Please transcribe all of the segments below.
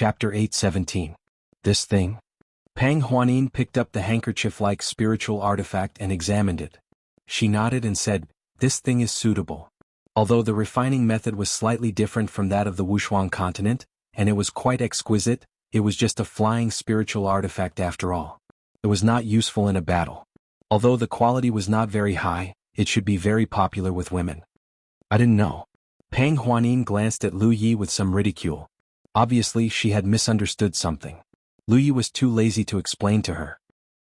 Chapter 8:17. This thing? Pang Huanin picked up the handkerchief-like spiritual artifact and examined it. She nodded and said, "This thing is suitable." Although the refining method was slightly different from that of the Wuxia continent, and it was quite exquisite, it was just a flying spiritual artifact after all. It was not useful in a battle. Although the quality was not very high, it should be very popular with women. I didn't know. Pang Huanin glanced at Lu Yi with some ridicule. Obviously she had misunderstood something. Lu Yi was too lazy to explain to her.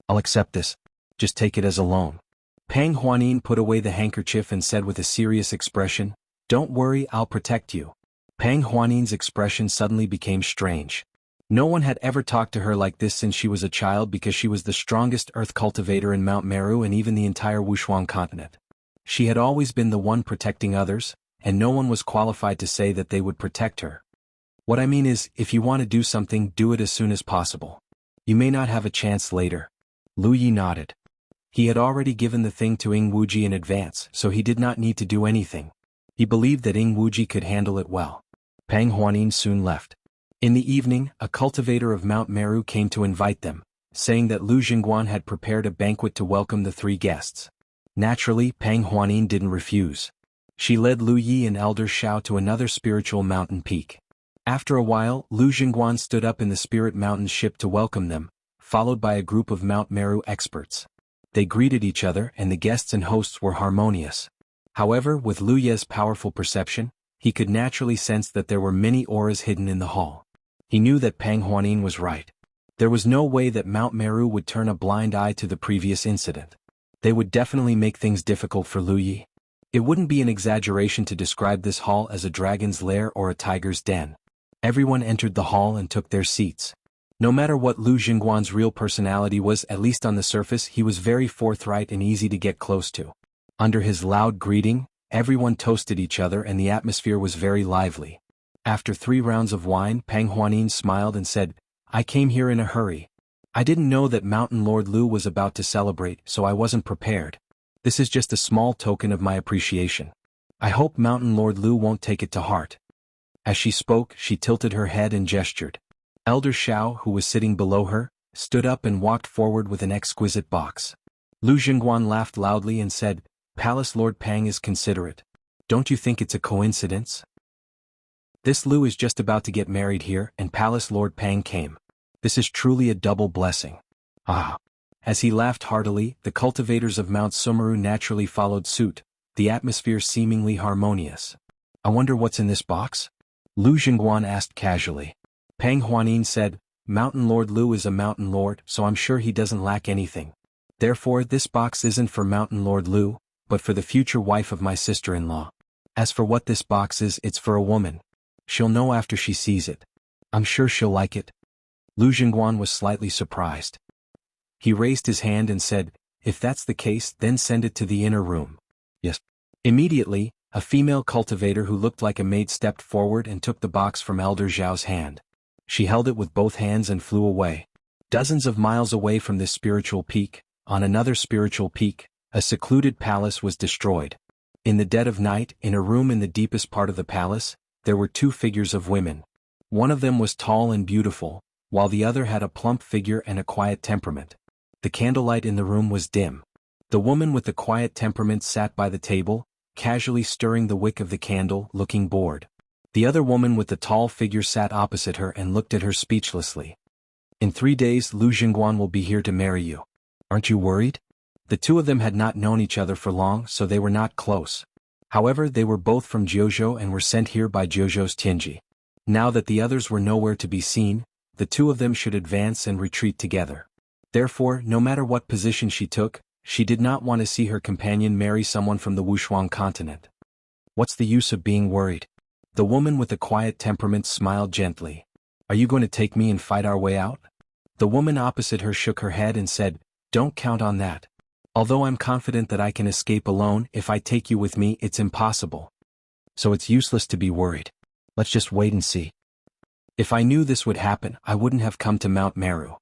"I'll accept this. Just take it as a loan." Pang Huanin put away the handkerchief and said with a serious expression, "Don't worry, I'll protect you." Pang Huanin's expression suddenly became strange. No one had ever talked to her like this since she was a child because she was the strongest earth cultivator in Mount Meru and even the entire Wuxia continent. She had always been the one protecting others, and no one was qualified to say that they would protect her. "What I mean is, if you want to do something, do it as soon as possible. You may not have a chance later." Lu Yi nodded. He had already given the thing to Ing Wuji in advance, so he did not need to do anything. He believed that Ing Wuji could handle it well. Pang Huanin soon left. In the evening, a cultivator of Mount Meru came to invite them, saying that Lu Jingguan had prepared a banquet to welcome the three guests. Naturally, Pang Huanin didn't refuse. She led Lu Yi and Elder Shao to another spiritual mountain peak. After a while, Lu Jingguan stood up in the Spirit Mountain ship to welcome them, followed by a group of Mount Meru experts. They greeted each other and the guests and hosts were harmonious. However, with Lu Ye's powerful perception, he could naturally sense that there were many auras hidden in the hall. He knew that Pang Huanin was right. There was no way that Mount Meru would turn a blind eye to the previous incident. They would definitely make things difficult for Lu Yi. It wouldn't be an exaggeration to describe this hall as a dragon's lair or a tiger's den. Everyone entered the hall and took their seats. No matter what Lu Jingguan's real personality was, at least on the surface, he was very forthright and easy to get close to. Under his loud greeting, everyone toasted each other and the atmosphere was very lively. After 3 rounds of wine, Pang Huanin smiled and said, "I came here in a hurry. I didn't know that Mountain Lord Lu was about to celebrate, so I wasn't prepared. This is just a small token of my appreciation. I hope Mountain Lord Lu won't take it to heart." As she spoke, she tilted her head and gestured. Elder Shao, who was sitting below her, stood up and walked forward with an exquisite box. Lu Jingguan laughed loudly and said, "Palace Lord Pang is considerate. Don't you think it's a coincidence? This Lu is just about to get married here, and Palace Lord Pang came. This is truly a double blessing." Ah! As he laughed heartily, the cultivators of Mount Sumeru naturally followed suit, the atmosphere seemingly harmonious. "I wonder what's in this box?" Lu Jingguan asked casually. Pang Huanin said, "Mountain Lord Lu is a mountain lord, so I'm sure he doesn't lack anything. Therefore this box isn't for Mountain Lord Lu, but for the future wife of my sister-in-law. As for what this box is, it's for a woman. She'll know after she sees it. I'm sure she'll like it." Lu Jingguan was slightly surprised. He raised his hand and said, "If that's the case, then send it to the inner room." "Yes." Immediately, a female cultivator who looked like a maid stepped forward and took the box from Elder Zhao's hand. She held it with both hands and flew away. Dozens of miles away from this spiritual peak, on another spiritual peak, a secluded palace was destroyed. In the dead of night, in a room in the deepest part of the palace, there were 2 figures of women. One of them was tall and beautiful, while the other had a plump figure and a quiet temperament. The candlelight in the room was dim. The woman with the quiet temperament sat by the table, casually stirring the wick of the candle, looking bored. The other woman with the tall figure sat opposite her and looked at her speechlessly. "In 3 days Lu Jingguan will be here to marry you. Aren't you worried?" The 2 of them had not known each other for long, so they were not close. However, they were both from Jiuzhou and were sent here by Jiuzhou's Tianji. Now that the others were nowhere to be seen, the 2 of them should advance and retreat together. Therefore, no matter what position she took, she did not want to see her companion marry someone from the Wuxia continent. "What's the use of being worried?" The woman with the quiet temperament smiled gently. "Are you going to take me and fight our way out?" The woman opposite her shook her head and said, "Don't count on that. Although I'm confident that I can escape alone, if I take you with me, it's impossible. So it's useless to be worried. Let's just wait and see." "If I knew this would happen, I wouldn't have come to Mount Meru."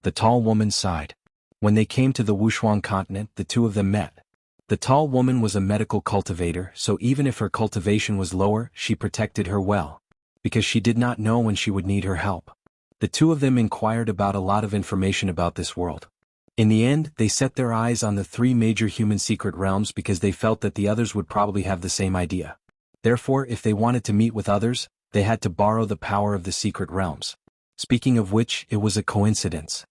The tall woman sighed. When they came to the Wuxia continent, the 2 of them met. The tall woman was a medical cultivator, so even if her cultivation was lower, she protected her well. because she did not know when she would need her help. The two of them inquired about a lot of information about this world. In the end, they set their eyes on the three major human secret realms because they felt that the others would probably have the same idea. Therefore, if they wanted to meet with others, they had to borrow the power of the secret realms. Speaking of which, it was a coincidence.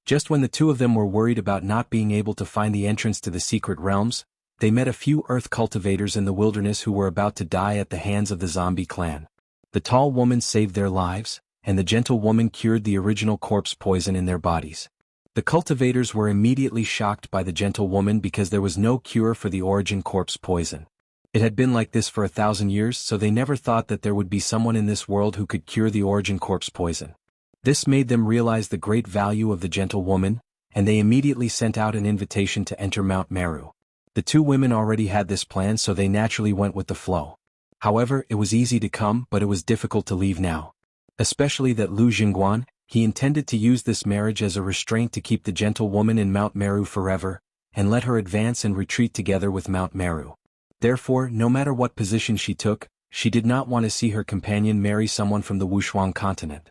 Just when the two of them were worried about not being able to find the entrance to the secret realms, they met a few earth cultivators in the wilderness who were about to die at the hands of the zombie clan. The tall woman saved their lives, and the gentle woman cured the original corpse poison in their bodies. The cultivators were immediately shocked by the gentle woman because there was no cure for the origin corpse poison. It had been like this for 1,000 years, so they never thought that there would be someone in this world who could cure the origin corpse poison. This made them realize the great value of the gentle woman, and they immediately sent out an invitation to enter Mount Meru. The two women already had this plan, so they naturally went with the flow. However, it was easy to come, but it was difficult to leave now. Especially that Lu Jingguan, he intended to use this marriage as a restraint to keep the gentle woman in Mount Meru forever, and let her advance and retreat together with Mount Meru. Therefore, no matter what position she took, she did not want to see her companion marry someone from the Wuxia continent.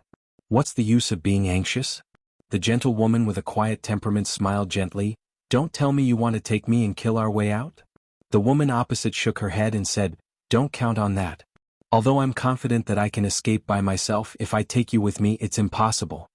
What's the use of being anxious? The gentle woman with a quiet temperament smiled gently. Don't tell me you want to take me and kill our way out? The woman opposite shook her head and said, don't count on that. Although I'm confident that I can escape by myself, if I take you with me it's impossible.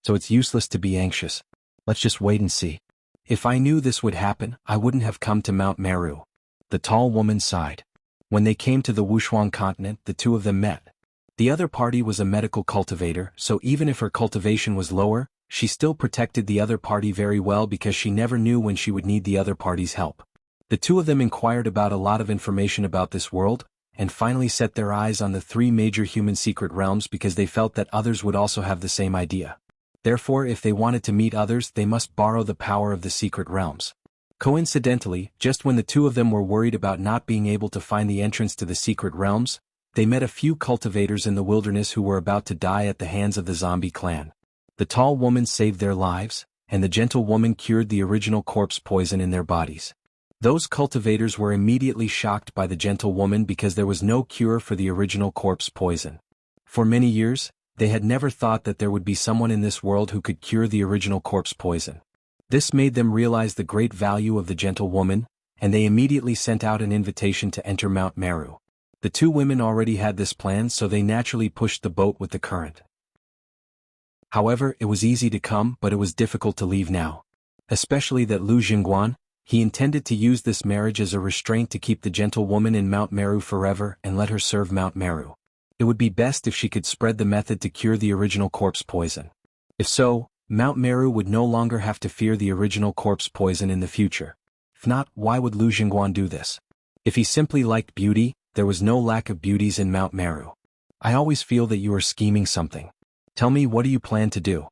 So it's useless to be anxious. Let's just wait and see. If I knew this would happen, I wouldn't have come to Mount Meru. The tall woman sighed. When they came to the Wuxia continent, the two of them met. The other party was a medical cultivator, so even if her cultivation was lower, she still protected the other party very well because she never knew when she would need the other party's help. The two of them inquired about a lot of information about this world, and finally set their eyes on the three major human secret realms because they felt that others would also have the same idea. Therefore, if they wanted to meet others, they must borrow the power of the secret realms. Coincidentally, just when the two of them were worried about not being able to find the entrance to the secret realms, they met a few cultivators in the wilderness who were about to die at the hands of the zombie clan. The tall woman saved their lives, and the gentle woman cured the original corpse poison in their bodies. Those cultivators were immediately shocked by the gentle woman because there was no cure for the original corpse poison. For many years, they had never thought that there would be someone in this world who could cure the original corpse poison. This made them realize the great value of the gentle woman, and they immediately sent out an invitation to enter Mount Meru. The two women already had this plan, so they naturally pushed the boat with the current. However, it was easy to come, but it was difficult to leave now. Especially that Lu Jingguan, he intended to use this marriage as a restraint to keep the gentle woman in Mount Meru forever and let her serve Mount Meru. It would be best if she could spread the method to cure the original corpse poison. If so, Mount Meru would no longer have to fear the original corpse poison in the future. If not, why would Lu Jingguan do this? If he simply liked beauty, there was no lack of beauties in Mount Meru. I always feel that you are scheming something. Tell me, what do you plan to do?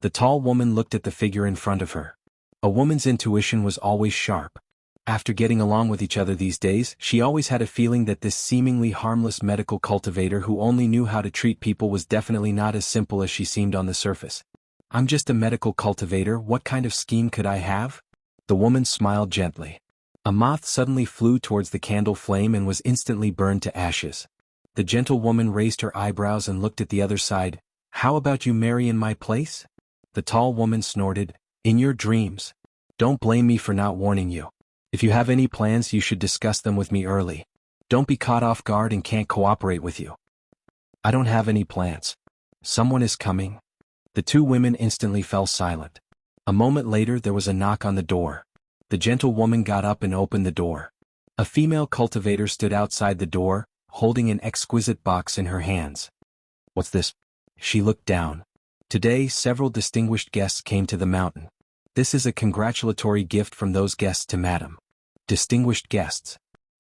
The tall woman looked at the figure in front of her. A woman's intuition was always sharp. After getting along with each other these days, she always had a feeling that this seemingly harmless medical cultivator who only knew how to treat people was definitely not as simple as she seemed on the surface. I'm just a medical cultivator, what kind of scheme could I have? The woman smiled gently. A moth suddenly flew towards the candle flame and was instantly burned to ashes. The gentle woman raised her eyebrows and looked at the other side. How about you marry in my place? The tall woman snorted. In your dreams. Don't blame me for not warning you. If you have any plans, you should discuss them with me early. Don't be caught off guard and can't cooperate with you. I don't have any plans. Someone is coming. The two women instantly fell silent. A moment later there was a knock on the door. The gentle woman got up and opened the door. A female cultivator stood outside the door, holding an exquisite box in her hands. What's this? She looked down. Today several distinguished guests came to the mountain. This is a congratulatory gift from those guests to Madam. Distinguished guests.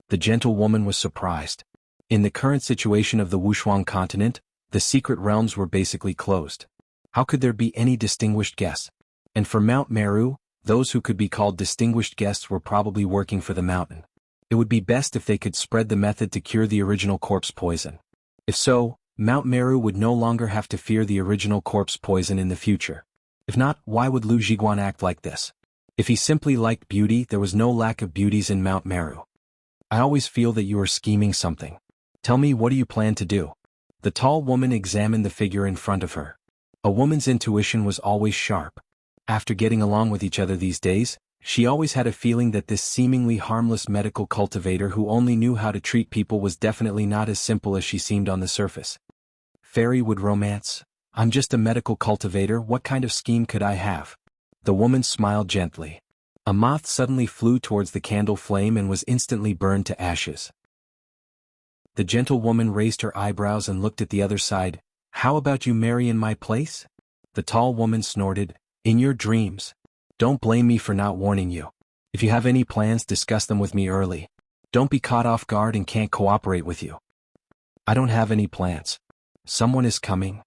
The gentle woman was surprised. In the current situation of the Wuxia continent, the secret realms were basically closed. How could there be any distinguished guests? And for Mount Meru, those who could be called distinguished guests were probably working for the mountain. It would be best if they could spread the method to cure the original corpse poison. If so, Mount Meru would no longer have to fear the original corpse poison in the future. If not, why would Lu Jingguan act like this? If he simply liked beauty, there was no lack of beauties in Mount Meru. I always feel that you are scheming something. Tell me, what do you plan to do? The tall woman examined the figure in front of her. A woman's intuition was always sharp. After getting along with each other these days, she always had a feeling that this seemingly harmless medical cultivator who only knew how to treat people was definitely not as simple as she seemed on the surface. Fairywood romance? I'm just a medical cultivator, what kind of scheme could I have? The woman smiled gently. A moth suddenly flew towards the candle flame and was instantly burned to ashes. The gentle woman raised her eyebrows and looked at the other side. How about you marry in my place? The tall woman snorted. In your dreams. Don't blame me for not warning you. If you have any plans, discuss them with me early. Don't be caught off guard and can't cooperate with you. I don't have any plans. Someone is coming.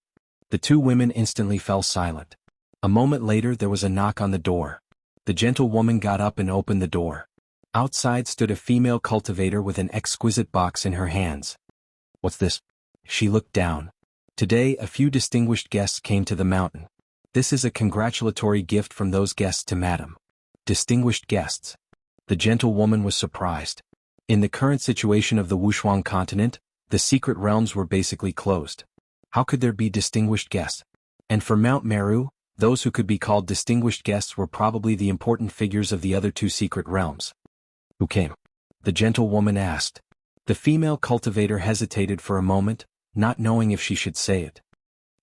The two women instantly fell silent. A moment later there was a knock on the door. The gentle woman got up and opened the door. Outside stood a female cultivator with an exquisite box in her hands. What's this? She looked down. Today a few distinguished guests came to the mountain. This is a congratulatory gift from those guests to Madam. Distinguished guests. The gentle woman was surprised. In the current situation of the Wuxia continent, the secret realms were basically closed. How could there be distinguished guests? And for Mount Meru, those who could be called distinguished guests were probably the important figures of the other two secret realms. Who came? The gentle woman asked. The female cultivator hesitated for a moment, not knowing if she should say it.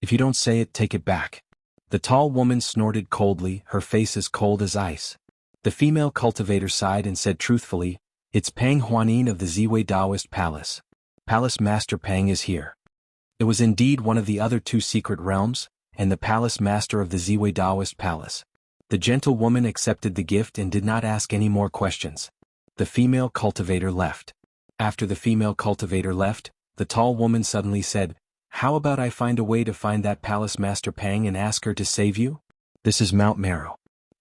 If you don't say it, take it back. The tall woman snorted coldly, her face as cold as ice. The female cultivator sighed and said truthfully, It's Pang Huanin of the Ziwei Taoist Palace. Palace Master Pang is here. It was indeed one of the other two secret realms, and the Palace Master of the Ziwei Taoist Palace. The gentle woman accepted the gift and did not ask any more questions. The female cultivator left. After the female cultivator left, the tall woman suddenly said, How about I find a way to find that Palace Master Pang and ask her to save you? This is Mount Meru.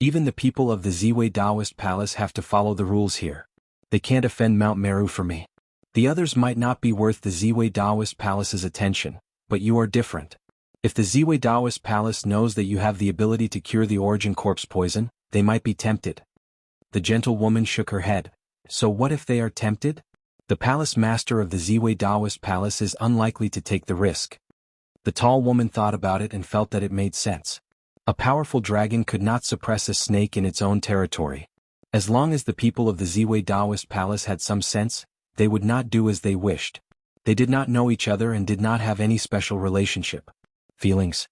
Even the people of the Ziwei Taoist Palace have to follow the rules here. They can't offend Mount Meru for me. The others might not be worth the Ziwei Taoist Palace's attention, but you are different. If the Ziwei Taoist Palace knows that you have the ability to cure the origin corpse poison, they might be tempted. The gentle woman shook her head. So what if they are tempted? The Palace Master of the Ziwei Taoist Palace is unlikely to take the risk. The tall woman thought about it and felt that it made sense. A powerful dragon could not suppress a snake in its own territory. As long as the people of the Ziwei Taoist Palace had some sense, they would not do as they wished. They did not know each other and did not have any special relationship. Feelings?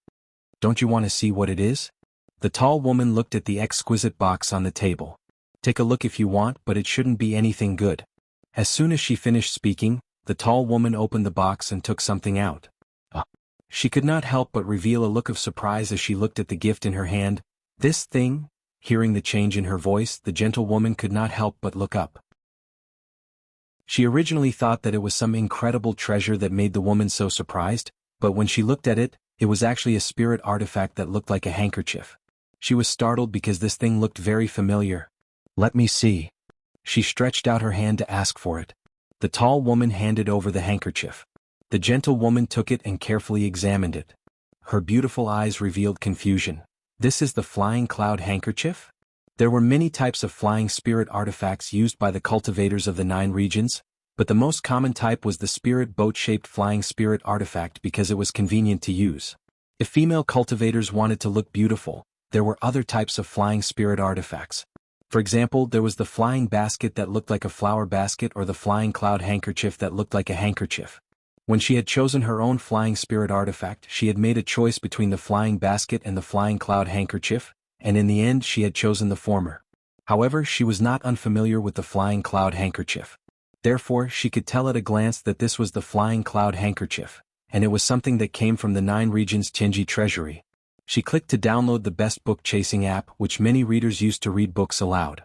Don't you want to see what it is? The tall woman looked at the exquisite box on the table. Take a look if you want, but it shouldn't be anything good. As soon as she finished speaking, the tall woman opened the box and took something out. She could not help but reveal a look of surprise as she looked at the gift in her hand. This thing? Hearing the change in her voice, the gentle woman could not help but look up. She originally thought that it was some incredible treasure that made the woman so surprised, but when she looked at it, it was actually a spirit artifact that looked like a handkerchief. She was startled because this thing looked very familiar. Let me see. She stretched out her hand to ask for it. The tall woman handed over the handkerchief. The gentle woman took it and carefully examined it. Her beautiful eyes revealed confusion. This is the flying cloud handkerchief? There were many types of flying spirit artifacts used by the cultivators of the 9 regions, but the most common type was the spirit boat-shaped flying spirit artifact because it was convenient to use. If female cultivators wanted to look beautiful, there were other types of flying spirit artifacts. For example, there was the flying basket that looked like a flower basket or the flying cloud handkerchief that looked like a handkerchief. When she had chosen her own flying spirit artifact, she had made a choice between the flying basket and the flying cloud handkerchief, and in the end she had chosen the former. However, she was not unfamiliar with the flying cloud handkerchief. Therefore, she could tell at a glance that this was the flying cloud handkerchief, and it was something that came from the 9 regions Tianji treasury. She clicked to download the best book chasing app, which many readers use to read books aloud.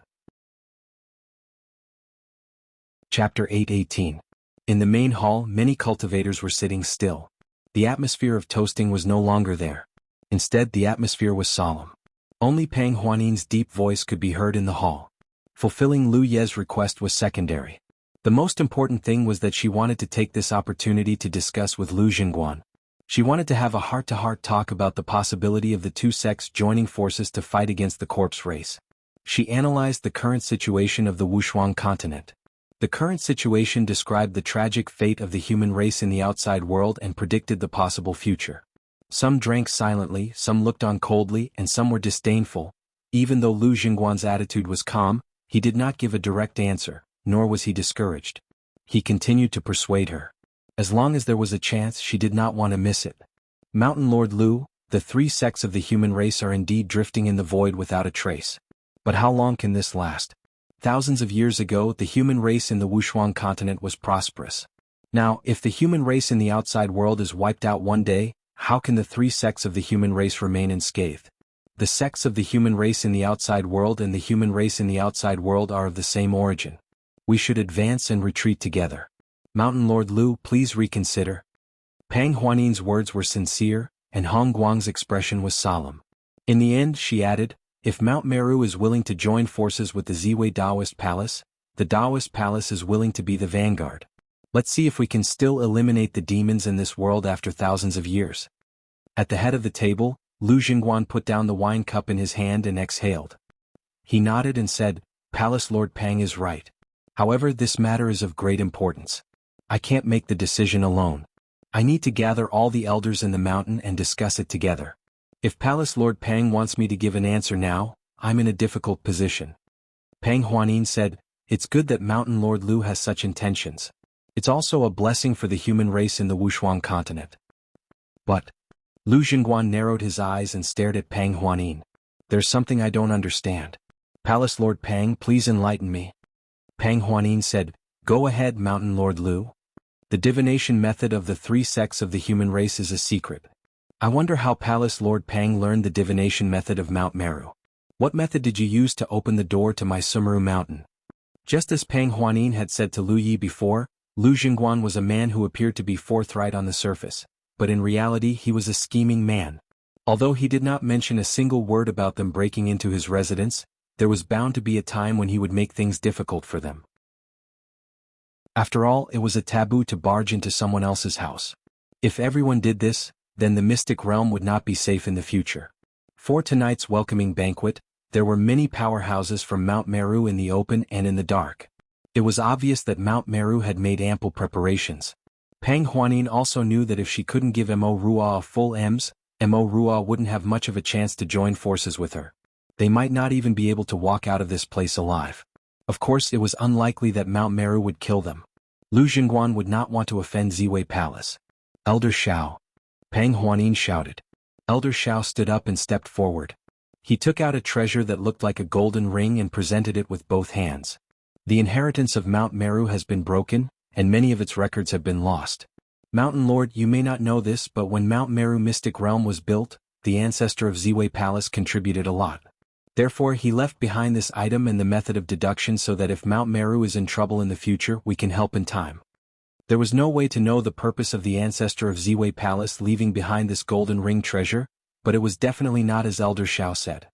Chapter 8:18. In the main hall, many cultivators were sitting still. The atmosphere of toasting was no longer there. Instead, the atmosphere was solemn. Only Pang Huanin's deep voice could be heard in the hall. Fulfilling Lu Ye's request was secondary. The most important thing was that she wanted to take this opportunity to discuss with Lu Jingguan. She wanted to have a heart-to-heart talk about the possibility of the two sects joining forces to fight against the corpse race. She analyzed the current situation of the Wuxia continent. The current situation described the tragic fate of the human race in the outside world and predicted the possible future. Some drank silently, some looked on coldly, and some were disdainful. Even though Lu Jingguan's attitude was calm, he did not give a direct answer, nor was he discouraged. He continued to persuade her. As long as there was a chance, she did not want to miss it. Mountain Lord Lu, the three sects of the human race are indeed drifting in the void without a trace. But how long can this last? Thousands of years ago, the human race in the Wuxia continent was prosperous. Now, if the human race in the outside world is wiped out one day, how can the three sects of the human race remain unscathed? The sects of the human race in the outside world and the human race in the outside world are of the same origin. We should advance and retreat together. Mountain Lord Lu, please reconsider. Pang Huanin's words were sincere, and Hong Guang's expression was solemn. In the end, she added, if Mount Meru is willing to join forces with the Ziwei Taoist Palace, the Taoist Palace is willing to be the vanguard. Let's see if we can still eliminate the demons in this world after thousands of years. At the head of the table, Lu Jingguan put down the wine cup in his hand and exhaled. He nodded and said, Palace Lord Pang is right. However, this matter is of great importance. I can't make the decision alone. I need to gather all the elders in the mountain and discuss it together. If Palace Lord Pang wants me to give an answer now, I'm in a difficult position. Pang Huanin said, it's good that Mountain Lord Lu has such intentions. It's also a blessing for the human race in the Wuxia continent. But, Lu Jingguan narrowed his eyes and stared at Pang Huanin. There's something I don't understand. Palace Lord Pang, please enlighten me. Pang Huanin said, go ahead, Mountain Lord Lu. The divination method of the three sects of the human race is a secret. I wonder how Palace Lord Pang learned the divination method of Mount Meru. What method did you use to open the door to my Sumeru mountain? Just as Pang Huanin had said to Lu Yi before, Lu Jingguan was a man who appeared to be forthright on the surface, but in reality he was a scheming man. Although he did not mention a single word about them breaking into his residence, there was bound to be a time when he would make things difficult for them. After all, it was a taboo to barge into someone else's house. If everyone did this, then the mystic realm would not be safe in the future. For tonight's welcoming banquet, there were many powerhouses from Mount Meru in the open and in the dark. It was obvious that Mount Meru had made ample preparations. Pang Huanin also knew that if she couldn't give Mo Rua a full EMS, Mo Rua wouldn't have much of a chance to join forces with her. They might not even be able to walk out of this place alive. Of course, it was unlikely that Mount Meru would kill them. Lu Jingguan would not want to offend Ziwei Palace. Elder Xiao. Pang Huanin shouted. Elder Xiao stood up and stepped forward. He took out a treasure that looked like a golden ring and presented it with both hands. The inheritance of Mount Meru has been broken, and many of its records have been lost. Mountain Lord, you may not know this, but when Mount Meru Mystic Realm was built, the ancestor of Ziwei Palace contributed a lot. Therefore, he left behind this item and the method of deduction so that if Mount Meru is in trouble in the future, we can help in time. There was no way to know the purpose of the ancestor of Ziwei Palace leaving behind this golden ring treasure, but it was definitely not as Elder Xiao said.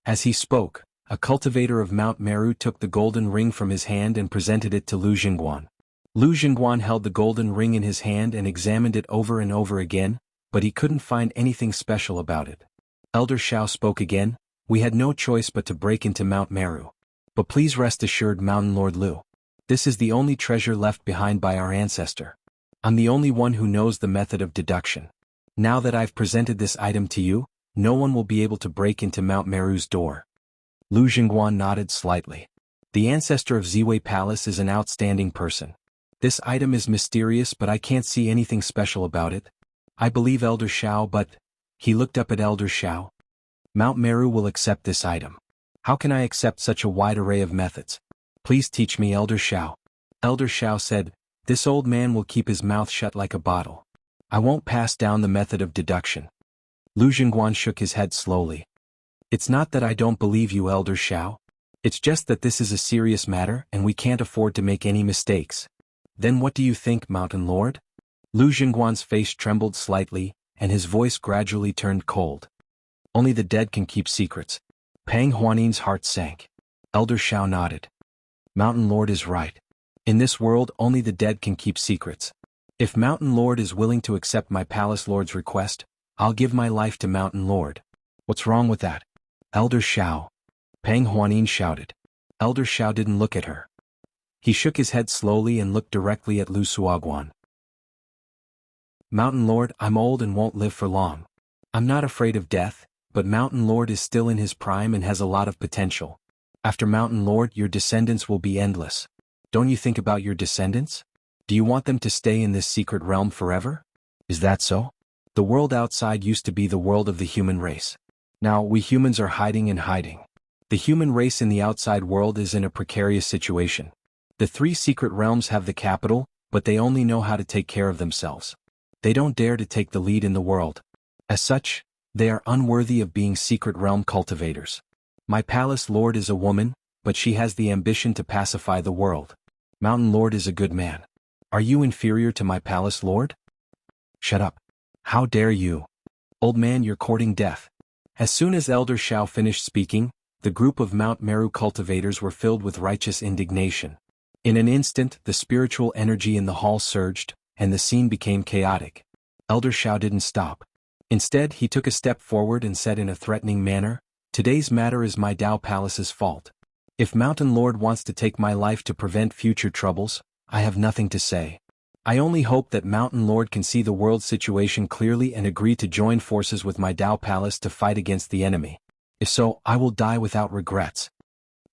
As he spoke, a cultivator of Mount Meru took the golden ring from his hand and presented it to Lu Jingguan. Lu Jingguan held the golden ring in his hand and examined it over and over again, but he couldn't find anything special about it. Elder Xiao spoke again. We had no choice but to break into Mount Meru. But please rest assured, Mountain Lord Lu. This is the only treasure left behind by our ancestor. I'm the only one who knows the method of deduction. Now that I've presented this item to you, no one will be able to break into Mount Meru's door. Lu Jingguan nodded slightly. The ancestor of Ziwei Palace is an outstanding person. This item is mysterious, but I can't see anything special about it. I believe Elder Xiao, but... He looked up at Elder Xiao. Mount Meru will accept this item. How can I accept such a wide array of methods? Please teach me, Elder Xiao. Elder Xiao said, this old man will keep his mouth shut like a bottle. I won't pass down the method of deduction. Lu Jingguan shook his head slowly. It's not that I don't believe you, Elder Xiao. It's just that this is a serious matter and we can't afford to make any mistakes. Then what do you think, Mountain Lord? Lu Jingguan's face trembled slightly, and his voice gradually turned cold. Only the dead can keep secrets. Pang Huanin's heart sank. Elder Xiao nodded. Mountain Lord is right. In this world, only the dead can keep secrets. If Mountain Lord is willing to accept my Palace Lord's request, I'll give my life to Mountain Lord. What's wrong with that? Elder Xiao. Pang Huanin shouted. Elder Xiao didn't look at her. He shook his head slowly and looked directly at Lu Suaguan. Mountain Lord, I'm old and won't live for long. I'm not afraid of death, but Mountain Lord is still in his prime and has a lot of potential. After Mountain Lord, your descendants will be endless. Don't you think about your descendants? Do you want them to stay in this secret realm forever? Is that so? The world outside used to be the world of the human race. Now we humans are hiding and hiding. The human race in the outside world is in a precarious situation. The 3 secret realms have the capital, but they only know how to take care of themselves. They don't dare to take the lead in the world. As such, they are unworthy of being secret realm cultivators. My palace lord is a woman, but she has the ambition to pacify the world. Mountain Lord is a good man. Are you inferior to my palace lord? Shut up. How dare you? Old man, you're courting death. As soon as Elder Shao finished speaking, the group of Mount Meru cultivators were filled with righteous indignation. In an instant, the spiritual energy in the hall surged, and the scene became chaotic. Elder Shao didn't stop. Instead, he took a step forward and said in a threatening manner, "Today's matter is my Dao Palace's fault. If Mountain Lord wants to take my life to prevent future troubles, I have nothing to say. I only hope that Mountain Lord can see the world situation clearly and agree to join forces with my Dao Palace to fight against the enemy. If so, I will die without regrets."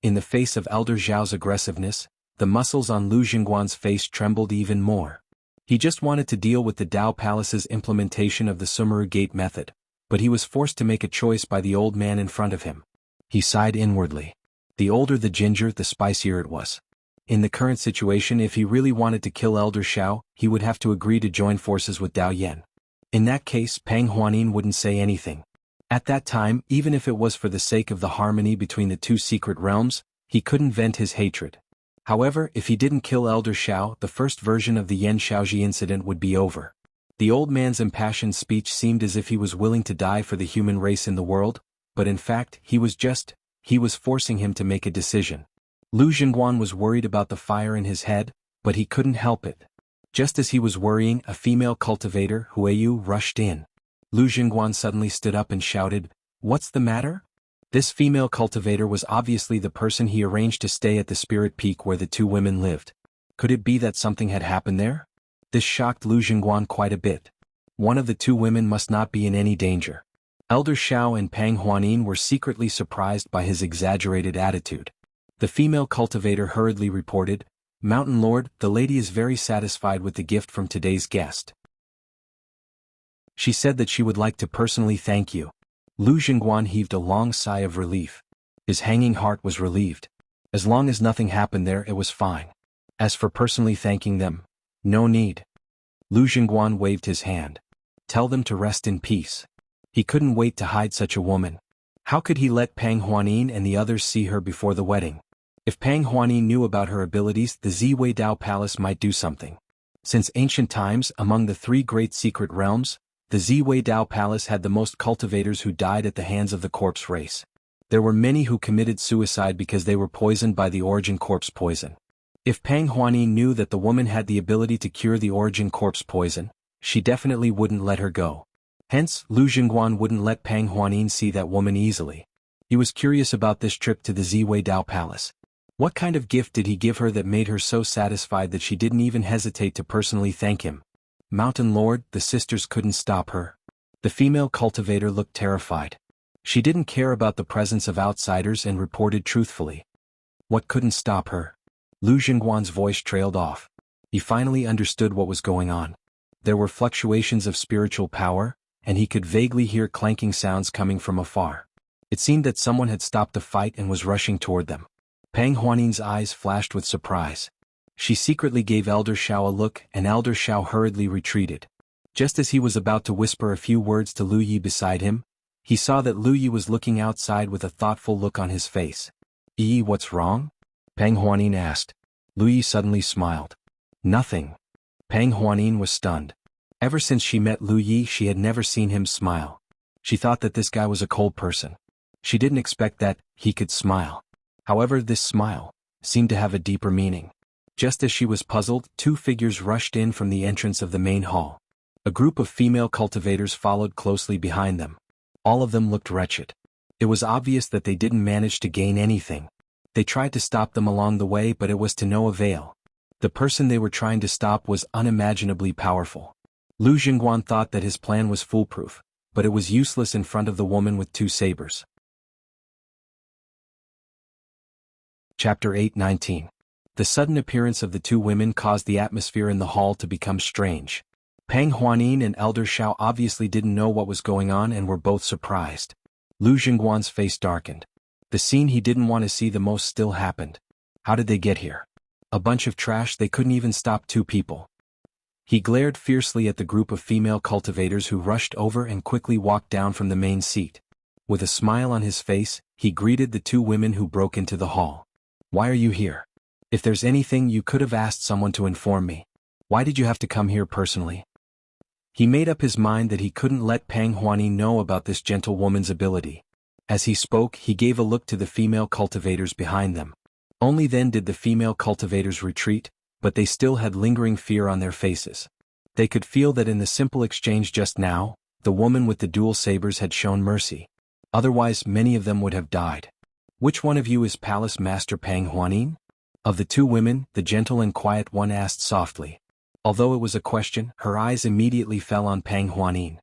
In the face of Elder Zhao's aggressiveness, the muscles on Lu Jingguan's face trembled even more. He just wanted to deal with the Dao Palace's implementation of the Sumeru Gate method, but he was forced to make a choice by the old man in front of him. He sighed inwardly. The older the ginger, the spicier it was. In the current situation, if he really wanted to kill Elder Shao, he would have to agree to join forces with Dao Yan. In that case, Pang Huanin wouldn't say anything. At that time, even if it was for the sake of the harmony between the 2 secret realms, he couldn't vent his hatred. However, if he didn't kill Elder Shao, the first version of the Yan Shaoji incident would be over. The old man's impassioned speech seemed as if he was willing to die for the human race in the world, but in fact, he was forcing him to make a decision. Lu Jingguan was worried about the fire in his head, but he couldn't help it. Just as he was worrying, a female cultivator, Huiyu, rushed in. Lu Jingguan suddenly stood up and shouted, "What's the matter?" This female cultivator was obviously the person he arranged to stay at the spirit peak where the 2 women lived. Could it be that something had happened there? This shocked Lu Jingguan quite a bit. One of the 2 women must not be in any danger. Elder Shao and Pang Huanin were secretly surprised by his exaggerated attitude. The female cultivator hurriedly reported, "Mountain Lord, the lady is very satisfied with the gift from today's guest. She said that she would like to personally thank you." Lu Jingguan heaved a long sigh of relief. His hanging heart was relieved. As long as nothing happened there, it was fine. As for personally thanking them, no need. Lu Jingguan waved his hand. Tell them to rest in peace. He couldn't wait to hide such a woman. How could he let Pang Huanin and the others see her before the wedding? If Pang Huanin knew about her abilities, the Ziwei Dao Palace might do something. Since ancient times, among the 3 great secret realms, the Ziwei Dao Palace had the most cultivators who died at the hands of the corpse race. There were many who committed suicide because they were poisoned by the origin corpse poison. If Pang Huanin knew that the woman had the ability to cure the origin corpse poison, she definitely wouldn't let her go. Hence, Lu Jingguan wouldn't let Pang Huanin see that woman easily. He was curious about this trip to the Ziwei Dao Palace. What kind of gift did he give her that made her so satisfied that she didn't even hesitate to personally thank him? Mountain Lord, the sisters couldn't stop her. The female cultivator looked terrified. She didn't care about the presence of outsiders and reported truthfully. What couldn't stop her? Lu Jingguan's voice trailed off. He finally understood what was going on. There were fluctuations of spiritual power, and he could vaguely hear clanking sounds coming from afar. It seemed that someone had stopped the fight and was rushing toward them. Pang Huanin's eyes flashed with surprise. She secretly gave Elder Shao a look, and Elder Shao hurriedly retreated. Just as he was about to whisper a few words to Lu Yi beside him, he saw that Lu Yi was looking outside with a thoughtful look on his face. "Yi, what's wrong?" Pang Huanin asked. Lu Yi suddenly smiled. "Nothing." Pang Huanin was stunned. Ever since she met Lu Yi, she had never seen him smile. She thought that this guy was a cold person. She didn't expect that he could smile. However, this smile seemed to have a deeper meaning. Just as she was puzzled, 2 figures rushed in from the entrance of the main hall. A group of female cultivators followed closely behind them. All of them looked wretched. It was obvious that they didn't manage to gain anything. They tried to stop them along the way, but it was to no avail. The person they were trying to stop was unimaginably powerful. Lu Jingguan thought that his plan was foolproof, but it was useless in front of the woman with 2 sabers. Chapter 8:19. The sudden appearance of the 2 women caused the atmosphere in the hall to become strange. Pang Huanin and Elder Xiao obviously didn't know what was going on and were both surprised. Lu Jingguan's face darkened. The scene he didn't want to see the most still happened. How did they get here? A bunch of trash, they couldn't even stop 2 people. He glared fiercely at the group of female cultivators who rushed over and quickly walked down from the main seat. With a smile on his face, he greeted the 2 women who broke into the hall. Why are you here? If there's anything, you could have asked someone to inform me. Why did you have to come here personally? He made up his mind that he couldn't let Pang Huanin know about this gentlewoman's ability. As he spoke, he gave a look to the female cultivators behind them. Only then did the female cultivators retreat, but they still had lingering fear on their faces. They could feel that in the simple exchange just now, the woman with the dual sabers had shown mercy. Otherwise, many of them would have died. Which one of you is Palace Master Pang Huanin? Of the 2 women, the gentle and quiet one asked softly. Although it was a question, her eyes immediately fell on Pang Huanin.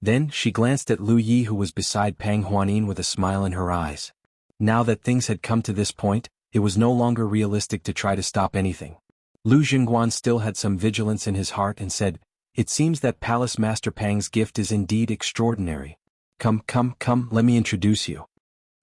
Then, she glanced at Lu Yi, who was beside Pang Huanin, with a smile in her eyes. Now that things had come to this point, it was no longer realistic to try to stop anything. Lu Jingguan still had some vigilance in his heart and said, "It seems that Palace Master Pang's gift is indeed extraordinary. Come, let me introduce you."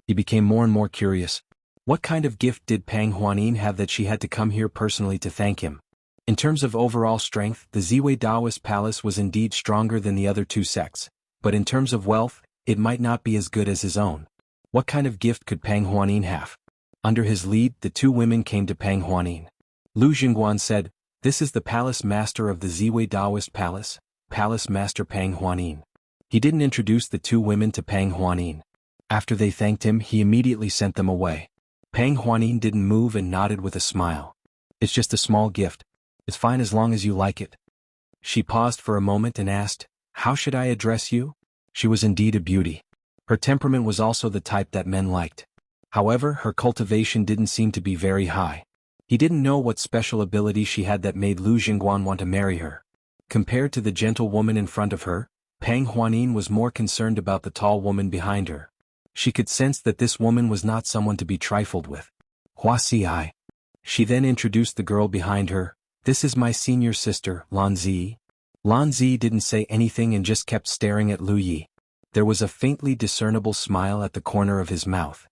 He became more and more curious. What kind of gift did Pang Huanin have that she had to come here personally to thank him? In terms of overall strength, the Ziwei Daoist Palace was indeed stronger than the other 2 sects, but in terms of wealth, it might not be as good as his own. What kind of gift could Pang Huanin have? Under his lead, the 2 women came to Pang Huanin. Lu Jingguan said, "This is the Palace Master of the Ziwei Daoist Palace, Palace Master Pang Huanin." He didn't introduce the 2 women to Pang Huanin. After they thanked him, he immediately sent them away. Pang Huanin didn't move and nodded with a smile. "It's just a small gift. It's fine as long as you like it." She paused for a moment and asked, "How should I address you?" She was indeed a beauty. Her temperament was also the type that men liked. However, her cultivation didn't seem to be very high. He didn't know what special ability she had that made Lu Jingguan want to marry her. Compared to the gentle woman in front of her, Pang Huanin was more concerned about the tall woman behind her. She could sense that this woman was not someone to be trifled with. Wuxia. She then introduced the girl behind her. "This is my senior sister, Lan Zi." Lan Zi didn't say anything and just kept staring at Lu Yi. There was a faintly discernible smile at the corner of his mouth.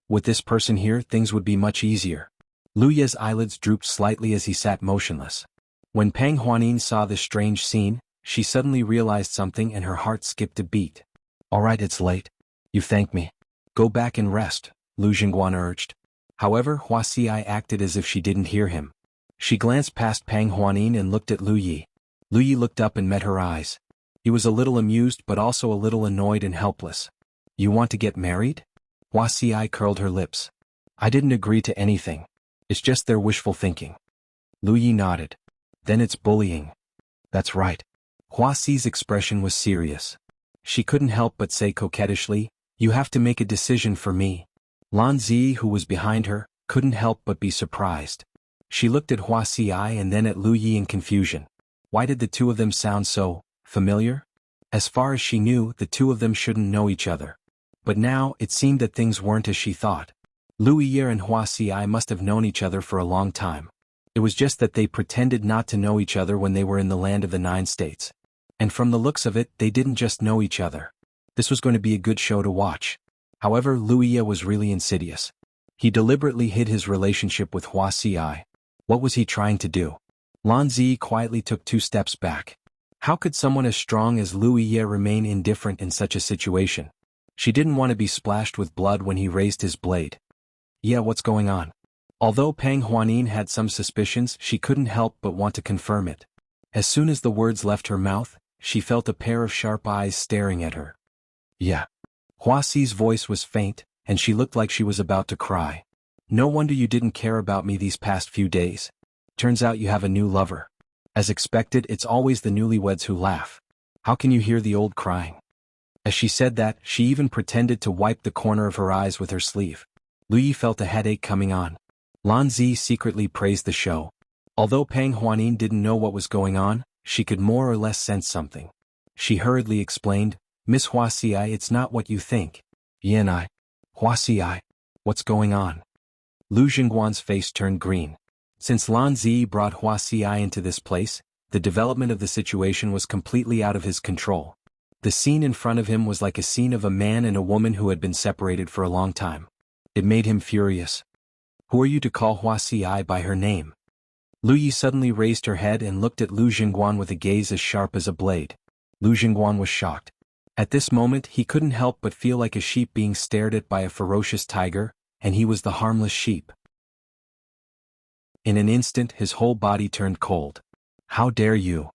With this person here, things would be much easier. Lu Yi's eyelids drooped slightly as he sat motionless. When Pang Huanin saw this strange scene, she suddenly realized something and her heart skipped a beat. "All right, it's late. You thanked me. Go back and rest," Lu Jingguan urged. However, Wuxia acted as if she didn't hear him. She glanced past Pang Huanin and looked at Lu Yi. Lu Yi looked up and met her eyes. He was a little amused but also a little annoyed and helpless. "You want to get married?" Wuxia curled her lips. "I didn't agree to anything. It's just their wishful thinking." Lu Yi nodded. "Then it's bullying." "That's right." Huaxi's expression was serious. She couldn't help but say coquettishly, "You have to make a decision for me." Lan Zi, who was behind her, couldn't help but be surprised. She looked at Wuxia and then at Lu Yi in confusion. Why did the 2 of them sound so familiar? As far as she knew, the 2 of them shouldn't know each other. But now, it seemed that things weren't as she thought. Lu Yi and Wuxia must have known each other for a long time. It was just that they pretended not to know each other when they were in the land of the 9 states. And from the looks of it, they didn't just know each other. This was going to be a good show to watch. However, Lu Yi was really insidious. He deliberately hid his relationship with Wuxia. What was he trying to do? Lan Zi quietly took 2 steps back. How could someone as strong as Lu Yi remain indifferent in such a situation? She didn't want to be splashed with blood when he raised his blade. Yeah, what's going on? Although Pang Huanin had some suspicions, she couldn't help but want to confirm it. As soon as the words left her mouth, she felt a pair of sharp eyes staring at her. "Yeah." Huaxi's voice was faint, and she looked like she was about to cry. "No wonder you didn't care about me these past few days. Turns out you have a new lover." As expected, it's always the newlyweds who laugh. How can you hear the old crying? As she said that, she even pretended to wipe the corner of her eyes with her sleeve. Lu Yi felt a headache coming on. Lan Zi secretly praised the show. Although Pang Huanin didn't know what was going on, she could more or less sense something. She hurriedly explained, "Miss Huaxi, it's not what you think." "Yin I. Huaxi, what's going on?" Lu Jingguan's face turned green. Since Lan Zi brought Huaxi into this place, the development of the situation was completely out of his control. The scene in front of him was like a scene of a man and a woman who had been separated for a long time. It made him furious. "Who are you to call Huaxi by her name?" Lu Yi suddenly raised her head and looked at Lu Jingguan with a gaze as sharp as a blade. Lu Jingguan was shocked. At this moment he couldn't help but feel like a sheep being stared at by a ferocious tiger, and he was the harmless sheep. In an instant his whole body turned cold. "How dare you!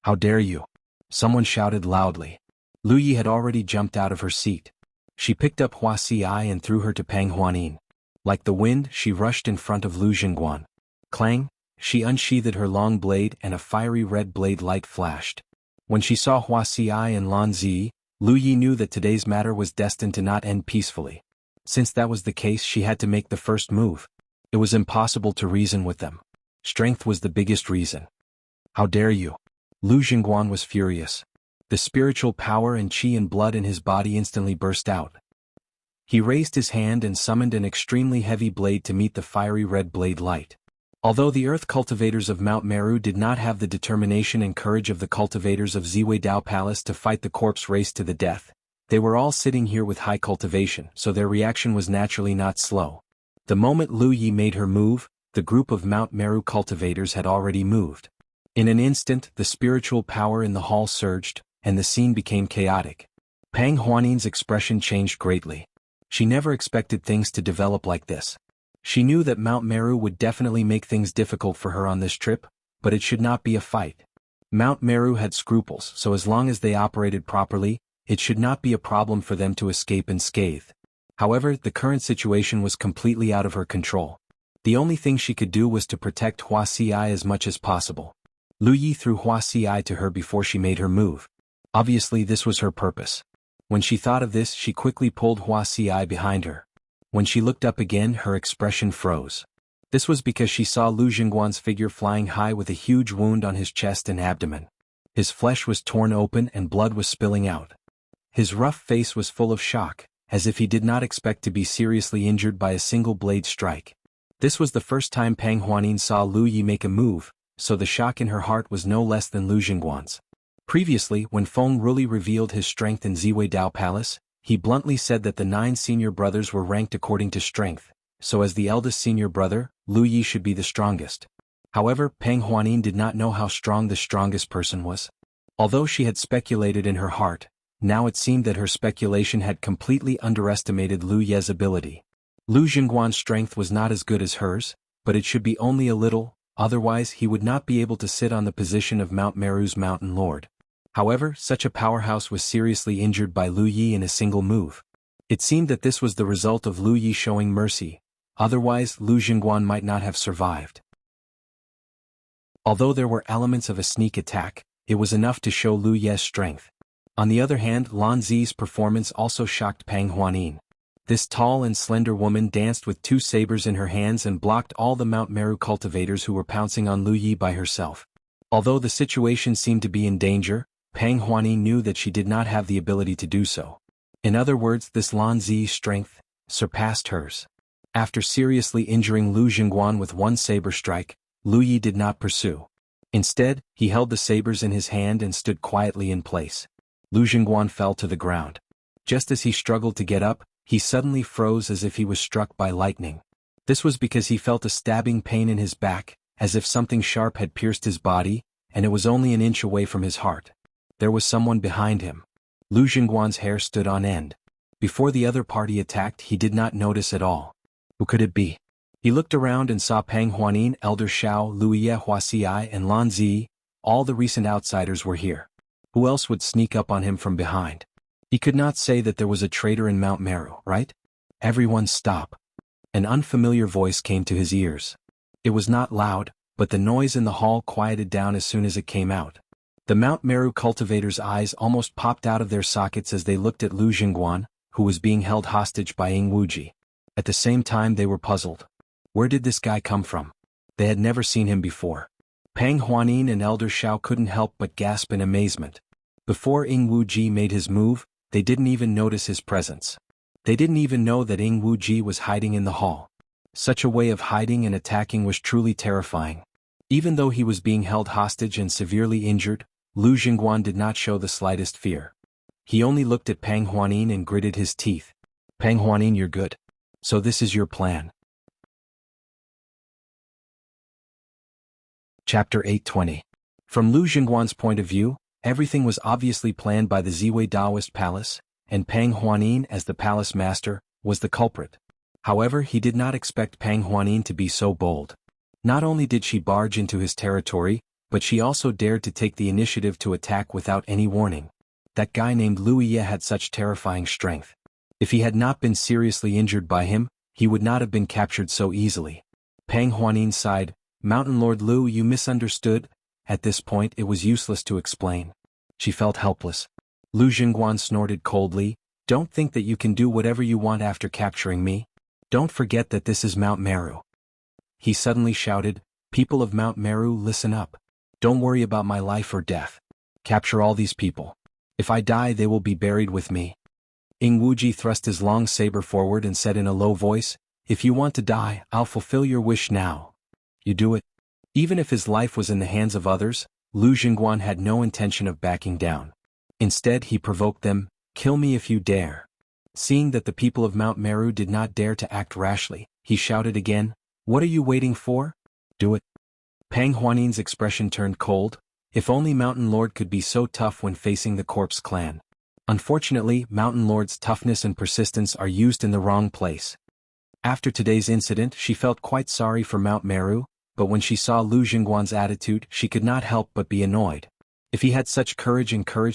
How dare you!" someone shouted loudly. Lu Yi had already jumped out of her seat. She picked up Huaxi and threw her to Pang Huanin. Like the wind, she rushed in front of Lu Jingguan. Clang! She unsheathed her long blade and a fiery red blade light flashed. When she saw Huaxi and Lan Zi, Lu Yi knew that today's matter was destined to not end peacefully. Since that was the case, she had to make the first move. It was impossible to reason with them. Strength was the biggest reason. "How dare you!" Lu Jingguan was furious. The spiritual power and qi and blood in his body instantly burst out. He raised his hand and summoned an extremely heavy blade to meet the fiery red blade light. Although the earth cultivators of Mount Meru did not have the determination and courage of the cultivators of Ziwei Dao Palace to fight the corpse race to the death, they were all sitting here with high cultivation, so their reaction was naturally not slow. The moment Lu Yi made her move, the group of Mount Meru cultivators had already moved. In an instant, the spiritual power in the hall surged, and the scene became chaotic. Pang Huanin's expression changed greatly. She never expected things to develop like this. She knew that Mount Meru would definitely make things difficult for her on this trip, but it should not be a fight. Mount Meru had scruples, so as long as they operated properly, it should not be a problem for them to escape unscathed. However, the current situation was completely out of her control. The only thing she could do was to protect Huaxi as much as possible. Lu Yi threw Huaxi to her before she made her move. Obviously this was her purpose. When she thought of this, she quickly pulled Huaxi behind her. When she looked up again, her expression froze. This was because she saw Lu Jingguan's figure flying high with a huge wound on his chest and abdomen. His flesh was torn open and blood was spilling out. His rough face was full of shock, as if he did not expect to be seriously injured by a single blade strike. This was the first time Pang Huanin saw Lu Yi make a move, so the shock in her heart was no less than Lu Jingguan's. Previously, when Feng Ruli revealed his strength in Ziwei Dao Palace, he bluntly said that the 9 senior brothers were ranked according to strength, so as the eldest senior brother, Lu Yi should be the strongest. However, Pang Huanin did not know how strong the strongest person was. Although she had speculated in her heart, now it seemed that her speculation had completely underestimated Lu Ye's ability. Lu Jingguan's strength was not as good as hers, but it should be only a little, otherwise he would not be able to sit on the position of Mount Meru's mountain lord. However, such a powerhouse was seriously injured by Lu Yi in a single move. It seemed that this was the result of Lu Yi showing mercy, otherwise Lu Jingguan might not have survived. Although there were elements of a sneak attack, it was enough to show Lu Ye's strength. On the other hand, Lan Zi's performance also shocked Pang Huanin. This tall and slender woman danced with 2 sabers in her hands and blocked all the Mount Meru cultivators who were pouncing on Lu Yi by herself. Although the situation seemed to be in danger, Pang Huanin knew that she did not have the ability to do so. In other words, this Lan Zi's strength surpassed hers. After seriously injuring Lu Jingguan with 1 saber strike, Lu Yi did not pursue. Instead, he held the sabers in his hand and stood quietly in place. Lu Jingguan fell to the ground. Just as he struggled to get up, he suddenly froze as if he was struck by lightning. This was because he felt a stabbing pain in his back, as if something sharp had pierced his body, and it was only an inch away from his heart. There was someone behind him. Lu Jingguan's hair stood on end. Before the other party attacked, he did not notice at all. Who could it be? He looked around and saw Pang Huanin, Elder Xiao, Lu Ye, Huaxi, and Lan Zi. All the recent outsiders were here. Who else would sneak up on him from behind? He could not say that there was a traitor in Mount Meru, right? Everyone stop. An unfamiliar voice came to his ears. It was not loud, but the noise in the hall quieted down as soon as it came out. The Mount Meru cultivators' eyes almost popped out of their sockets as they looked at Lu Jingguan, who was being held hostage by Ying Wuji. At the same time they were puzzled. Where did this guy come from? They had never seen him before. Pang Huanin and Elder Shao couldn't help but gasp in amazement. Before Ing Wuji made his move, they didn't even notice his presence. They didn't even know that Ing Wuji was hiding in the hall. Such a way of hiding and attacking was truly terrifying. Even though he was being held hostage and severely injured, Lu Jingguan did not show the slightest fear. He only looked at Pang Huanin and gritted his teeth. Pang Huanin, you're good. So this is your plan. Chapter 820. From Lu Jingguan's point of view, everything was obviously planned by the Ziwei Daoist Palace, and Pang Huanin as the palace master, was the culprit. However, he did not expect Pang Huanin to be so bold. Not only did she barge into his territory, but she also dared to take the initiative to attack without any warning. That guy named Lu Ye had such terrifying strength. If he had not been seriously injured by him, he would not have been captured so easily. Pang Huanin sighed, Mountain Lord Lu, you misunderstood. At this point it was useless to explain. She felt helpless. Lu Jingguan snorted coldly, don't think that you can do whatever you want after capturing me. Don't forget that this is Mount Meru. He suddenly shouted, people of Mount Meru, listen up. Don't worry about my life or death. Capture all these people. If I die, they will be buried with me. Ing Wuji thrust his long saber forward and said in a low voice, if you want to die, I'll fulfill your wish now. You do it. Even if his life was in the hands of others, Lu Jingguan had no intention of backing down. Instead he provoked them, kill me if you dare. Seeing that the people of Mount Meru did not dare to act rashly, he shouted again, what are you waiting for? Do it. Pang Huanin's expression turned cold. If only Mountain Lord could be so tough when facing the Corpse clan. Unfortunately, Mountain Lord's toughness and persistence are used in the wrong place. After today's incident, she felt quite sorry for Mount Meru, but when she saw Lu Jingguan's attitude, she could not help but be annoyed. If he had such courage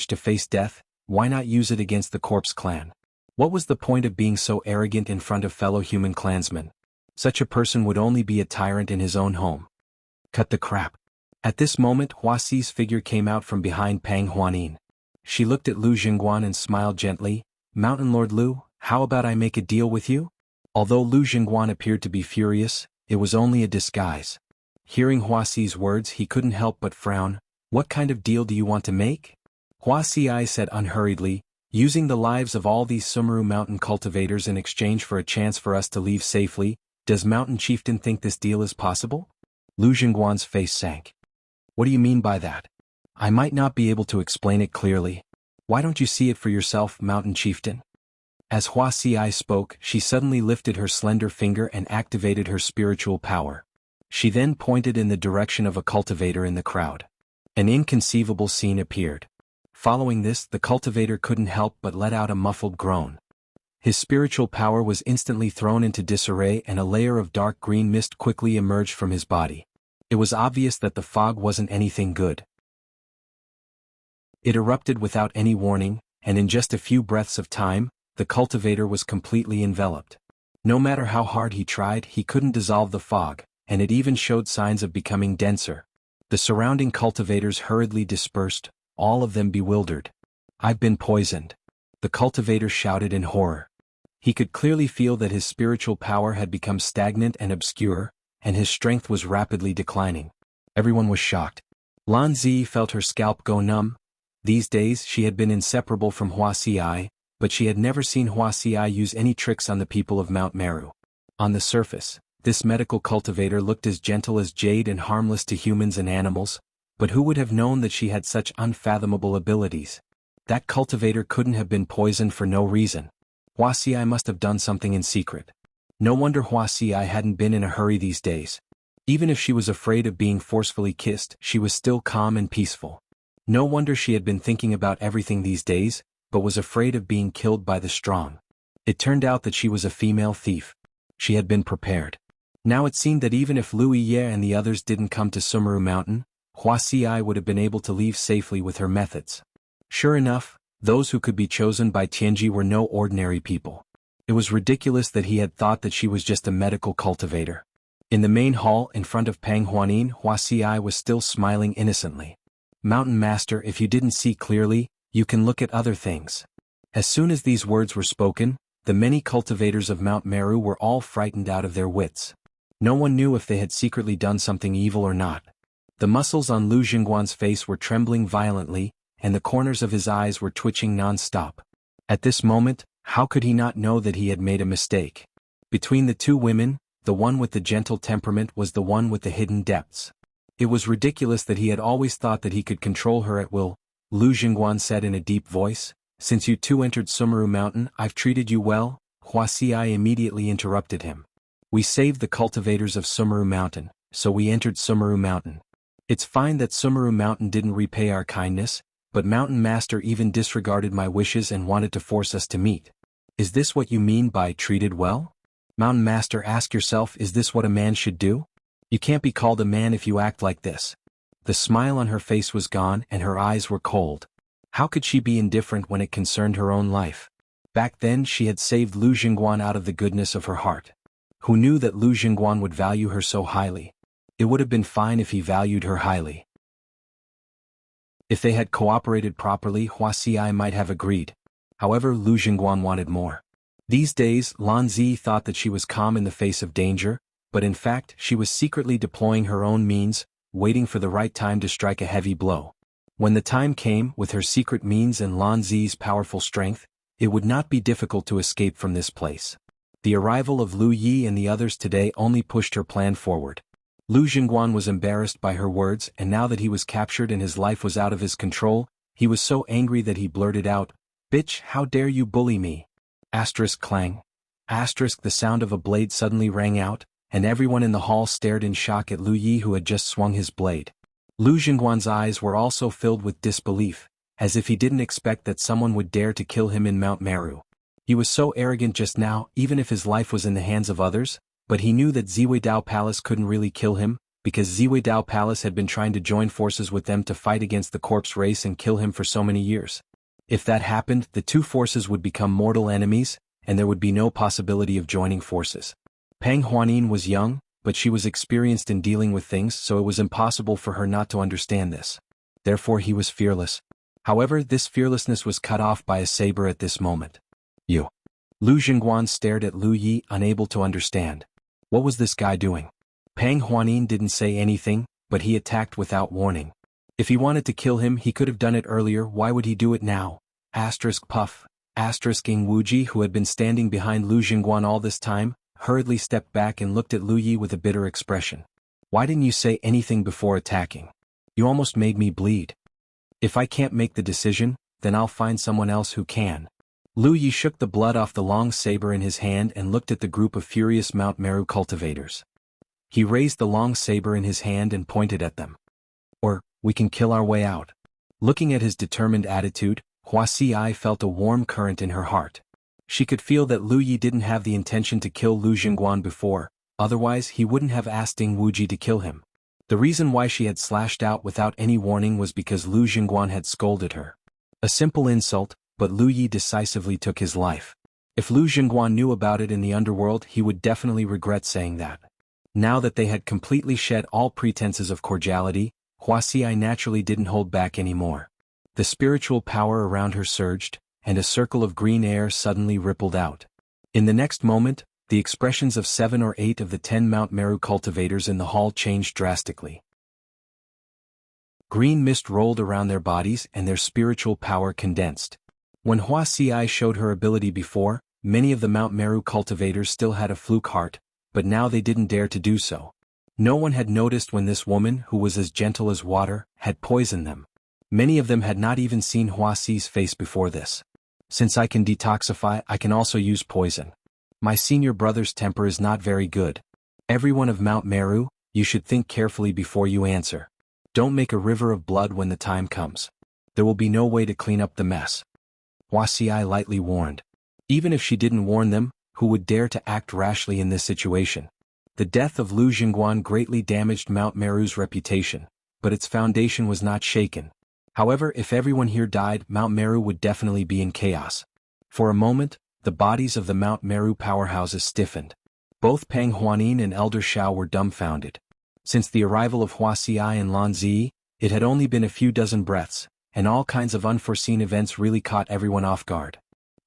to face death, why not use it against the Corpse clan? What was the point of being so arrogant in front of fellow human clansmen? Such a person would only be a tyrant in his own home. Cut the crap. At this moment, Hua Xi's figure came out from behind Pang Huanin. She looked at Lu Jingguan and smiled gently, Mountain Lord Lu, how about I make a deal with you? Although Lu Jingguan appeared to be furious, it was only a disguise. Hearing Hua Xi's words, he couldn't help but frown. What kind of deal do you want to make? Hua Xi said unhurriedly, using the lives of all these Sumeru mountain cultivators in exchange for a chance for us to leave safely, does Mountain Chieftain think this deal is possible? Lu Jingguan's face sank. What do you mean by that? I might not be able to explain it clearly. Why don't you see it for yourself, Mountain Chieftain? As Hua Xi spoke, she suddenly lifted her slender finger and activated her spiritual power. She then pointed in the direction of a cultivator in the crowd. An inconceivable scene appeared. Following this, the cultivator couldn't help but let out a muffled groan. His spiritual power was instantly thrown into disarray and a layer of dark green mist quickly emerged from his body. It was obvious that the fog wasn't anything good. It erupted without any warning, and in just a few breaths of time, the cultivator was completely enveloped. No matter how hard he tried, he couldn't dissolve the fog, and it even showed signs of becoming denser. The surrounding cultivators hurriedly dispersed, all of them bewildered. I've been poisoned. The cultivator shouted in horror. He could clearly feel that his spiritual power had become stagnant and obscure, and his strength was rapidly declining. Everyone was shocked. Lan Zi felt her scalp go numb. These days she had been inseparable from Hua Xi, but she had never seen Hua Xi use any tricks on the people of Mount Meru. On the surface, this medical cultivator looked as gentle as jade and harmless to humans and animals, but who would have known that she had such unfathomable abilities? That cultivator couldn't have been poisoned for no reason. Hua Xi must have done something in secret. No wonder Hua Xi hadn't been in a hurry these days. Even if she was afraid of being forcefully kissed, she was still calm and peaceful. No wonder she had been thinking about everything these days, but was afraid of being killed by the strong. It turned out that she was a female thief. She had been prepared. Now it seemed that even if Lu Ye and the others didn't come to Sumeru Mountain, Hua Xi would have been able to leave safely with her methods. Sure enough, those who could be chosen by Tianji were no ordinary people. It was ridiculous that he had thought that she was just a medical cultivator. In the main hall in front of Pang Huanin, Hua Xi was still smiling innocently. Mountain Master, if you didn't see clearly, you can look at other things. As soon as these words were spoken, the many cultivators of Mount Meru were all frightened out of their wits. No one knew if they had secretly done something evil or not. The muscles on Lu Jingguan's face were trembling violently, and the corners of his eyes were twitching non-stop. At this moment, how could he not know that he had made a mistake? Between the two women, the one with the gentle temperament was the one with the hidden depths. It was ridiculous that he had always thought that he could control her at will. Lu Jingguan said in a deep voice, "Since you two entered Sumeru Mountain, I've treated you well." Wuxia immediately interrupted him. "We saved the cultivators of Sumeru Mountain, so we entered Sumeru Mountain. It's fine that Sumeru Mountain didn't repay our kindness, but Mountain Master even disregarded my wishes and wanted to force us to meet. Is this what you mean by treated well? Mountain Master, ask yourself, is this what a man should do? You can't be called a man if you act like this." The smile on her face was gone and her eyes were cold. How could she be indifferent when it concerned her own life? Back then she had saved Lu Jingguan out of the goodness of her heart. Who knew that Lu Jingguan would value her so highly? It would have been fine if he valued her highly. If they had cooperated properly, Wuxia might have agreed. However, Lu Jingguan wanted more. These days, Lan Zi thought that she was calm in the face of danger, but in fact she was secretly deploying her own means, waiting for the right time to strike a heavy blow. When the time came, with her secret means and Lan Zi's powerful strength, it would not be difficult to escape from this place. The arrival of Lu Yi and the others today only pushed her plan forward. Lu Jingguan was embarrassed by her words, and now that he was captured and his life was out of his control, he was so angry that he blurted out, "Bitch, how dare you bully me?" Clang. The sound of a blade suddenly rang out, and everyone in the hall stared in shock at Lu Yi, who had just swung his blade. Lu Jingguan's eyes were also filled with disbelief, as if he didn't expect that someone would dare to kill him in Mount Meru. He was so arrogant just now, even if his life was in the hands of others, but he knew that Ziweidao Palace couldn't really kill him, because Ziweidao Palace had been trying to join forces with them to fight against the corpse race and kill him for so many years. If that happened, the two forces would become mortal enemies, and there would be no possibility of joining forces. Pang Huanin was young, but she was experienced in dealing with things, so it was impossible for her not to understand this. Therefore he was fearless. However, this fearlessness was cut off by a saber at this moment. "You." Lu Jingguan stared at Lu Yi, unable to understand. What was this guy doing? Pang Huanin didn't say anything, but he attacked without warning. If he wanted to kill him, he could have done it earlier. Why would he do it now? Puff. Ing Wuji, who had been standing behind Lu Jingguan all this time, hurriedly stepped back and looked at Lu Yi with a bitter expression. "Why didn't you say anything before attacking? You almost made me bleed. If I can't make the decision, then I'll find someone else who can." Lu Yi shook the blood off the long saber in his hand and looked at the group of furious Mount Meru cultivators. He raised the long saber in his hand and pointed at them. "Or, we can kill our way out." Looking at his determined attitude, Huaxi felt a warm current in her heart. She could feel that Lu Yi didn't have the intention to kill Lu Jingguan before, otherwise he wouldn't have asked Ing Wuji to kill him. The reason why she had slashed out without any warning was because Lu Jingguan had scolded her. A simple insult, but Lu Yi decisively took his life. If Lu Jingguan knew about it in the underworld, he would definitely regret saying that. Now that they had completely shed all pretenses of cordiality, Huaxi naturally didn't hold back anymore. The spiritual power around her surged, and a circle of green air suddenly rippled out. In the next moment, the expressions of 7 or 8 of the 10 Mount Meru cultivators in the hall changed drastically. Green mist rolled around their bodies and their spiritual power condensed. When Huaxi showed her ability before, many of the Mount Meru cultivators still had a fluke heart, but now they didn't dare to do so. No one had noticed when this woman, who was as gentle as water, had poisoned them. Many of them had not even seen Huaxi's face before this. "Since I can detoxify, I can also use poison. My senior brother's temper is not very good. Everyone of Mount Meru, you should think carefully before you answer. Don't make a river of blood when the time comes. There will be no way to clean up the mess." Huaxi lightly warned. Even if she didn't warn them, who would dare to act rashly in this situation? The death of Lu Jingguan greatly damaged Mount Meru's reputation, but its foundation was not shaken. However, if everyone here died, Mount Meru would definitely be in chaos. For a moment, the bodies of the Mount Meru powerhouses stiffened. Both Pang Huanin and Elder Shao were dumbfounded. Since the arrival of Huaxi and Lan Zi, it had only been a few dozen breaths, and all kinds of unforeseen events really caught everyone off guard.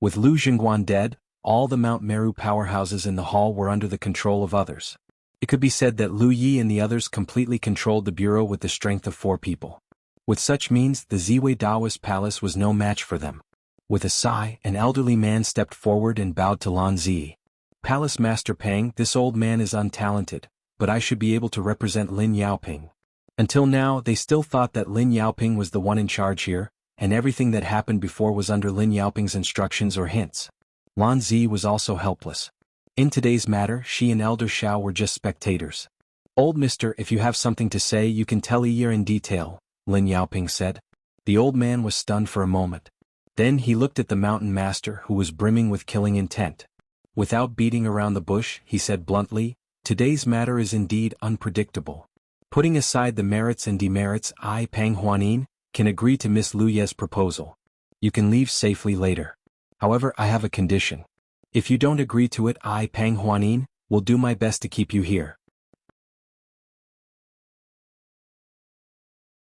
With Lu Jingguan dead, all the Mount Meru powerhouses in the hall were under the control of others. It could be said that Lu Yi and the others completely controlled the bureau with the strength of 4 people. With such means, the Ziwei Daoist palace was no match for them. With a sigh, an elderly man stepped forward and bowed to Lan Zi. Palace Master Pang, this old man is untalented, but I should be able to represent Lin Yaoping. Until now, they still thought that Lin Yaoping was the one in charge here, and everything that happened before was under Lin Yaoping's instructions or hints. Lan Zi was also helpless. In today's matter, she and Elder Xiao were just spectators. Old mister, if you have something to say you can tell Yi in detail, Lin Yaoping said. The old man was stunned for a moment. Then he looked at the mountain master who was brimming with killing intent. Without beating around the bush, he said bluntly, today's matter is indeed unpredictable. Putting aside the merits and demerits, I, Pang Huanin, can agree to Miss Lu Ye's proposal. You can leave safely later. However, I have a condition. If you don't agree to it, I, Pang Huanin, will do my best to keep you here.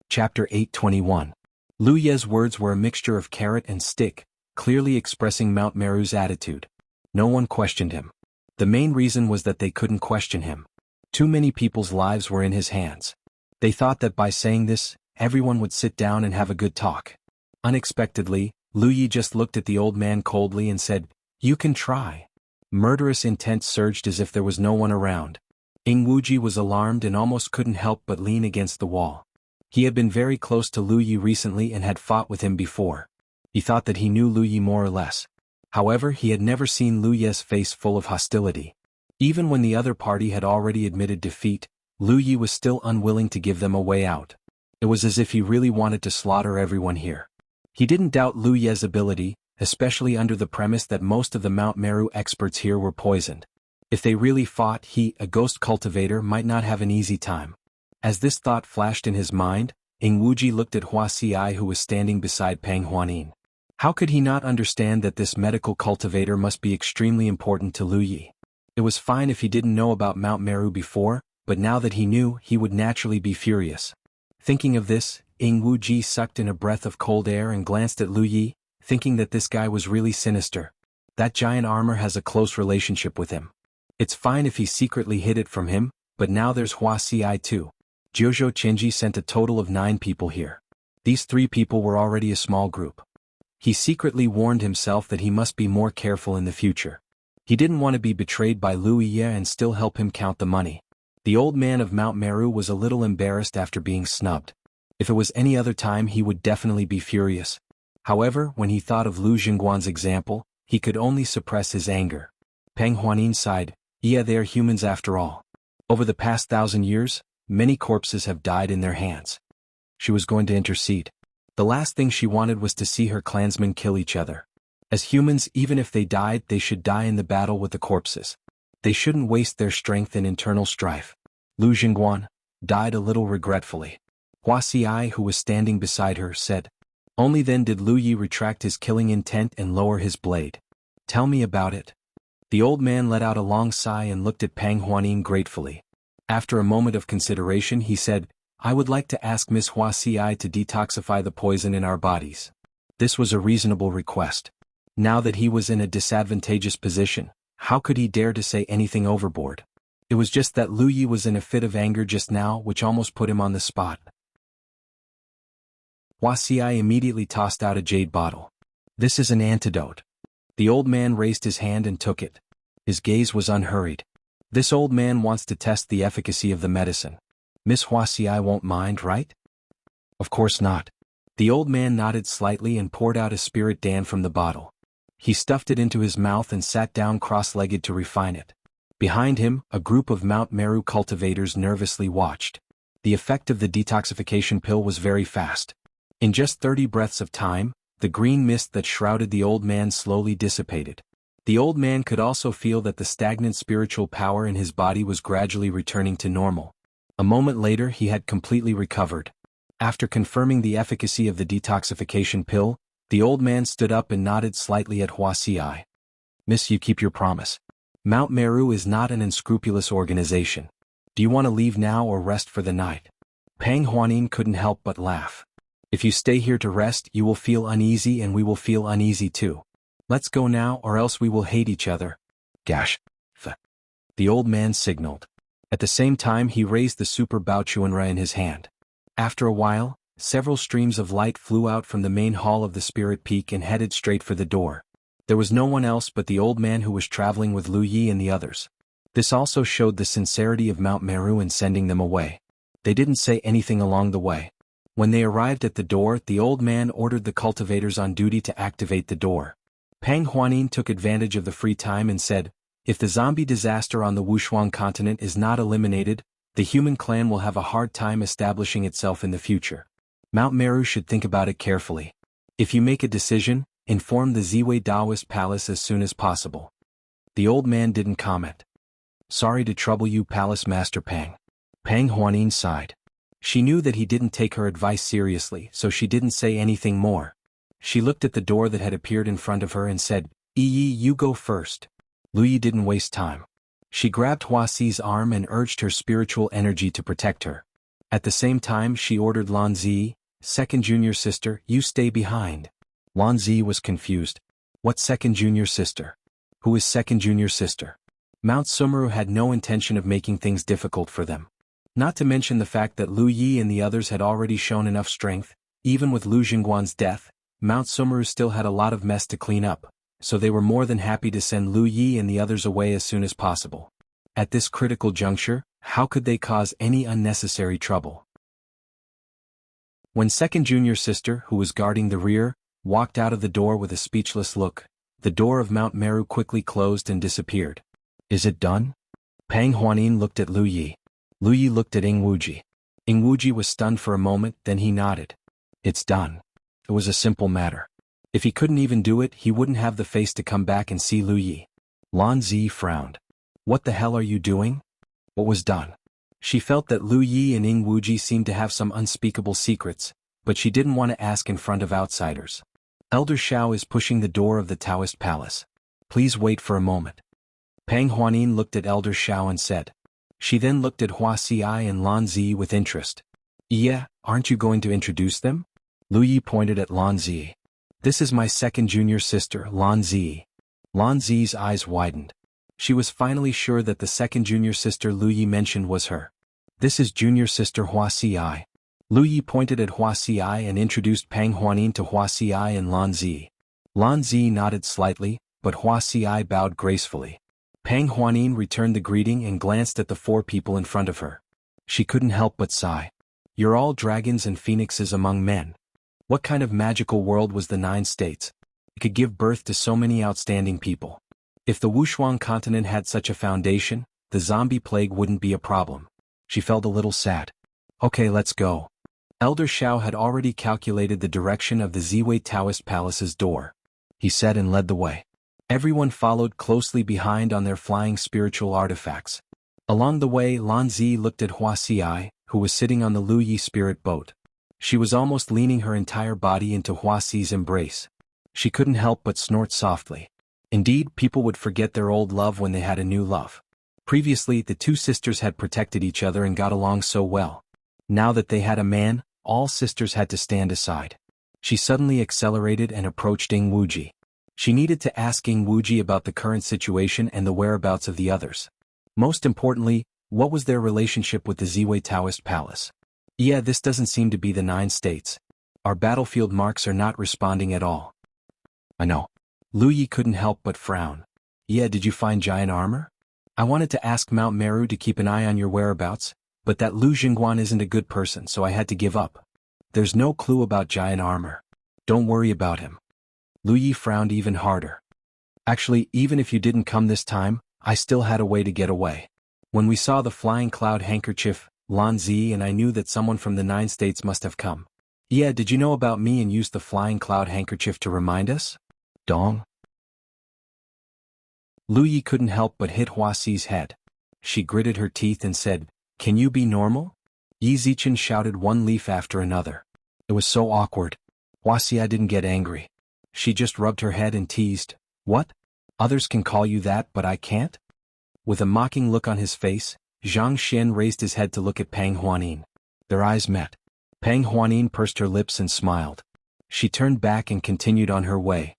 Chapter 821. Lu Ye's words were a mixture of carrot and stick, clearly expressing Mount Meru's attitude. No one questioned him. The main reason was that they couldn't question him. Too many people's lives were in his hands. They thought that by saying this, everyone would sit down and have a good talk. Unexpectedly, Lu Yi just looked at the old man coldly and said, "You can try." Murderous intent surged as if there was no one around. Ing Wuji was alarmed and almost couldn't help but lean against the wall. He had been very close to Lu Yi recently and had fought with him before. He thought that he knew Lu Yi more or less. However, he had never seen Lu Yi's face full of hostility. Even when the other party had already admitted defeat, Lu Yi was still unwilling to give them a way out. It was as if he really wanted to slaughter everyone here. He didn't doubt Lu Yi's ability, especially under the premise that most of the Mount Meru experts here were poisoned. If they really fought, he, a ghost cultivator, might not have an easy time. As this thought flashed in his mind, Ing Wuji looked at Hua Xiai who was standing beside Pang Huanin. How could he not understand that this medical cultivator must be extremely important to Lu Yi? It was fine if he didn't know about Mount Meru before, but now that he knew, he would naturally be furious. Thinking of this, Ing Wuji sucked in a breath of cold air and glanced at Lu Yi, thinking that this guy was really sinister. That giant armor has a close relationship with him. It's fine if he secretly hid it from him, but now there's Hua Xiai too. Jiuzhou Qinji sent a total of 9 people here. These 3 people were already a small group. He secretly warned himself that he must be more careful in the future. He didn't want to be betrayed by Lu Yi and still help him count the money. The old man of Mount Meru was a little embarrassed after being snubbed. If it was any other time he would definitely be furious. However, when he thought of Lu Jingguan's example, he could only suppress his anger. Pang Huanin sighed, "Yeah, they are humans after all. Over the past 1,000 years, many corpses have died in their hands." She was going to intercede. The last thing she wanted was to see her clansmen kill each other. As humans, even if they died, they should die in the battle with the corpses. They shouldn't waste their strength in internal strife. Lu Jingguan died a little regretfully. Hua Xiai, who was standing beside her, said. Only then did Lu Yi retract his killing intent and lower his blade. "Tell me about it." The old man let out a long sigh and looked at Pang Huanin gratefully. After a moment of consideration he said, "I would like to ask Miss Hua Xiai to detoxify the poison in our bodies." This was a reasonable request. Now that he was in a disadvantageous position, how could he dare to say anything overboard? It was just that Lu Yi was in a fit of anger just now which almost put him on the spot. Hua Xiai immediately tossed out a jade bottle. "This is an antidote." The old man raised his hand and took it. His gaze was unhurried. This old man wants to test the efficacy of the medicine. Miss Hua Xiai won't mind, right? Of course not. The old man nodded slightly and poured out a spirit dan from the bottle. He stuffed it into his mouth and sat down cross-legged to refine it. Behind him, a group of Mount Meru cultivators nervously watched. The effect of the detoxification pill was very fast. In just 30 breaths of time, the green mist that shrouded the old man slowly dissipated. The old man could also feel that the stagnant spiritual power in his body was gradually returning to normal. A moment later he had completely recovered. After confirming the efficacy of the detoxification pill, the old man stood up and nodded slightly at Hua Xiai. "Miss, you keep your promise. Mount Meru is not an unscrupulous organization. Do you want to leave now or rest for the night?" Pang Huanin couldn't help but laugh. "If you stay here to rest, you will feel uneasy and we will feel uneasy too. Let's go now or else we will hate each other. Gash. The old man signaled. At the same time he raised the super Baochuanra in his hand. After a while, several streams of light flew out from the main hall of the Spirit Peak and headed straight for the door. There was no one else but the old man who was traveling with Lu Yi and the others. This also showed the sincerity of Mount Meru in sending them away. They didn't say anything along the way. When they arrived at the door, the old man ordered the cultivators on duty to activate the door. Pang Huanin took advantage of the free time and said, if the zombie disaster on the Wushuang continent is not eliminated, the human clan will have a hard time establishing itself in the future. Mount Meru should think about it carefully. If you make a decision, inform the Ziwei Taoist Palace as soon as possible. The old man didn't comment. Sorry to trouble you, Palace Master Pang. Pang Huanin sighed. She knew that he didn't take her advice seriously, so she didn't say anything more. She looked at the door that had appeared in front of her and said, Yi, you go first. Lu Yi didn't waste time. She grabbed Hua Xi's arm and urged her spiritual energy to protect her. At the same time she ordered Lan Zi, second junior sister, you stay behind. Lan Zi was confused. What second junior sister? Who is second junior sister? Mount Sumeru had no intention of making things difficult for them. Not to mention the fact that Lu Yi and the others had already shown enough strength. Even with Lu Jingguan's death, Mount Sumeru still had a lot of mess to clean up, so they were more than happy to send Lu Yi and the others away as soon as possible. At this critical juncture, how could they cause any unnecessary trouble? When second junior sister, who was guarding the rear, walked out of the door with a speechless look, the door of Mount Meru quickly closed and disappeared. Is it done? Pang Huanin looked at Lu Yi. Lu Yi looked at Ing Wuji. Ing Wuji was stunned for a moment, then he nodded. It's done. It was a simple matter. If he couldn't even do it, he wouldn't have the face to come back and see Lu Yi. Lan Zi frowned. What the hell are you doing? What was done? She felt that Lu Yi and Ing Wuji seemed to have some unspeakable secrets, but she didn't want to ask in front of outsiders. Elder Shao is pushing the door of the Taoist palace. Please wait for a moment. Pang Huanin looked at Elder Shao and said. She then looked at Hua Xi and Lan Zi with interest. Yeah, aren't you going to introduce them? Lu Yi pointed at Lan Zi. This is my second junior sister, Lan Zi. Lan Zi's eyes widened. She was finally sure that the second junior sister Lu Yi mentioned was her. This is junior sister Hua Xi. Lu Yi pointed at Hua Xi and introduced Pang Huanin to Hua Xi and Lan Zi. Lan Zi nodded slightly, but Hua Xi bowed gracefully. Pang Huanin returned the greeting and glanced at the four people in front of her. She couldn't help but sigh. You're all dragons and phoenixes among men. What kind of magical world was the 9 states? It could give birth to so many outstanding people. If the Wushuang continent had such a foundation, the zombie plague wouldn't be a problem. She felt a little sad. Okay, let's go. Elder Shao had already calculated the direction of the Ziwei Taoist Palace's door. He said and led the way. Everyone followed closely behind on their flying spiritual artifacts. Along the way, Lan Zi looked at Hua Xi, who was sitting on the Lu Yi spirit boat. She was almost leaning her entire body into Hua Xi's embrace. She couldn't help but snort softly. Indeed, people would forget their old love when they had a new love. Previously, the two sisters had protected each other and got along so well. Now that they had a man, all sisters had to stand aside. She suddenly accelerated and approached Ing Wuji. She needed to ask Ing Wuji about the current situation and the whereabouts of the others. Most importantly, what was their relationship with the Ziwei Taoist Palace? Yeah, this doesn't seem to be the 9 states. Our battlefield marks are not responding at all. I know. Lu Yi couldn't help but frown. Yeah, did you find giant armor? I wanted to ask Mount Meru to keep an eye on your whereabouts, but that Lu Jingguan isn't a good person, so I had to give up. There's no clue about giant armor. Don't worry about him. Lu Yi frowned even harder. Actually, even if you didn't come this time, I still had a way to get away. When we saw the flying cloud handkerchief, Lan Zi and I knew that someone from the 9 states must have come. Yeah, did you know about me and used the flying cloud handkerchief to remind us? Dong? Lu Yi couldn't help but hit Hua Xi's head. She gritted her teeth and said, Can you be normal? Yi Zichen shouted one leaf after another. It was so awkward. Hua Xi didn't get angry. She just rubbed her head and teased, What? Others can call you that but I can't? With a mocking look on his face, Zhang Xian raised his head to look at Pang Huanin. Their eyes met. Pang Huanin pursed her lips and smiled. She turned back and continued on her way.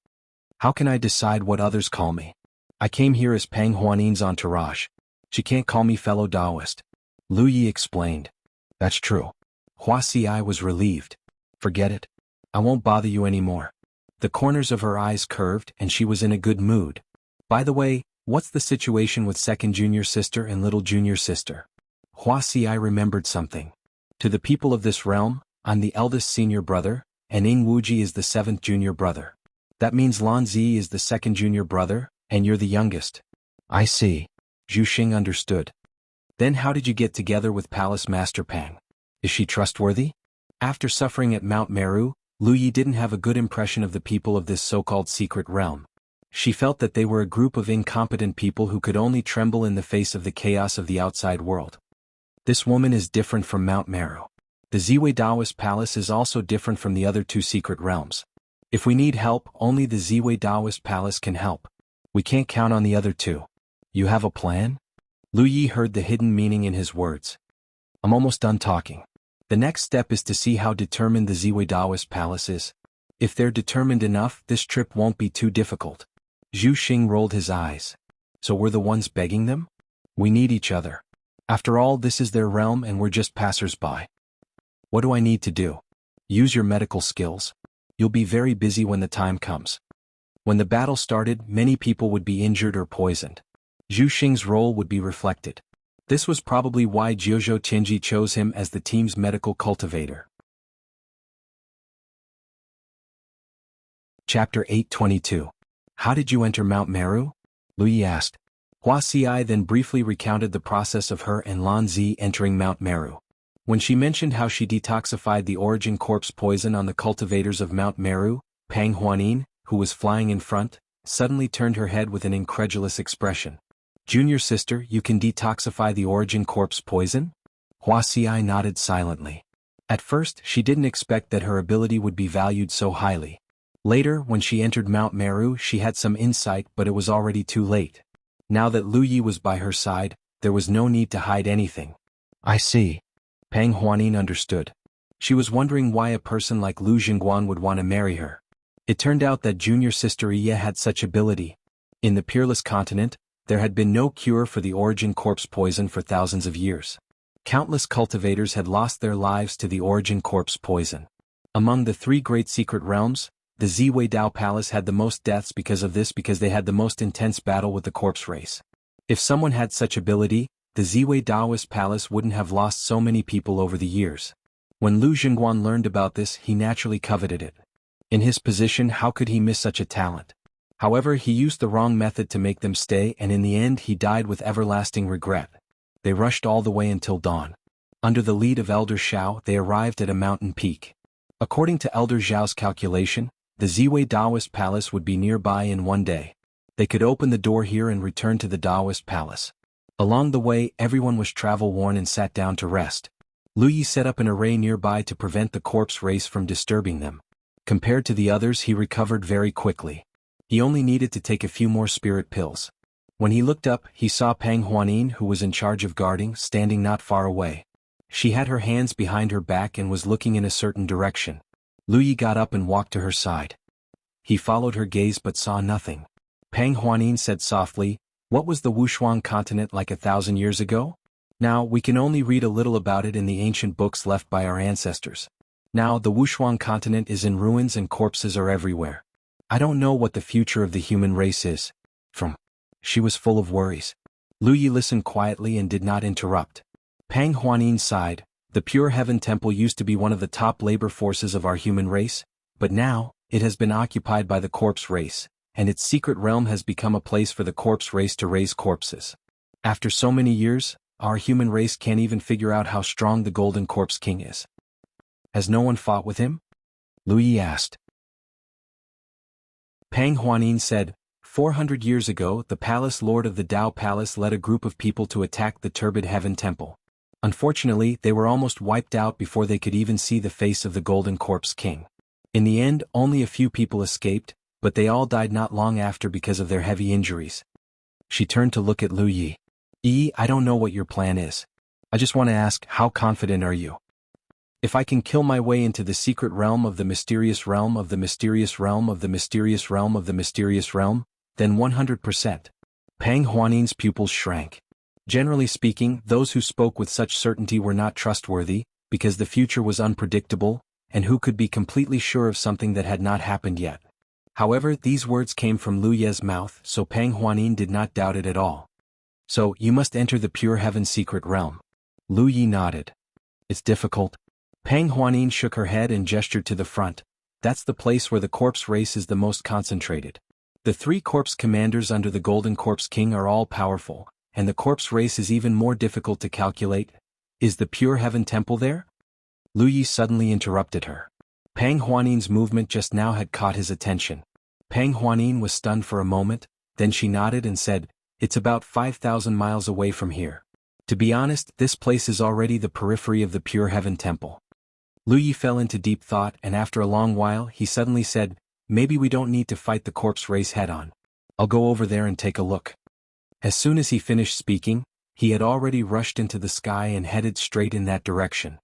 How can I decide what others call me? I came here as Pang Huanin's entourage. She can't call me fellow Taoist. Lu Yi explained. That's true. Hua Xi was relieved. Forget it. I won't bother you anymore. The corners of her eyes curved and she was in a good mood. By the way, what's the situation with second junior sister and little junior sister? Hua Xi remembered something. To the people of this realm, I'm the eldest senior brother, and Ing Wuji is the seventh junior brother. That means Lan Zi is the second junior brother, and you're the youngest. I see. Zhu Xing understood. Then how did you get together with Palace Master Pang? Is she trustworthy? After suffering at Mount Meru, Lu Yi didn't have a good impression of the people of this so-called secret realm. She felt that they were a group of incompetent people who could only tremble in the face of the chaos of the outside world. This woman is different from Mount Meru. The Ziwei Taoist Palace is also different from the other two secret realms. If we need help, only the Ziwei Taoist Palace can help. We can't count on the other two. You have a plan? Lu Yi heard the hidden meaning in his words. I'm almost done talking. The next step is to see how determined the Ziwei Taoist Palace is. If they're determined enough, this trip won't be too difficult. Zhu Xing rolled his eyes. So we're the ones begging them? We need each other. After all, this is their realm and we're just passers-by. What do I need to do? Use your medical skills. You'll be very busy when the time comes. When the battle started, many people would be injured or poisoned. Zhu Xing's role would be reflected. This was probably why Jiuzhou Tianji chose him as the team's medical cultivator. Chapter 822. How did you enter Mount Meru? Lu Yi asked. Hua Xi then briefly recounted the process of her and Lan Zi entering Mount Meru. When she mentioned how she detoxified the origin corpse poison on the cultivators of Mount Meru, Pang Huanin, who was flying in front, suddenly turned her head with an incredulous expression. Junior sister, you can detoxify the origin corpse poison? Hua Xi nodded silently. At first, she didn't expect that her ability would be valued so highly. Later, when she entered Mount Meru, she had some insight, but it was already too late. Now that Lu Yi was by her side, there was no need to hide anything. I see. Pang Huanin understood. She was wondering why a person like Lu Jingguan would want to marry her. It turned out that junior sister Iya had such ability. In the Peerless Continent, there had been no cure for the origin corpse poison for thousands of years. Countless cultivators had lost their lives to the origin corpse poison. Among the three great secret realms, the Ziwei Dao Palace had the most deaths because of this because they had the most intense battle with the corpse race. If someone had such ability, the Ziwei Taoist Palace wouldn't have lost so many people over the years. When Lu Jingguan learned about this, he naturally coveted it. In his position, how could he miss such a talent? However, he used the wrong method to make them stay, and in the end he died with everlasting regret. They rushed all the way until dawn. Under the lead of Elder Xiao, they arrived at a mountain peak. According to Elder Xiao's calculation, the Ziwei Taoist Palace would be nearby in one day. They could open the door here and return to the Taoist Palace. Along the way, everyone was travel-worn and sat down to rest. Lu Yi set up an array nearby to prevent the corpse race from disturbing them. Compared to the others, he recovered very quickly. He only needed to take a few more spirit pills. When he looked up, he saw Pang Huanin, who was in charge of guarding, standing not far away. She had her hands behind her back and was looking in a certain direction. Lu Yi got up and walked to her side. He followed her gaze but saw nothing. Pang Huanin said softly, "What was the Wushuang continent like 1,000 years ago? Now, we can only read a little about it in the ancient books left by our ancestors. Now, the Wushuang continent is in ruins and corpses are everywhere. I don't know what the future of the human race is." She was full of worries. Lu Yi listened quietly and did not interrupt. Pang Huanin sighed. The Pure Heaven Temple used to be one of the top labor forces of our human race, but now, it has been occupied by the corpse race, and its secret realm has become a place for the corpse race to raise corpses. After so many years, our human race can't even figure out how strong the Golden Corpse King is. Has no one fought with him? Lu Yi asked. Pang Huanin said, 400 years ago, the palace lord of the Dao Palace led a group of people to attack the turbid Heaven Temple. Unfortunately, they were almost wiped out before they could even see the face of the Golden Corpse King. In the end, only a few people escaped, but they all died not long after because of their heavy injuries. She turned to look at Lu Yi. I don't know what your plan is. I just want to ask, how confident are you? If I can kill my way into the secret realm of the mysterious realm of the mysterious realm of the mysterious realm of the mysterious realm, then 100%. Pang Huanin's pupils shrank. Generally speaking, those who spoke with such certainty were not trustworthy, because the future was unpredictable, and who could be completely sure of something that had not happened yet. However, these words came from Lu Ye's mouth, so Pang Huanin did not doubt it at all. So, you must enter the pure heaven's secret realm. Lu Yi nodded. It's difficult. Pang Huanin shook her head and gestured to the front. That's the place where the corpse race is the most concentrated. The 3 corpse commanders under the Golden Corpse King are all powerful, and the corpse race is even more difficult to calculate. Is the pure heaven temple there? Lu Yi suddenly interrupted her. Pang Huanin's movement just now had caught his attention. Pang Huanin was stunned for a moment, then she nodded and said, it's about 5,000 miles away from here. To be honest, this place is already the periphery of the pure heaven temple. Lu Yi fell into deep thought, and after a long while he suddenly said, maybe we don't need to fight the corpse race head-on. I'll go over there and take a look. As soon as he finished speaking, he had already rushed into the sky and headed straight in that direction.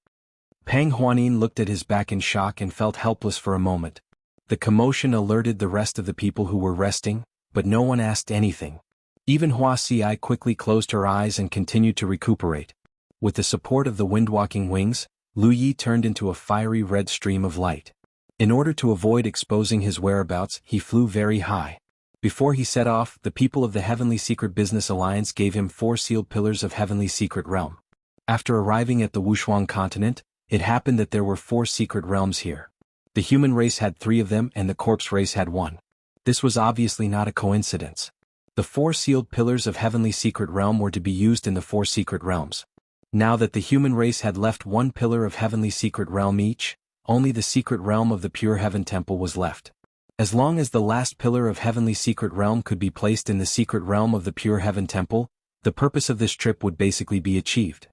Pang Huanin looked at his back in shock and felt helpless for a moment. The commotion alerted the rest of the people who were resting, but no one asked anything. Even Hua Xi quickly closed her eyes and continued to recuperate. With the support of the windwalking wings, Lu Yi turned into a fiery red stream of light. In order to avoid exposing his whereabouts, he flew very high. Before he set off, the people of the Heavenly Secret Business Alliance gave him 4 sealed pillars of Heavenly Secret Realm. After arriving at the Wushuang continent, it happened that there were 4 secret realms here. The human race had 3 of them and the corpse race had 1. This was obviously not a coincidence. The 4 sealed pillars of Heavenly Secret Realm were to be used in the 4 secret realms. Now that the human race had left 1 pillar of Heavenly Secret Realm each, only the secret realm of the Pure Heaven Temple was left. As long as the last pillar of Heavenly Secret Realm could be placed in the secret realm of the Pure Heaven Temple, the purpose of this trip would basically be achieved.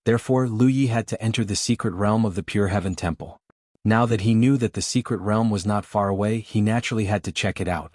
Therefore, Lu Yi had to enter the secret realm of the Pure Heaven Temple. Now that he knew that the secret realm was not far away, he naturally had to check it out.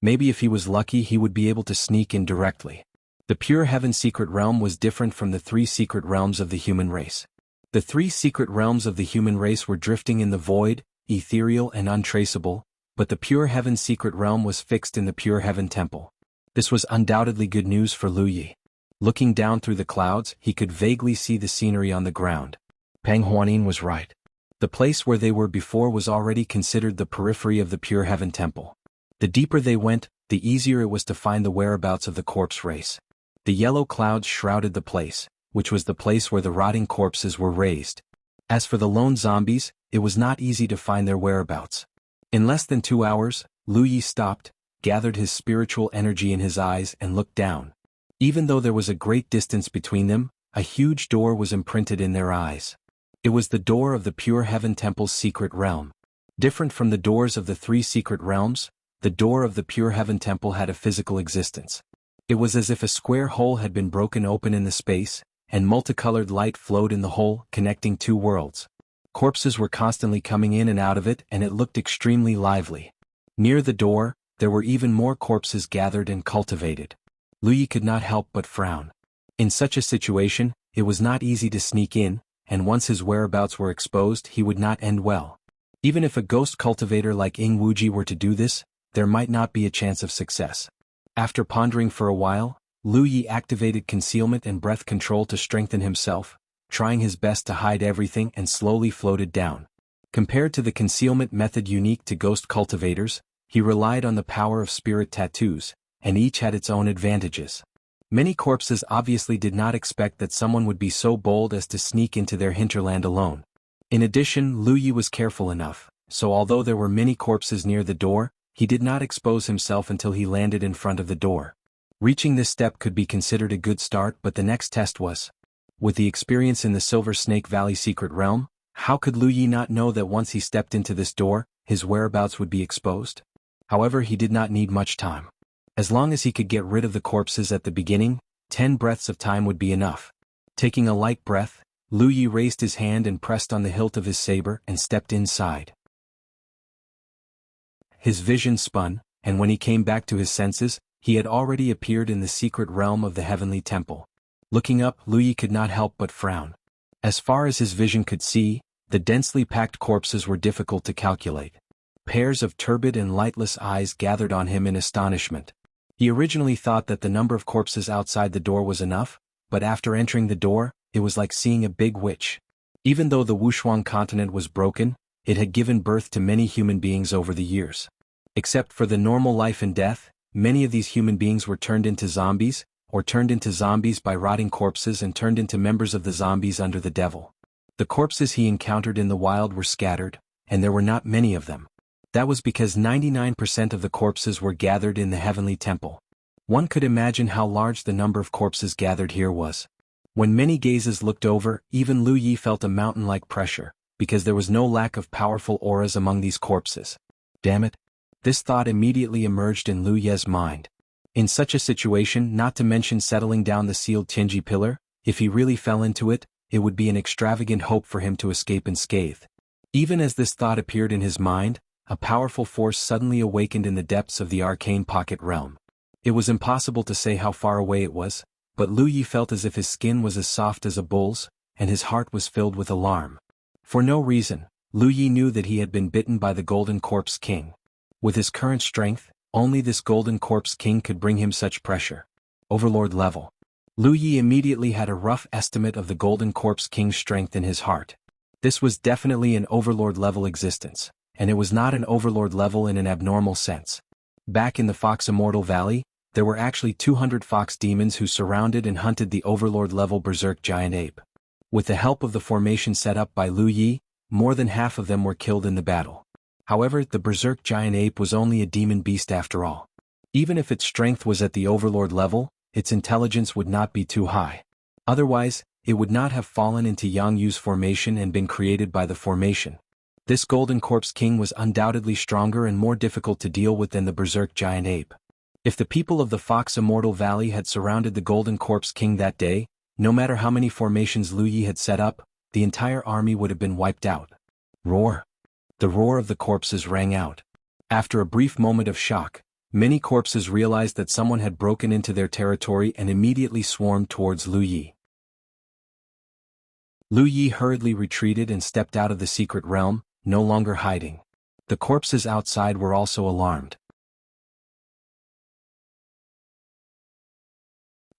Maybe if he was lucky he would be able to sneak in directly. The Pure Heaven Secret Realm was different from the 3 secret realms of the human race. The 3 secret realms of the human race were drifting in the void, ethereal and untraceable, but the Pure Heaven Secret Realm was fixed in the Pure Heaven Temple. This was undoubtedly good news for Lu Yi. Looking down through the clouds, he could vaguely see the scenery on the ground. Pang Huanin was right. The place where they were before was already considered the periphery of the Pure Heaven Temple. The deeper they went, the easier it was to find the whereabouts of the corpse race. The yellow clouds shrouded the place, which was the place where the rotting corpses were raised. As for the lone zombies, it was not easy to find their whereabouts. In less than 2 hours, Lu Yi stopped, gathered his spiritual energy in his eyes and looked down. Even though there was a great distance between them, a huge door was imprinted in their eyes. It was the door of the Pure Heaven Temple's secret realm. Different from the doors of the 3 secret realms, the door of the Pure Heaven Temple had a physical existence. It was as if a square hole had been broken open in the space, and multicolored light flowed in the hole, connecting 2 worlds. Corpses were constantly coming in and out of it, and it looked extremely lively. Near the door, there were even more corpses gathered and cultivated. Lu Yi could not help but frown. In such a situation, it was not easy to sneak in, and once his whereabouts were exposed he would not end well. Even if a ghost cultivator like Ying Wuji were to do this, there might not be a chance of success. After pondering for a while, Lu Yi activated concealment and breath control to strengthen himself, trying his best to hide everything, and slowly floated down. Compared to the concealment method unique to ghost cultivators, he relied on the power of spirit tattoos, and each had its own advantages. Many corpses obviously did not expect that someone would be so bold as to sneak into their hinterland alone. In addition, Lu Yi was careful enough, so although there were many corpses near the door, he did not expose himself until he landed in front of the door. Reaching this step could be considered a good start, but the next test was, with the experience in the Silver Snake Valley secret realm, how could Lu Yi not know that once he stepped into this door, his whereabouts would be exposed? However, he did not need much time. As long as he could get rid of the corpses at the beginning, 10 breaths of time would be enough. Taking a light breath, Lu Yi raised his hand and pressed on the hilt of his saber and stepped inside. His vision spun, and when he came back to his senses, he had already appeared in the secret realm of the Heavenly Temple. Looking up, Lu Yi could not help but frown. As far as his vision could see, the densely packed corpses were difficult to calculate. Pairs of turbid and lightless eyes gathered on him in astonishment. He originally thought that the number of corpses outside the door was enough, but after entering the door, it was like seeing a big witch. Even though the Wushuang continent was broken, it had given birth to many human beings over the years. Except for the normal life and death, many of these human beings were turned into zombies, or turned into zombies by rotting corpses and turned into members of the zombies under the devil. The corpses he encountered in the wild were scattered, and there were not many of them. That was because 99% of the corpses were gathered in the heavenly temple. One could imagine how large the number of corpses gathered here was. When many gazes looked over, even Lu Yi felt a mountain-like pressure, because there was no lack of powerful auras among these corpses. Damn it! This thought immediately emerged in Lu Ye's mind. In such a situation, not to mention settling down the sealed Tianji pillar, if he really fell into it, it would be an extravagant hope for him to escape unscathed. Even as this thought appeared in his mind, a powerful force suddenly awakened in the depths of the arcane pocket realm. It was impossible to say how far away it was, but Lu Yi felt as if his skin was as soft as a bull's, and his heart was filled with alarm. For no reason, Lu Yi knew that he had been bitten by the Golden Corpse King. With his current strength, only this Golden Corpse King could bring him such pressure. Overlord level. Lu Yi immediately had a rough estimate of the Golden Corpse King's strength in his heart. This was definitely an Overlord level existence, and it was not an Overlord level in an abnormal sense. Back in the Fox Immortal Valley, there were actually 200 fox demons who surrounded and hunted the Overlord level Berserk Giant Ape. With the help of the formation set up by Lu Yi, more than half of them were killed in the battle. However, the Berserk Giant Ape was only a demon beast after all. Even if its strength was at the Overlord level, its intelligence would not be too high. Otherwise, it would not have fallen into Jianghu's formation and been created by the formation. This Golden Corpse King was undoubtedly stronger and more difficult to deal with than the Berserk Giant Ape. If the people of the Fox Immortal Valley had surrounded the Golden Corpse King that day, no matter how many formations Lu Yi had set up, the entire army would have been wiped out. Roar! The roar of the corpses rang out. After a brief moment of shock, many corpses realized that someone had broken into their territory and immediately swarmed towards Lu Yi. Lu Yi hurriedly retreated and stepped out of the secret realm, no longer hiding. The corpses outside were also alarmed.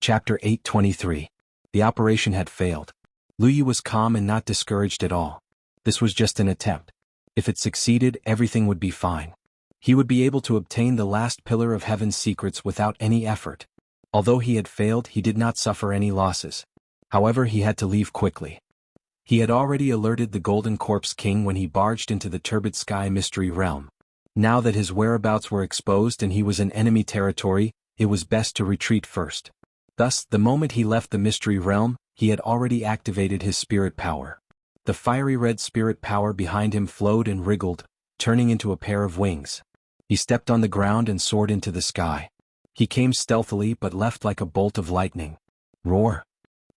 Chapter 823. The operation had failed. Lu Yi was calm and not discouraged at all. This was just an attempt. If it succeeded, everything would be fine. He would be able to obtain the last pillar of heaven's secrets without any effort. Although he had failed, he did not suffer any losses. However, he had to leave quickly. He had already alerted the Golden Corpse King when he barged into the turbid sky mystery realm. Now that his whereabouts were exposed and he was in enemy territory, it was best to retreat first. Thus, the moment he left the mystery realm, he had already activated his spirit power. The fiery red spirit power behind him flowed and wriggled, turning into a pair of wings. He stepped on the ground and soared into the sky. He came stealthily but left like a bolt of lightning. Roar!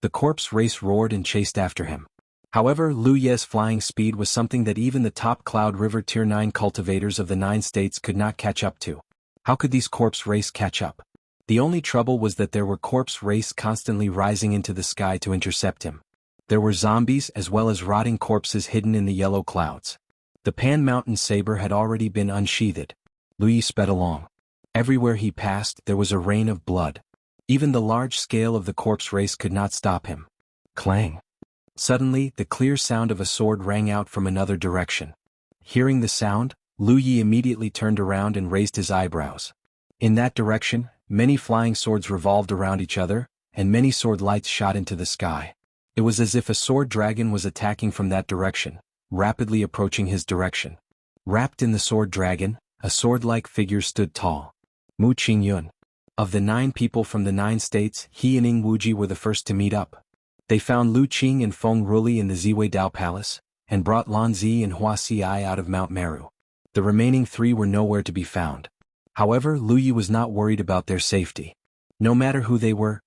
The corpse race roared and chased after him. However, Lu Ye's flying speed was something that even the top Cloud River Tier 9 cultivators of the 9 states could not catch up to. How could these corpse race catch up? The only trouble was that there were corpse race constantly rising into the sky to intercept him. There were zombies as well as rotting corpses hidden in the yellow clouds. The Pan Mountain saber had already been unsheathed. Lu Yi sped along. Everywhere he passed, there was a rain of blood. Even the large scale of the corpse race could not stop him. Clang! Suddenly, the clear sound of a sword rang out from another direction. Hearing the sound, Lu Yi immediately turned around and raised his eyebrows. In that direction, many flying swords revolved around each other, and many sword lights shot into the sky. It was as if a sword dragon was attacking from that direction, rapidly approaching his direction. Wrapped in the sword dragon, a sword-like figure stood tall. Mu Qingyun. Of the 9 people from the 9 states, he and Ing Wuji were the first to meet up. They found Lu Qing and Feng Ruli in the Ziwei Dao Palace, and brought Lan Zi and Hua Xiai out of Mount Meru. The remaining 3 were nowhere to be found. However, Lu Yi was not worried about their safety. No matter who they were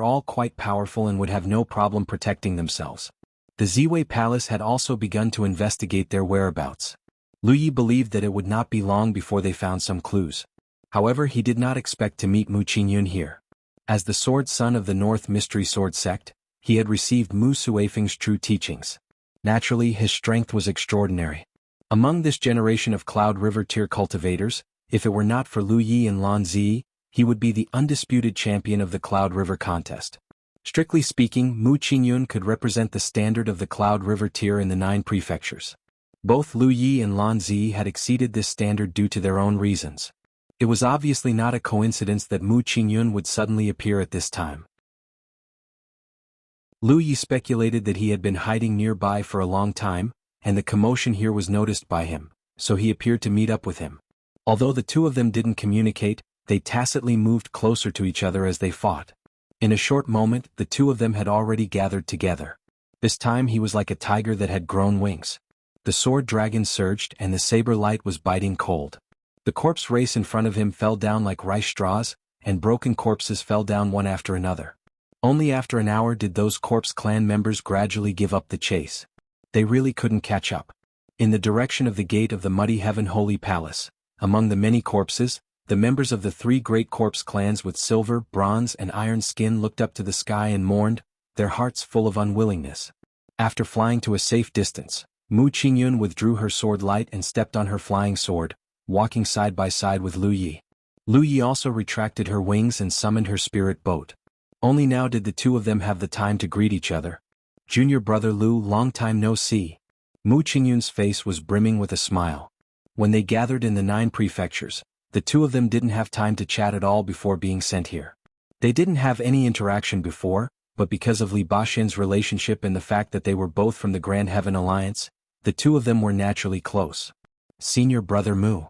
all quite powerful and would have no problem protecting themselves. The Ziwei Palace had also begun to investigate their whereabouts. Lu Yi believed that it would not be long before they found some clues. However, he did not expect to meet Mu Qingyun here. As the sword son of the North Mystery Sword Sect, He had received Mu Suifeng's true teachings. Naturally, his strength was extraordinary. Among this generation of Cloud River tier cultivators, if it were not for Lu Yi and Lan Zi, he would be the undisputed champion of the Cloud River contest. Strictly speaking, Mu Qingyun could represent the standard of the Cloud River tier in the 9 prefectures. Both Lu Yi and Lan Zi had exceeded this standard due to their own reasons. It was obviously not a coincidence that Mu Qingyun would suddenly appear at this time. Lu Yi speculated that he had been hiding nearby for a long time, and the commotion here was noticed by him, so he appeared to meet up with him. Although the two of them didn't communicate, they tacitly moved closer to each other as they fought. In a short moment, the two of them had already gathered together. This time he was like a tiger that had grown wings. The sword dragon surged and the saber light was biting cold. The corpse race in front of him fell down like rice straws, and broken corpses fell down one after another. Only after an hour did those corpse clan members gradually give up the chase. They really couldn't catch up. In the direction of the gate of the Muddy Heaven Holy Palace, among the many corpses, the members of the 3 great corpse clans with silver, bronze and iron skin looked up to the sky and mourned, their hearts full of unwillingness. After flying to a safe distance, Mu Qingyun withdrew her sword light and stepped on her flying sword, walking side by side with Lu Yi. Lu Yi also retracted her wings and summoned her spirit boat. Only now did the two of them have the time to greet each other. "Junior brother Lu, long time no see." Mu Qingyun's face was brimming with a smile. When they gathered in the 9 prefectures, the two of them didn't have time to chat at all before being sent here. They didn't have any interaction before, but because of Li Baxin's relationship and the fact that they were both from the Grand Heaven Alliance, the two of them were naturally close. "Senior brother Mu."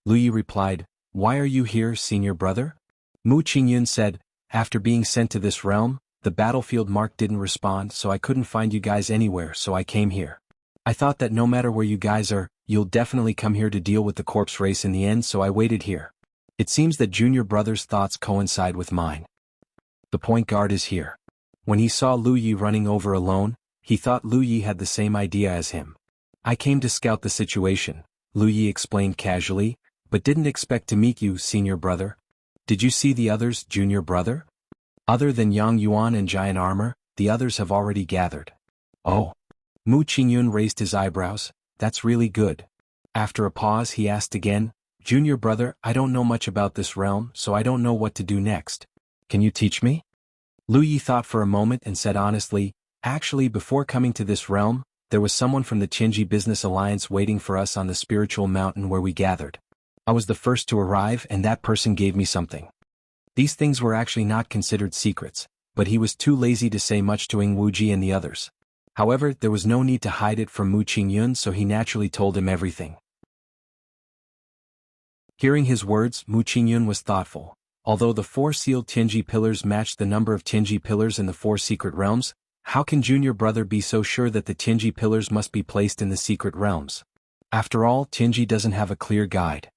Lu Yi replied, "Why are you here, senior brother?" Mu Qingyun said, "After being sent to this realm, the battlefield mark didn't respond, so I couldn't find you guys anywhere, so I came here. I thought that no matter where you guys are, you'll definitely come here to deal with the corpse race in the end, so I waited here. It seems that junior brother's thoughts coincide with mine. The point guard is here." When he saw Lu Yi running over alone, he thought Lu Yi had the same idea as him. "I came to scout the situation," Lu Yi explained casually, "but didn't expect to meet you, senior brother. Did you see the others, junior brother?" "Other than Yang Yuan and Giant Armor, the others have already gathered." "Oh." Mu Qingyun raised his eyebrows, "That's really good." After a pause he asked again, "Junior brother, I don't know much about this realm, so I don't know what to do next. Can you teach me?" Lu Yi thought for a moment and said honestly, "Actually, before coming to this realm, there was someone from the Qinji Business Alliance waiting for us on the spiritual mountain where we gathered. I was the first to arrive and that person gave me something." These things were actually not considered secrets, but he was too lazy to say much to Ing Wuji and the others. However, there was no need to hide it from Mu Qingyun, so he naturally told him everything. Hearing his words, Mu Qingyun was thoughtful. Although the 4 sealed Tianji pillars matched the number of Tianji pillars in the 4 secret realms, how can junior brother be so sure that the Tianji pillars must be placed in the secret realms? After all, Tianji doesn't have a clear guide.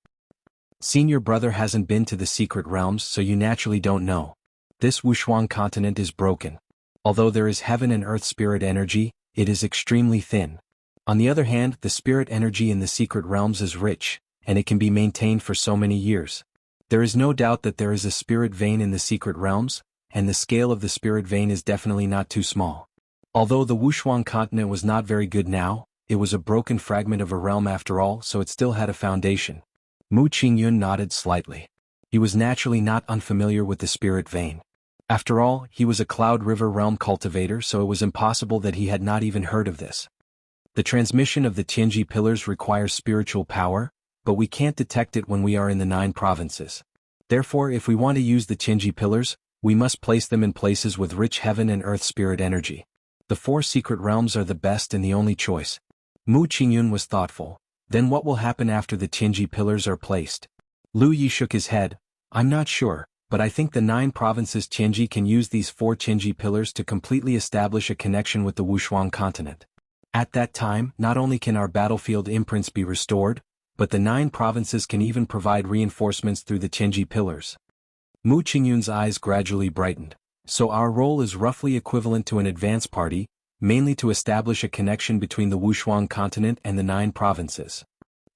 Senior brother hasn't been to the secret realms, so you naturally don't know. This Wushuang continent is broken. Although there is heaven and earth spirit energy, it is extremely thin. On the other hand, the spirit energy in the secret realms is rich, and it can be maintained for so many years. There is no doubt that there is a spirit vein in the secret realms, and the scale of the spirit vein is definitely not too small. Although the Wushuang continent was not very good now, it was a broken fragment of a realm after all, so it still had a foundation. Mu Qingyun nodded slightly. He was naturally not unfamiliar with the spirit vein. After all, he was a Cloud River realm cultivator, so it was impossible that he had not even heard of this. The transmission of the Tianji pillars requires spiritual power, but we can't detect it when we are in the 9 provinces. Therefore, if we want to use the Tianji pillars, we must place them in places with rich heaven and earth spirit energy. The 4 secret realms are the best and the only choice. Mu Qingyun was thoughtful. Then what will happen after the Tianji pillars are placed? Lu Yi shook his head. "I'm not sure, but I think the 9 provinces Tianji can use these 4 Tianji pillars to completely establish a connection with the Wushuang continent. At that time, not only can our battlefield imprints be restored, but the 9 provinces can even provide reinforcements through the Tianji pillars." Mu Qingyun's eyes gradually brightened. "So our role is roughly equivalent to an advance party, mainly to establish a connection between the Wushuang continent and the 9 provinces."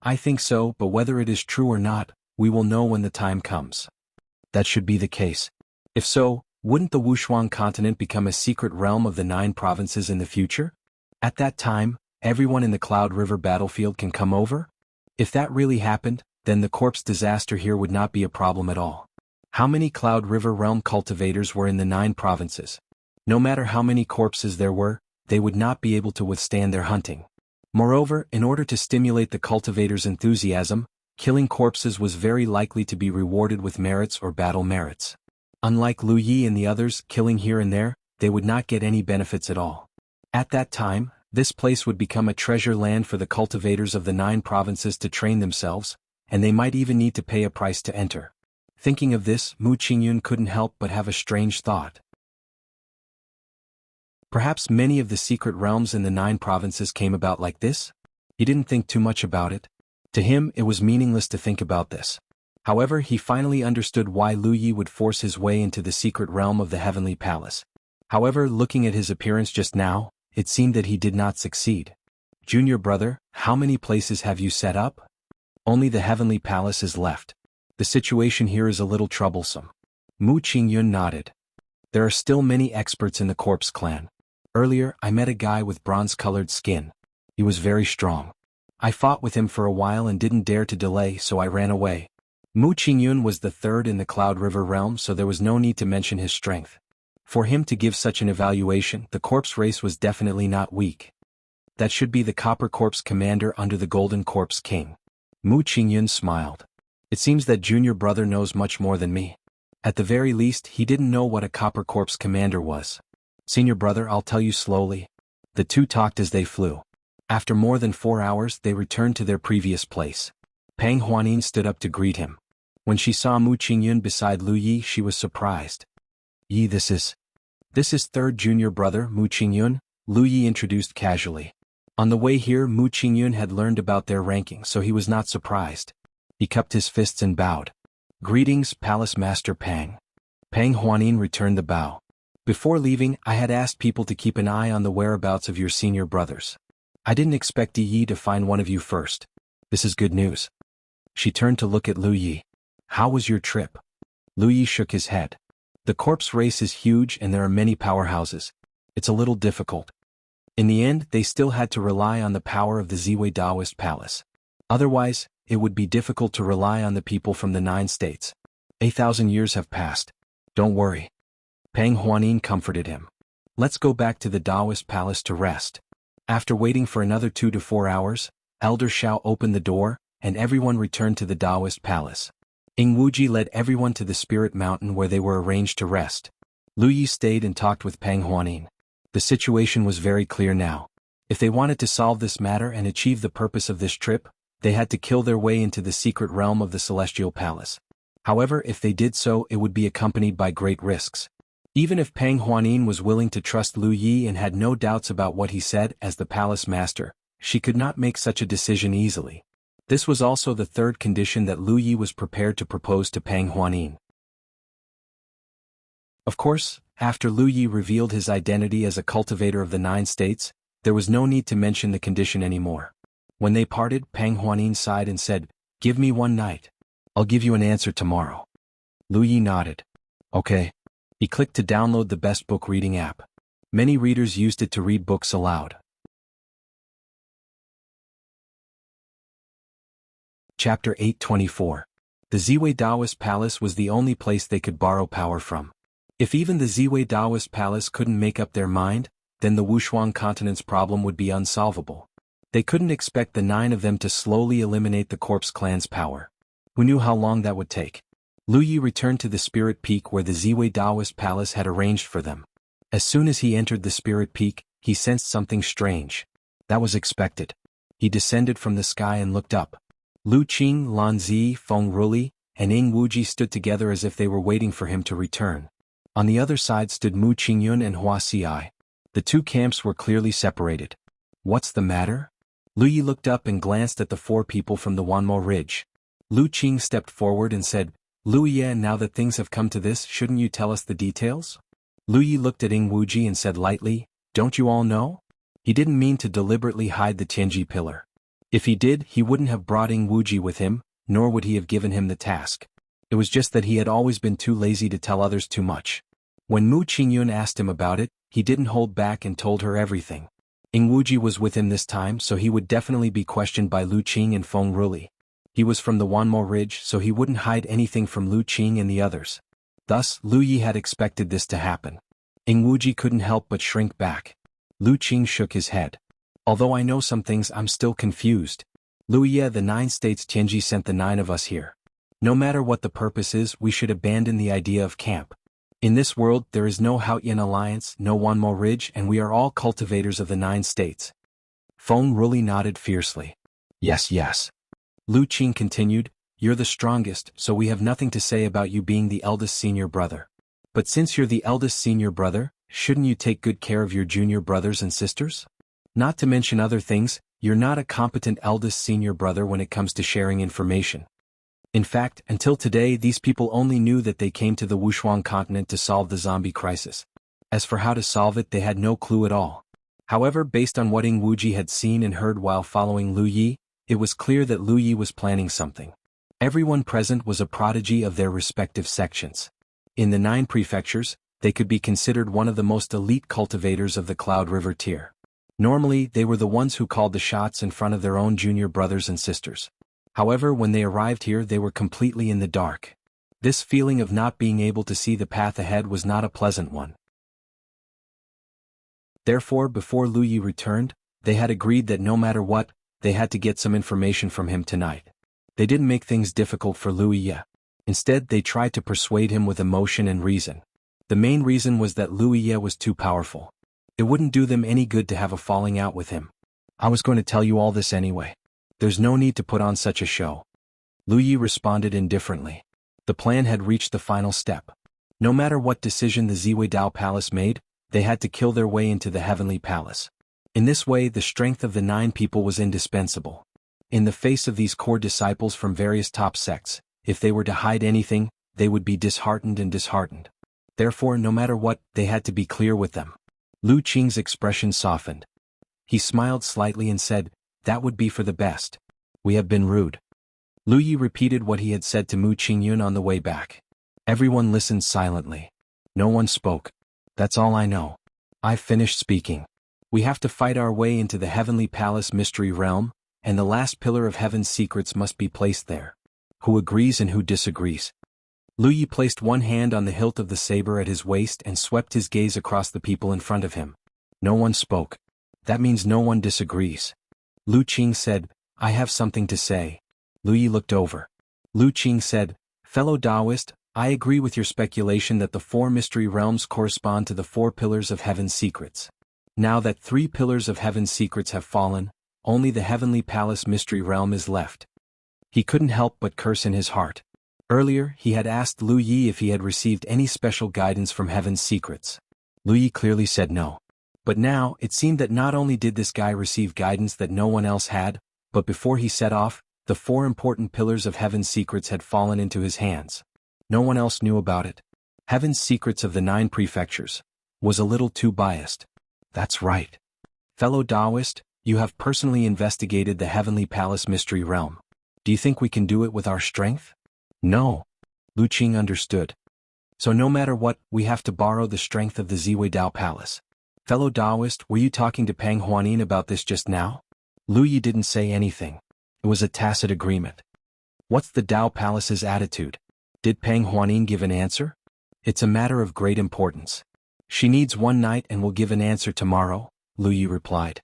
"I think so, but whether it is true or not, we will know when the time comes." "That should be the case. If so, wouldn't the Wushuang continent become a secret realm of the 9 provinces in the future? At that time, everyone in the Cloud River battlefield can come over? If that really happened, then the corpse disaster here would not be a problem at all. How many Cloud River realm cultivators were in the 9 provinces? No matter how many corpses there were, they would not be able to withstand their hunting. Moreover, in order to stimulate the cultivators' enthusiasm, killing corpses was very likely to be rewarded with merits or battle merits. Unlike Lu Yi and the others killing here and there, they would not get any benefits at all. At that time, this place would become a treasure land for the cultivators of the 9 provinces to train themselves, and they might even need to pay a price to enter. Thinking of this, Mu Qingyun couldn't help but have a strange thought. Perhaps many of the secret realms in the 9 provinces came about like this? He didn't think too much about it. To him, it was meaningless to think about this. However, he finally understood why Lu Yi would force his way into the secret realm of the Heavenly Palace. However, looking at his appearance just now, it seemed that he did not succeed. Junior brother, how many places have you set up? Only the Heavenly Palace is left. The situation here is a little troublesome. Mu Qingyun nodded. There are still many experts in the Corpse clan. Earlier, I met a guy with bronze-colored skin. He was very strong. I fought with him for a while and didn't dare to delay, so I ran away. Mu Qingyun was the 3rd in the Cloud River realm, so there was no need to mention his strength. For him to give such an evaluation, the Corpse race was definitely not weak. That should be the Copper Corpse commander under the Golden Corpse king. Mu Qingyun smiled. It seems that junior brother knows much more than me. At the very least, he didn't know what a Copper Corpse commander was. Senior brother, I'll tell you slowly. The two talked as they flew. After more than 4 hours, they returned to their previous place. Pang Huanin stood up to greet him. When she saw Mu Qingyun beside Lu Yi, she was surprised. Yi, this is 3rd junior brother, Mu Qingyun, Lu Yi introduced casually. On the way here, Mu Qingyun had learned about their ranking, so he was not surprised. He cupped his fists and bowed. Greetings, Palace Master Pang. Pang Huanin returned the bow. Before leaving, I had asked people to keep an eye on the whereabouts of your senior brothers. I didn't expect Yi to find one of you first. This is good news. She turned to look at Lu Yi. How was your trip? Lu Yi shook his head. The corpse race is huge and there are many powerhouses. It's a little difficult. In the end, they still had to rely on the power of the Ziwei Daoist Palace. Otherwise, it would be difficult to rely on the people from the 9 states. 8,000 years have passed. Don't worry. Pang Huanin comforted him. Let's go back to the Daoist Palace to rest. After waiting for another 2 to 4 hours, Elder Xiao opened the door, and everyone returned to the Daoist Palace. Ing Wuji led everyone to the Spirit Mountain where they were arranged to rest. Lu Yi stayed and talked with Pang Huanin. The situation was very clear now. If they wanted to solve this matter and achieve the purpose of this trip, they had to kill their way into the secret realm of the Celestial Palace. However, if they did so, it would be accompanied by great risks. Even if Pang Huanin was willing to trust Lu Yi and had no doubts about what he said as the palace master, she could not make such a decision easily. This was also the 3rd condition that Lu Yi was prepared to propose to Pang Huanin. Of course, after Lu Yi revealed his identity as a cultivator of the 9 states, there was no need to mention the condition anymore. When they parted, Pang Huanin sighed and said, "Give me 1 night. I'll give you an answer tomorrow." Lu Yi nodded. Okay. He clicked to download the best book reading app. Many readers used it to read books aloud. Chapter 824. The Ziwei Daoist Palace was the only place they could borrow power from. If even the Ziwei Daoist Palace couldn't make up their mind, then the Wushuang continent's problem would be unsolvable. They couldn't expect the 9 of them to slowly eliminate the Corpse clan's power. Who knew how long that would take? Lu Yi returned to the Spirit Peak where the Ziwei Daoist Palace had arranged for them. As soon as he entered the Spirit Peak, he sensed something strange. That was expected. He descended from the sky and looked up. Lu Qing, Lan Zi, Feng Ruli, and Ing Wuji stood together as if they were waiting for him to return. On the other side stood Mu Qingyun and Hua Xiai. The 2 camps were clearly separated. What's the matter? Lu Yi looked up and glanced at the 4 people from the Wanmo Ridge. Lu Qing stepped forward and said, Lu Yi, now that things have come to this, shouldn't you tell us the details? Lu Yi looked at Ing Wuji and said lightly, don't you all know? He didn't mean to deliberately hide the Tianji pillar. If he did, he wouldn't have brought Ing Wuji with him, nor would he have given him the task. It was just that he had always been too lazy to tell others too much. When Mu Qingyun asked him about it, he didn't hold back and told her everything. Ing Wuji was with him this time, so he would definitely be questioned by Lu Qing and Feng Ruli. He was from the Wanmo Ridge, so he wouldn't hide anything from Lu Qing and the others. Thus, Lu Yi had expected this to happen. Ing Wuji couldn't help but shrink back. Lu Qing shook his head. Although I know some things, I'm still confused. Lu Yi, the 9 states Tianji sent the 9 of us here. No matter what the purpose is, we should abandon the idea of camp. In this world, there is no Haotian alliance, no Wanmo Ridge, and we are all cultivators of the 9 states. Feng Ruli nodded fiercely. Yes, yes. Lu Qing continued, you're the strongest, so we have nothing to say about you being the eldest senior brother. But since you're the eldest senior brother, shouldn't you take good care of your junior brothers and sisters? Not to mention other things, you're not a competent eldest senior brother when it comes to sharing information. In fact, until today these people only knew that they came to the Wushuang continent to solve the zombie crisis. As for how to solve it, they had no clue at all. However, based on what Ing Wuji had seen and heard while following Lu Yi, it was clear that Lu Yi was planning something. Everyone present was a prodigy of their respective sections. In the 9 prefectures, they could be considered one of the most elite cultivators of the Cloud River tier. Normally, they were the ones who called the shots in front of their own junior brothers and sisters. However, when they arrived here, they were completely in the dark. This feeling of not being able to see the path ahead was not a pleasant one. Therefore, before Lu Yi returned, they had agreed that no matter what, they had to get some information from him tonight. They didn't make things difficult for Lu Yi. Instead, they tried to persuade him with emotion and reason. The main reason was that Lu Yi was too powerful. It wouldn't do them any good to have a falling out with him. I was going to tell you all this anyway. There's no need to put on such a show. Lu Yi responded indifferently. The plan had reached the final step. No matter what decision the Ziwei Dao Palace made, they had to kill their way into the Heavenly Palace. In this way, the strength of the 9 people was indispensable. In the face of these core disciples from various top sects, if they were to hide anything, they would be disheartened. Therefore, no matter what, they had to be clear with them. Lu Qing's expression softened. He smiled slightly and said, that would be for the best. We have been rude. Lu Yi repeated what he had said to Mu Qingyun on the way back. Everyone listened silently. No one spoke. That's all I know. I've finished speaking. We have to fight our way into the Heavenly Palace Mystery Realm, and the last pillar of Heaven's secrets must be placed there. Who agrees and who disagrees? Lu Yi placed one hand on the hilt of the saber at his waist and swept his gaze across the people in front of him. No one spoke. That means no one disagrees. Lu Qing said, I have something to say. Lu Yi looked over. Lu Qing said, fellow Taoist, I agree with your speculation that the 4 mystery realms correspond to the 4 pillars of Heaven's secrets. Now that 3 pillars of Heaven's secrets have fallen, only the Heavenly Palace mystery realm is left. He couldn't help but curse in his heart. Earlier, he had asked Lu Yi if he had received any special guidance from Heaven's secrets. Lu Yi clearly said no. But now, it seemed that not only did this guy receive guidance that no one else had, but before he set off, the 4 important pillars of Heaven's secrets had fallen into his hands. No one else knew about it. Heaven's secrets of the 9 prefectures was a little too biased. That's right. Fellow Taoist, you have personally investigated the Heavenly Palace Mystery Realm. Do you think we can do it with our strength? No. Lu Qing understood. So no matter what, we have to borrow the strength of the Ziwei Dao Palace. Fellow Taoist, were you talking to Pang Huanin about this just now? Lu Yi didn't say anything. It was a tacit agreement. What's the Dao Palace's attitude? Did Pang Huanin give an answer? It's a matter of great importance. She needs one night and will give an answer tomorrow, Lu Yi replied.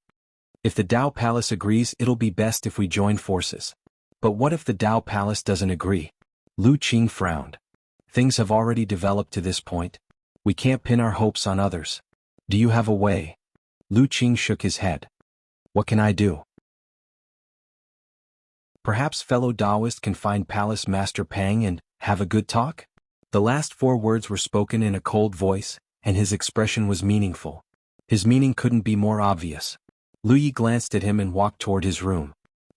If the Dao Palace agrees, it'll be best if we join forces. But what if the Dao Palace doesn't agree? Lu Qing frowned. Things have already developed to this point. We can't pin our hopes on others. Do you have a way? Lu Qing shook his head. What can I do? Perhaps fellow Taoist can find Palace Master Pang and have a good talk? The last 4 words were spoken in a cold voice, and his expression was meaningful. His meaning couldn't be more obvious. Lu Yi glanced at him and walked toward his room.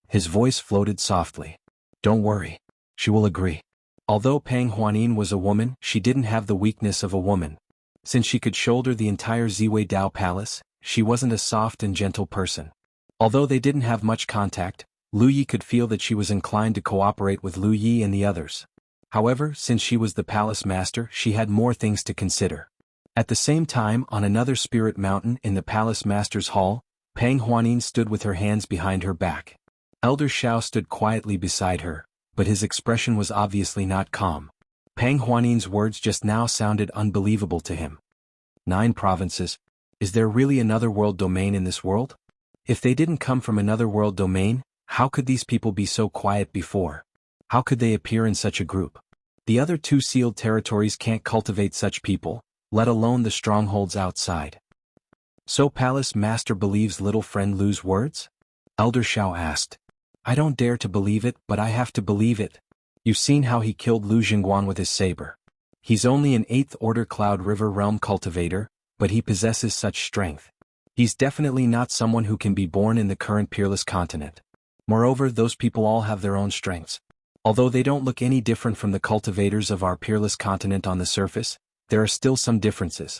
His voice floated softly. Don't worry. She will agree. Although Pang Huanin was a woman, she didn't have the weakness of a woman. Since she could shoulder the entire Ziwei Dao Palace, she wasn't a soft and gentle person. Although they didn't have much contact, Lu Yi could feel that she was inclined to cooperate with Lu Yi and the others. However, since she was the palace master, she had more things to consider. At the same time, on another spirit mountain in the palace master's hall, Pang Huanin stood with her hands behind her back. Elder Xiao stood quietly beside her, but his expression was obviously not calm. Pang Huanin's words just now sounded unbelievable to him. 9 provinces. Is there really another world domain in this world? If they didn't come from another world domain, how could these people be so quiet before? How could they appear in such a group? The other 2 sealed territories can't cultivate such people, let alone the strongholds outside. So Palace Master believes little friend Lu's words? Elder Xiao asked. I don't dare to believe it, but I have to believe it. You've seen how he killed Lu Jingguan with his saber. He's only an 8th order Cloud River realm cultivator, but he possesses such strength. He's definitely not someone who can be born in the current peerless continent. Moreover, those people all have their own strengths. Although they don't look any different from the cultivators of our peerless continent on the surface, there are still some differences.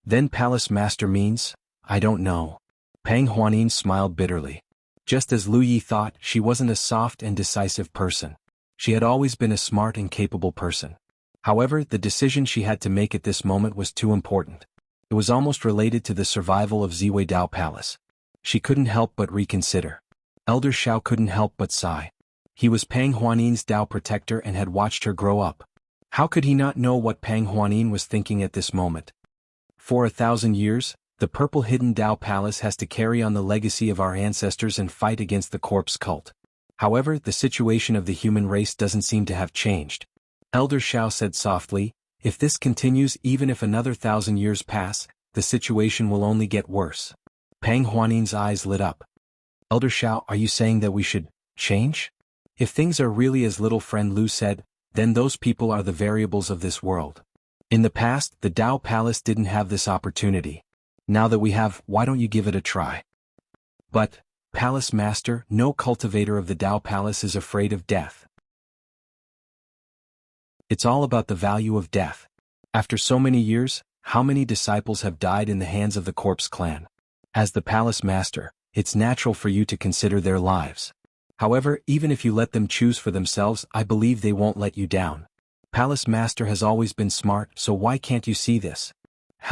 Then Palace Master means, I don't know. Pang Huanin smiled bitterly. Just as Lu Yi thought, she wasn't a soft and decisive person. She had always been a smart and capable person. However, the decision she had to make at this moment was too important. It was almost related to the survival of Ziwei Dao Palace. She couldn't help but reconsider. Elder Xiao couldn't help but sigh. He was Pang Huanin's Dao protector and had watched her grow up. How could he not know what Pang Huanin was thinking at this moment? For 1,000 years, the purple hidden Dao Palace has to carry on the legacy of our ancestors and fight against the corpse cult. However, the situation of the human race doesn't seem to have changed. Elder Xiao said softly, if this continues, even if another 1,000 years pass, the situation will only get worse. Pang Huanin's eyes lit up. Elder Xiao, are you saying that we should change? If things are really as little friend Lu said, then those people are the variables of this world. In the past, the Dao Palace didn't have this opportunity. Now that we have, why don't you give it a try? But, Palace Master, no cultivator of the Dao Palace is afraid of death. It's all about the value of death. After so many years, how many disciples have died in the hands of the Corpse Clan? As the Palace Master, it's natural for you to consider their lives. However, even if you let them choose for themselves, I believe they won't let you down. Palace Master has always been smart, so why can't you see this?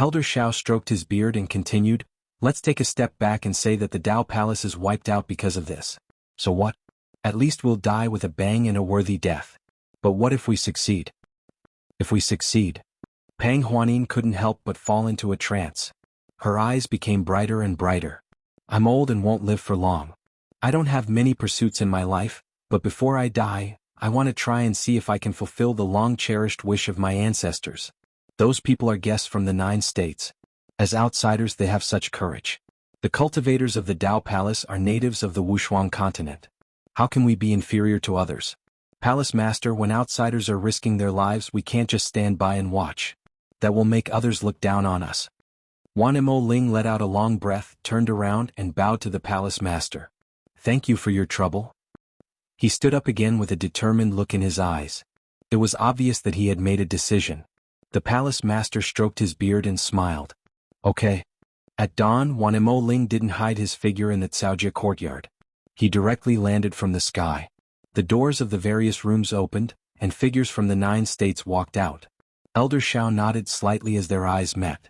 Elder Xiao stroked his beard and continued, let's take a step back and say that the Dao Palace is wiped out because of this. So what? At least we'll die with a bang and a worthy death. But what if we succeed? If we succeed? Pang Huanin couldn't help but fall into a trance. Her eyes became brighter and brighter. I'm old and won't live for long. I don't have many pursuits in my life, but before I die, I want to try and see if I can fulfill the long-cherished wish of my ancestors. Those people are guests from the 9 states. As outsiders they have such courage. The cultivators of the Dao Palace are natives of the Wushuang continent. How can we be inferior to others? Palace Master, when outsiders are risking their lives, we can't just stand by and watch. That will make others look down on us. Wanemo Ling let out a long breath, turned around and bowed to the Palace Master. Thank you for your trouble. He stood up again with a determined look in his eyes. It was obvious that he had made a decision. The Palace Master stroked his beard and smiled. Okay. At dawn, Wanemo Ling didn't hide his figure in the Caojia courtyard. He directly landed from the sky. The doors of the various rooms opened, and figures from the 9 states walked out. Elder Xiao nodded slightly as their eyes met.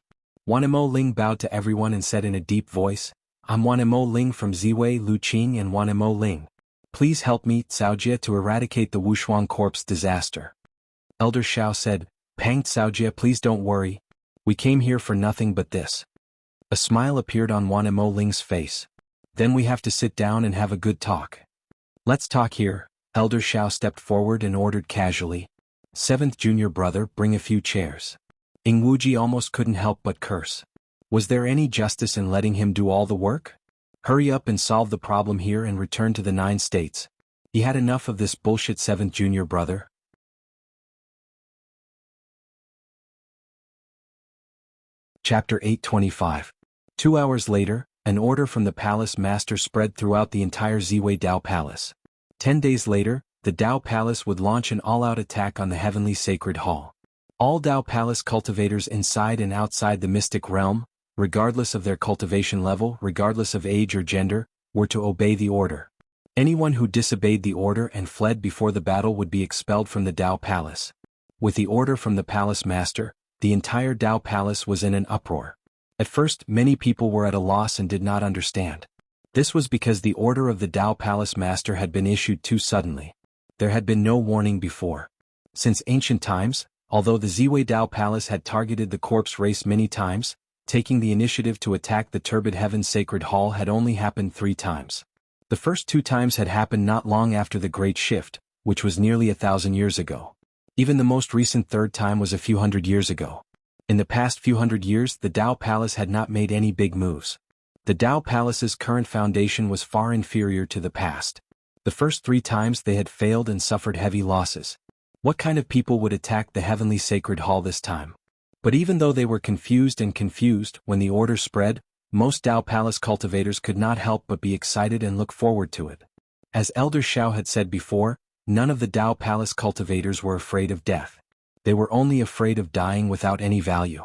Wanemo Ling bowed to everyone and said in a deep voice, I'm Wanemo Ling from Ziwei, Luqing and Wanemo Ling. Please help me, Caojia, to eradicate the Wushuang corpse disaster. Elder Xiao said, Pang Caojia, please don't worry. We came here for nothing but this. A smile appeared on Wanemo Ling's face. Then we have to sit down and have a good talk. Let's talk here. Elder Xiao stepped forward and ordered casually. 7th junior brother, bring a few chairs. Ing Wuji almost couldn't help but curse. Was there any justice in letting him do all the work? Hurry up and solve the problem here and return to the 9 states. He had enough of this bullshit 7th junior brother. Chapter 825. 2 hours later, an order from the Palace Master spread throughout the entire Ziwei Dao Palace. 10 days later, the Dao Palace would launch an all-out attack on the Heavenly Sacred Hall. All Dao Palace cultivators inside and outside the mystic realm, regardless of their cultivation level, regardless of age or gender, were to obey the order. Anyone who disobeyed the order and fled before the battle would be expelled from the Dao Palace. With the order from the Palace Master, The entire Dao Palace was in an uproar. At first, many people were at a loss and did not understand. This was because the order of the Dao Palace Master had been issued too suddenly. There had been no warning before. Since ancient times, although the Ziwei Dao Palace had targeted the corpse race many times, taking the initiative to attack the Turbid Heaven Sacred Hall had only happened 3 times. The first 2 times had happened not long after the Great Shift, which was nearly 1,000 years ago. Even the most recent 3rd time was a few hundred years ago. In the past few hundred years, the Dao Palace had not made any big moves. The Dao Palace's current foundation was far inferior to the past. The first 3 times they had failed and suffered heavy losses. What kind of people would attack the Heavenly Sacred Hall this time? But even though they were confused, when the order spread, most Dao Palace cultivators could not help but be excited and look forward to it. As Elder Xiao had said before, none of the Dao Palace cultivators were afraid of death. They were only afraid of dying without any value.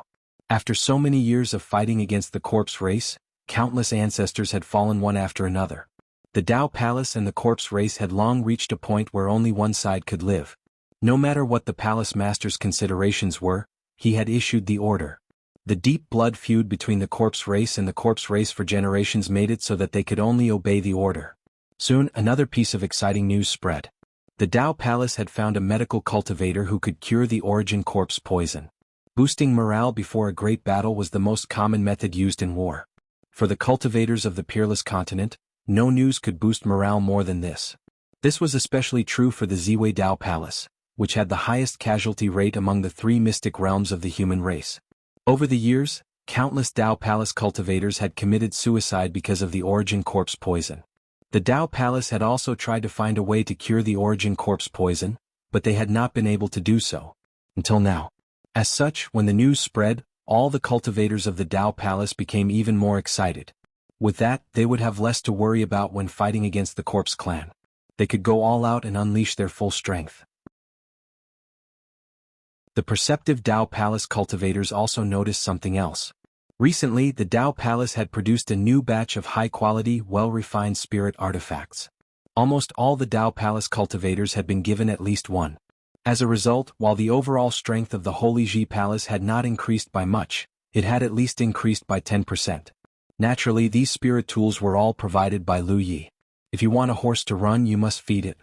After so many years of fighting against the corpse race, countless ancestors had fallen one after another. The Dao Palace and the corpse race had long reached a point where only one side could live. No matter what the Palace Master's considerations were, he had issued the order. The deep blood feud between the corpse race and the corpse race for generations made it so that they could only obey the order. Soon, another piece of exciting news spread. The Dao Palace had found a medical cultivator who could cure the origin corpse poison. Boosting morale before a great battle was the most common method used in war. For the cultivators of the Peerless Continent, no news could boost morale more than this. This was especially true for the Ziwei Dao Palace, which had the highest casualty rate among the 3 mystic realms of the human race. Over the years, countless Dao Palace cultivators had committed suicide because of the origin corpse poison. The Dao Palace had also tried to find a way to cure the origin corpse poison, but they had not been able to do so. Until now. As such, when the news spread, all the cultivators of the Dao Palace became even more excited. With that, they would have less to worry about when fighting against the corpse clan. They could go all out and unleash their full strength. The perceptive Dao Palace cultivators also noticed something else. Recently, the Dao Palace had produced a new batch of high-quality, well-refined spirit artifacts. Almost all the Dao Palace cultivators had been given at least one. As a result, while the overall strength of the Holy Ji Palace had not increased by much, it had at least increased by 10%. Naturally, these spirit tools were all provided by Lu Yi. If you want a horse to run, you must feed it.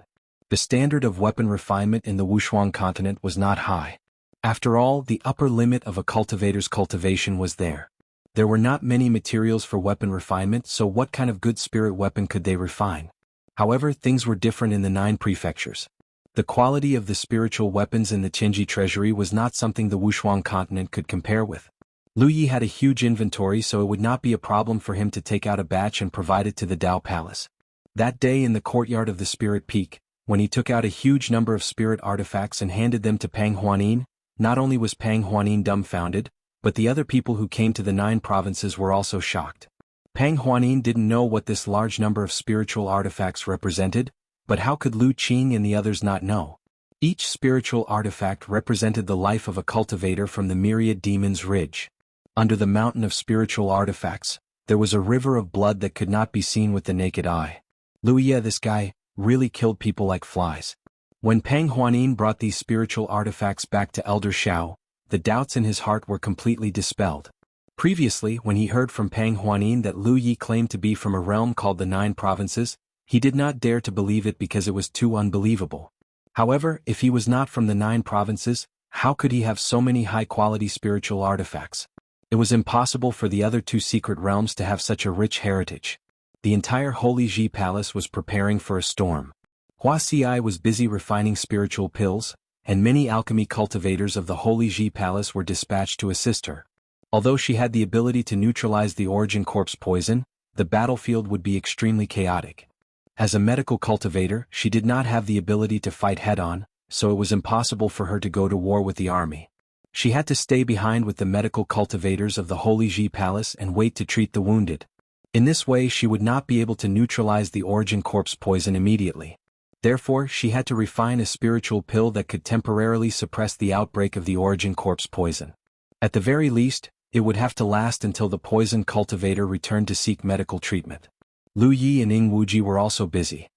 The standard of weapon refinement in the Wuxia continent was not high. After all, the upper limit of a cultivator's cultivation was there. There were not many materials for weapon refinement, so what kind of good spirit weapon could they refine? However, things were different in the 9 prefectures. The quality of the spiritual weapons in the Qinji treasury was not something the Wuxia continent could compare with. Lu Yi had a huge inventory, so it would not be a problem for him to take out a batch and provide it to the Dao Palace. That day in the courtyard of the Spirit Peak, when he took out a huge number of spirit artifacts and handed them to Pang Huanin, not only was Pang Huanin dumbfounded, but the other people who came to the 9 provinces were also shocked. Pang Huanin didn't know what this large number of spiritual artifacts represented, but how could Lu Qing and the others not know? Each spiritual artifact represented the life of a cultivator from the myriad demons' ridge. Under the mountain of spiritual artifacts, there was a river of blood that could not be seen with the naked eye. Lu Yi, this guy, really killed people like flies. When Pang Huanin brought these spiritual artifacts back to Elder Xiao, the doubts in his heart were completely dispelled. Previously, when he heard from Pang Huanin that Lu Yi claimed to be from a realm called the 9 provinces, he did not dare to believe it because it was too unbelievable. However, if he was not from the 9 provinces, how could he have so many high-quality spiritual artifacts? It was impossible for the other 2 secret realms to have such a rich heritage. The entire Holy Ji Palace was preparing for a storm. Hua Xi was busy refining spiritual pills, and many alchemy cultivators of the Holy Ji Palace were dispatched to assist her. Although she had the ability to neutralize the origin corpse poison, the battlefield would be extremely chaotic. As a medical cultivator, she did not have the ability to fight head-on, so it was impossible for her to go to war with the army. She had to stay behind with the medical cultivators of the Holy Ji Palace and wait to treat the wounded. In this way, she would not be able to neutralize the origin corpse poison immediately. Therefore, she had to refine a spiritual pill that could temporarily suppress the outbreak of the origin corpse poison. At the very least, it would have to last until the poison cultivator returned to seek medical treatment. Lu Yi and Ying Wuji were also busy.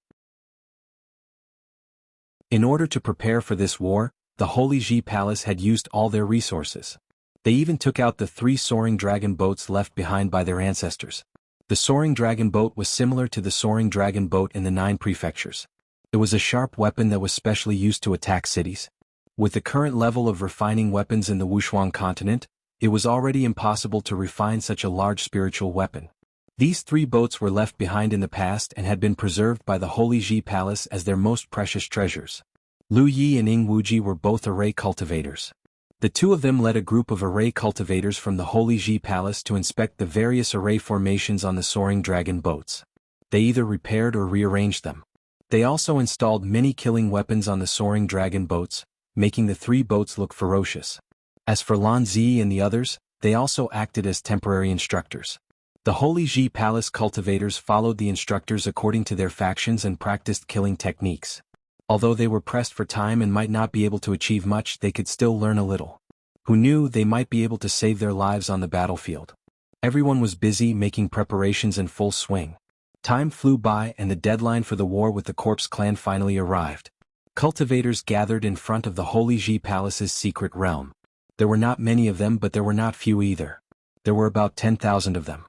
In order to prepare for this war, the Holy Ji Palace had used all their resources. They even took out the 3 soaring dragon boats left behind by their ancestors. The soaring dragon boat was similar to the soaring dragon boat in the 9 prefectures. It was a sharp weapon that was specially used to attack cities. With the current level of refining weapons in the Wuxia continent, it was already impossible to refine such a large spiritual weapon. These 3 boats were left behind in the past and had been preserved by the Holy Ji Palace as their most precious treasures. Lu Yi and Ing Wuji were both array cultivators. The 2 of them led a group of array cultivators from the Holy Ji Palace to inspect the various array formations on the soaring dragon boats. They either repaired or rearranged them. They also installed many killing weapons on the soaring dragon boats, making the 3 boats look ferocious. As for Lan Zi and the others, they also acted as temporary instructors. The Holy Ji Palace cultivators followed the instructors according to their factions and practiced killing techniques. Although they were pressed for time and might not be able to achieve much, they could still learn a little. Who knew they might be able to save their lives on the battlefield? Everyone was busy making preparations in full swing. Time flew by and the deadline for the war with the Corpse clan finally arrived. Cultivators gathered in front of the Holy Ji Palace's secret realm. There were not many of them, but there were not few either. There were about 10,000 of them.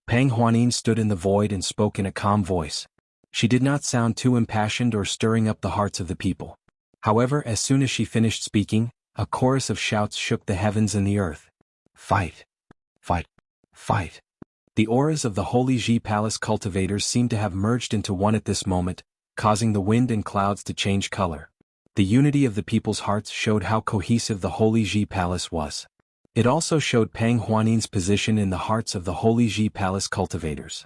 Pang Huanin stood in the void and spoke in a calm voice. She did not sound too impassioned or stirring up the hearts of the people. However, as soon as she finished speaking, a chorus of shouts shook the heavens and the earth. Fight! Fight! Fight! The auras of the Holy Ji Palace cultivators seemed to have merged into one at this moment, causing the wind and clouds to change color. The unity of the people's hearts showed how cohesive the Holy Ji Palace was. It also showed Pang Huanin's position in the hearts of the Holy Ji Palace cultivators.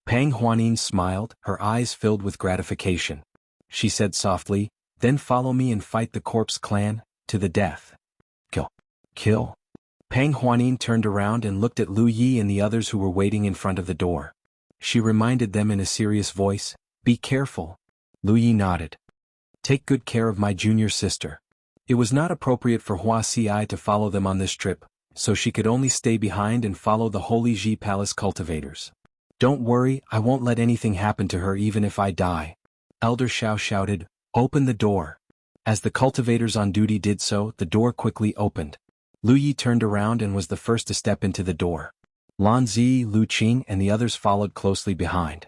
Pang Huanin smiled, her eyes filled with gratification. She said softly, "Then follow me and fight the Corpse clan, to the death." Kill. Kill. Pang Huanin turned around and looked at Lu Yi and the others who were waiting in front of the door. She reminded them in a serious voice, "Be careful." Lu Yi nodded. "Take good care of my junior sister." It was not appropriate for Hua Xi to follow them on this trip, so she could only stay behind and follow the Holy Ji Palace cultivators. "Don't worry, I won't let anything happen to her even if I die." Elder Xiao shouted, "Open the door." As the cultivators on duty did so, the door quickly opened. Lu Yi turned around and was the first to step into the door. Lan Zi, Lu Qing and the others followed closely behind.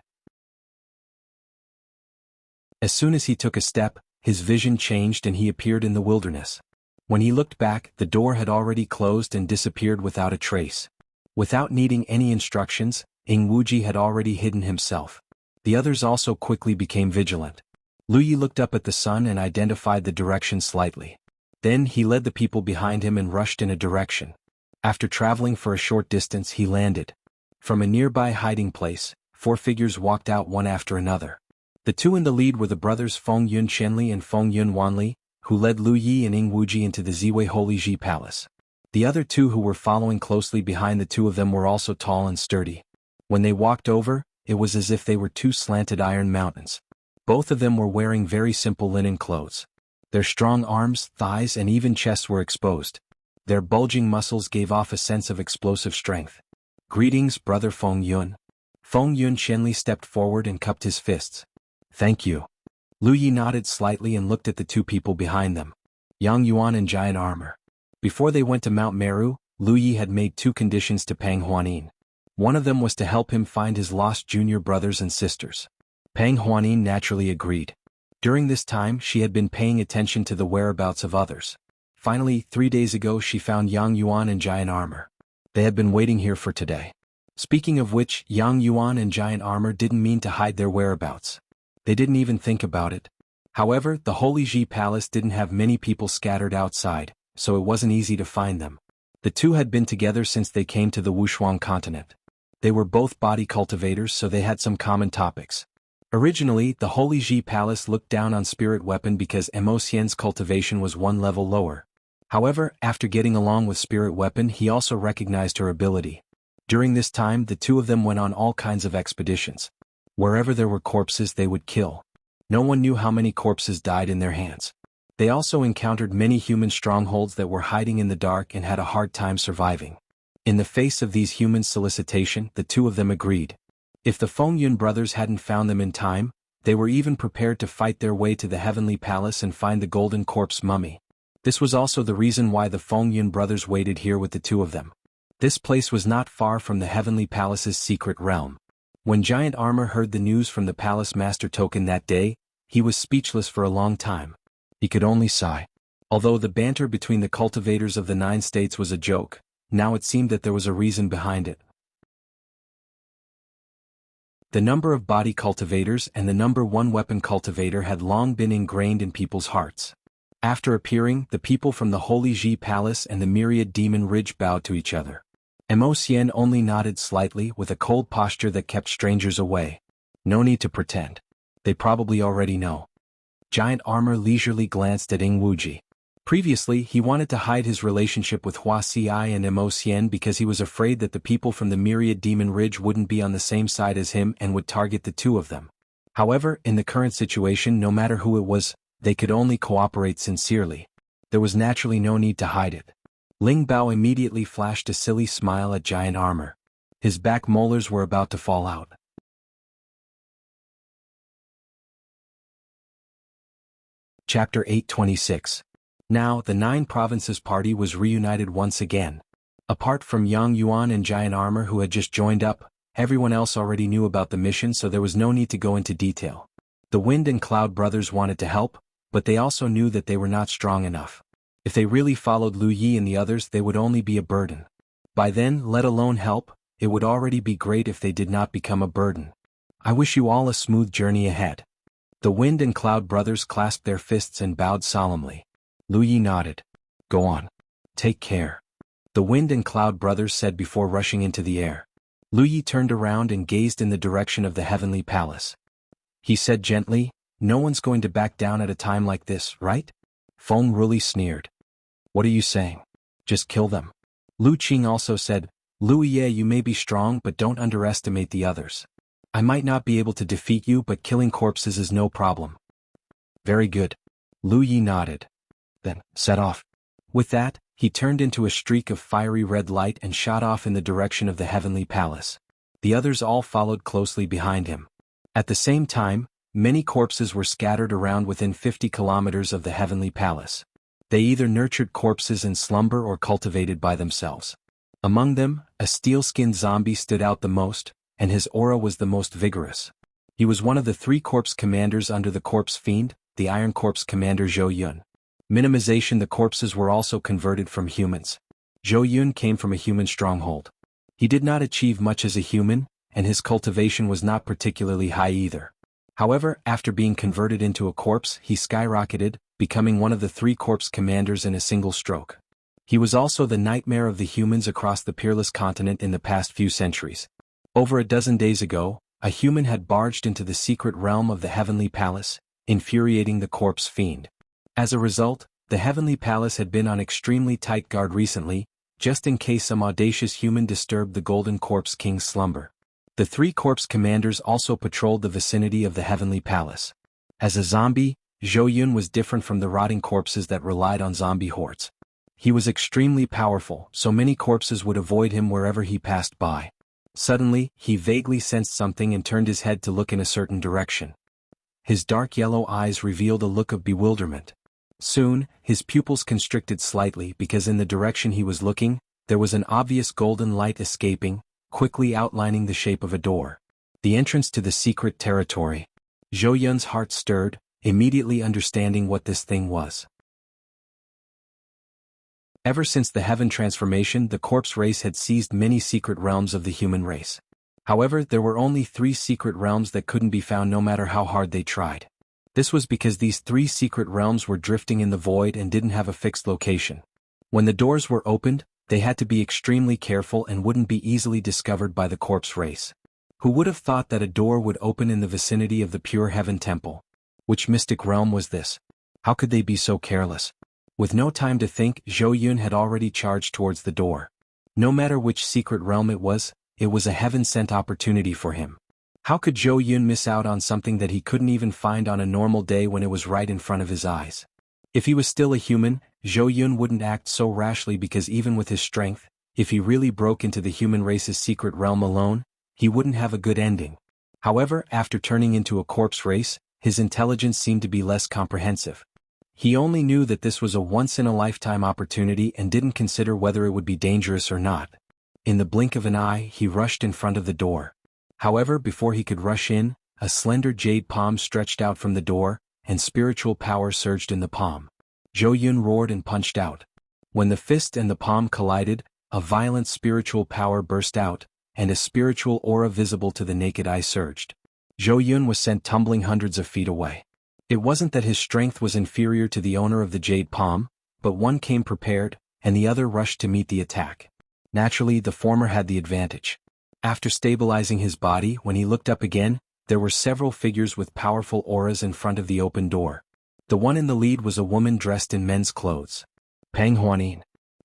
As soon as he took a step, his vision changed and he appeared in the wilderness. When he looked back, the door had already closed and disappeared without a trace. Without needing any instructions, Ing Wuji had already hidden himself. The others also quickly became vigilant. Lu Yi looked up at the sun and identified the direction slightly. Then he led the people behind him and rushed in a direction. After traveling for a short distance, he landed. From a nearby hiding place, 4 figures walked out one after another. The 2 in the lead were the brothers Feng Yun Qianli and Feng Yun Wanli, who led Lu Yi and Ing Wuji into the Ziwei Holy Ji Palace. The other 2 who were following closely behind the 2 of them were also tall and sturdy. When they walked over, it was as if they were 2 slanted iron mountains. Both of them were wearing very simple linen clothes. Their strong arms, thighs and even chests were exposed. Their bulging muscles gave off a sense of explosive strength. "Greetings, brother Feng Yun." Feng Yun Qianli stepped forward and cupped his fists. "Thank you." Lu Yi nodded slightly and looked at the 2 people behind them. Yang Yuan in giant armor. Before they went to Mount Meru, Lu Yi had made 2 conditions to Pang Huanin. One of them was to help him find his lost junior brothers and sisters. Pang Huanin naturally agreed. During this time she had been paying attention to the whereabouts of others. Finally, 3 days ago she found Yang Yuan in giant armor. They had been waiting here for today. Speaking of which, Yang Yuan in giant armor didn't mean to hide their whereabouts. They didn't even think about it. However, the Holy Ji Palace didn't have many people scattered outside, so it wasn't easy to find them. The 2 had been together since they came to the Wuxia continent. They were both body cultivators, so they had some common topics. Originally, the Holy Ji Palace looked down on spirit weapon because Mo Xian's cultivation was 1 level lower. However, after getting along with spirit weapon, he also recognized her ability. During this time, the 2 of them went on all kinds of expeditions. Wherever there were corpses, they would kill. No one knew how many corpses died in their hands. They also encountered many human strongholds that were hiding in the dark and had a hard time surviving. In the face of these humans' solicitation, the 2 of them agreed. If the Feng Yun brothers hadn't found them in time, they were even prepared to fight their way to the Heavenly Palace and find the Golden Corpse mummy. This was also the reason why the Fengyun brothers waited here with the two of them. This place was not far from the Heavenly Palace's secret realm. When Giant Armor heard the news from the Palace Master Token that day, he was speechless for a long time. He could only sigh. Although the banter between the cultivators of the 9 states was a joke, now it seemed that there was a reason behind it. The number of body cultivators and the number 1 weapon cultivator had long been ingrained in people's hearts. After appearing, the people from the Holy Ji Palace and the myriad Demon Ridge bowed to each other. Xian only nodded slightly with a cold posture that kept strangers away. No need to pretend. They probably already know. Giant Armor leisurely glanced at Wuji. Previously, he wanted to hide his relationship with Huaxi and Xian because he was afraid that the people from the myriad Demon Ridge wouldn't be on the same side as him and would target the two of them. However, in the current situation, no matter who it was, they could only cooperate sincerely. There was naturally no need to hide it. Ling Bao immediately flashed a silly smile at Giant Armor. His back molars were about to fall out. Chapter 826. Now, the 9 Provinces party was reunited once again. Apart from Yang Yuan and Giant Armor who had just joined up, everyone else already knew about the mission, so there was no need to go into detail. The Wind and Cloud brothers wanted to help, but they also knew that they were not strong enough. If they really followed Lu Yi and the others, they would only be a burden. By then, let alone help, it would already be great if they did not become a burden. I wish you all a smooth journey ahead. The Wind and Cloud brothers clasped their fists and bowed solemnly. Lu Yi nodded. Go on. Take care. The Wind and Cloud brothers said before rushing into the air. Lu Yi turned around and gazed in the direction of the Heavenly Palace. He said gently, no one's going to back down at a time like this, right? Feng Ruli sneered. What are you saying? Just kill them. Lu Qing also said, Lu Ye, you may be strong but don't underestimate the others. I might not be able to defeat you, but killing corpses is no problem. Very good. Lu Yi nodded. Then, set off. With that, he turned into a streak of fiery red light and shot off in the direction of the Heavenly Palace. The others all followed closely behind him. At the same time, many corpses were scattered around within 50 kilometers of the Heavenly Palace. They either nurtured corpses in slumber or cultivated by themselves. Among them, a steel-skinned zombie stood out the most, and his aura was the most vigorous. He was one of the 3 corpse commanders under the Corpse Fiend, the Iron Corpse Commander Zhou Yun. Minimization. The corpses were also converted from humans. Zhou Yun came from a human stronghold. He did not achieve much as a human, and his cultivation was not particularly high either. However, after being converted into a corpse, he skyrocketed, becoming one of the 3 corpse commanders in a single stroke. He was also the nightmare of the humans across the peerless continent in the past few centuries. Over a dozen days ago, a human had barged into the secret realm of the Heavenly Palace, infuriating the Corpse Fiend. As a result, the Heavenly Palace had been on extremely tight guard recently, just in case some audacious human disturbed the Golden Corpse King's slumber. The 3 corpse commanders also patrolled the vicinity of the Heavenly Palace. As a zombie, Zhou Yun was different from the rotting corpses that relied on zombie hordes. He was extremely powerful, so many corpses would avoid him wherever he passed by. Suddenly, he vaguely sensed something and turned his head to look in a certain direction. His dark yellow eyes revealed a look of bewilderment. Soon, his pupils constricted slightly because in the direction he was looking, there was an obvious golden light escaping, quickly outlining the shape of a door. The entrance to the secret territory. Zhou Yun's heart stirred, immediately understanding what this thing was. Ever since the heaven transformation, the corpse race had seized many secret realms of the human race. However, there were only 3 secret realms that couldn't be found no matter how hard they tried. This was because these 3 secret realms were drifting in the void and didn't have a fixed location. When the doors were opened, they had to be extremely careful and wouldn't be easily discovered by the corpse race. Who would have thought that a door would open in the vicinity of the Pure Heaven Temple? Which mystic realm was this? How could they be so careless? With no time to think, Zhou Yun had already charged towards the door. No matter which secret realm it was a heaven-sent opportunity for him. How could Zhou Yun miss out on something that he couldn't even find on a normal day when it was right in front of his eyes? If he was still a human, Zhou Yun wouldn't act so rashly because even with his strength, if he really broke into the human race's secret realm alone, he wouldn't have a good ending. However, after turning into a corpse race, his intelligence seemed to be less comprehensive. He only knew that this was a once-in-a-lifetime opportunity and didn't consider whether it would be dangerous or not. In the blink of an eye, he rushed in front of the door. However, before he could rush in, a slender jade palm stretched out from the door, and spiritual power surged in the palm. Zhou Yun roared and punched out. When the fist and the palm collided, a violent spiritual power burst out, and a spiritual aura visible to the naked eye surged. Zhou Yun was sent tumbling hundreds of feet away. It wasn't that his strength was inferior to the owner of the jade palm, but one came prepared, and the other rushed to meet the attack. Naturally, the former had the advantage. After stabilizing his body, when he looked up again, there were several figures with powerful auras in front of the open door. The one in the lead was a woman dressed in men's clothes. Peng Huanin.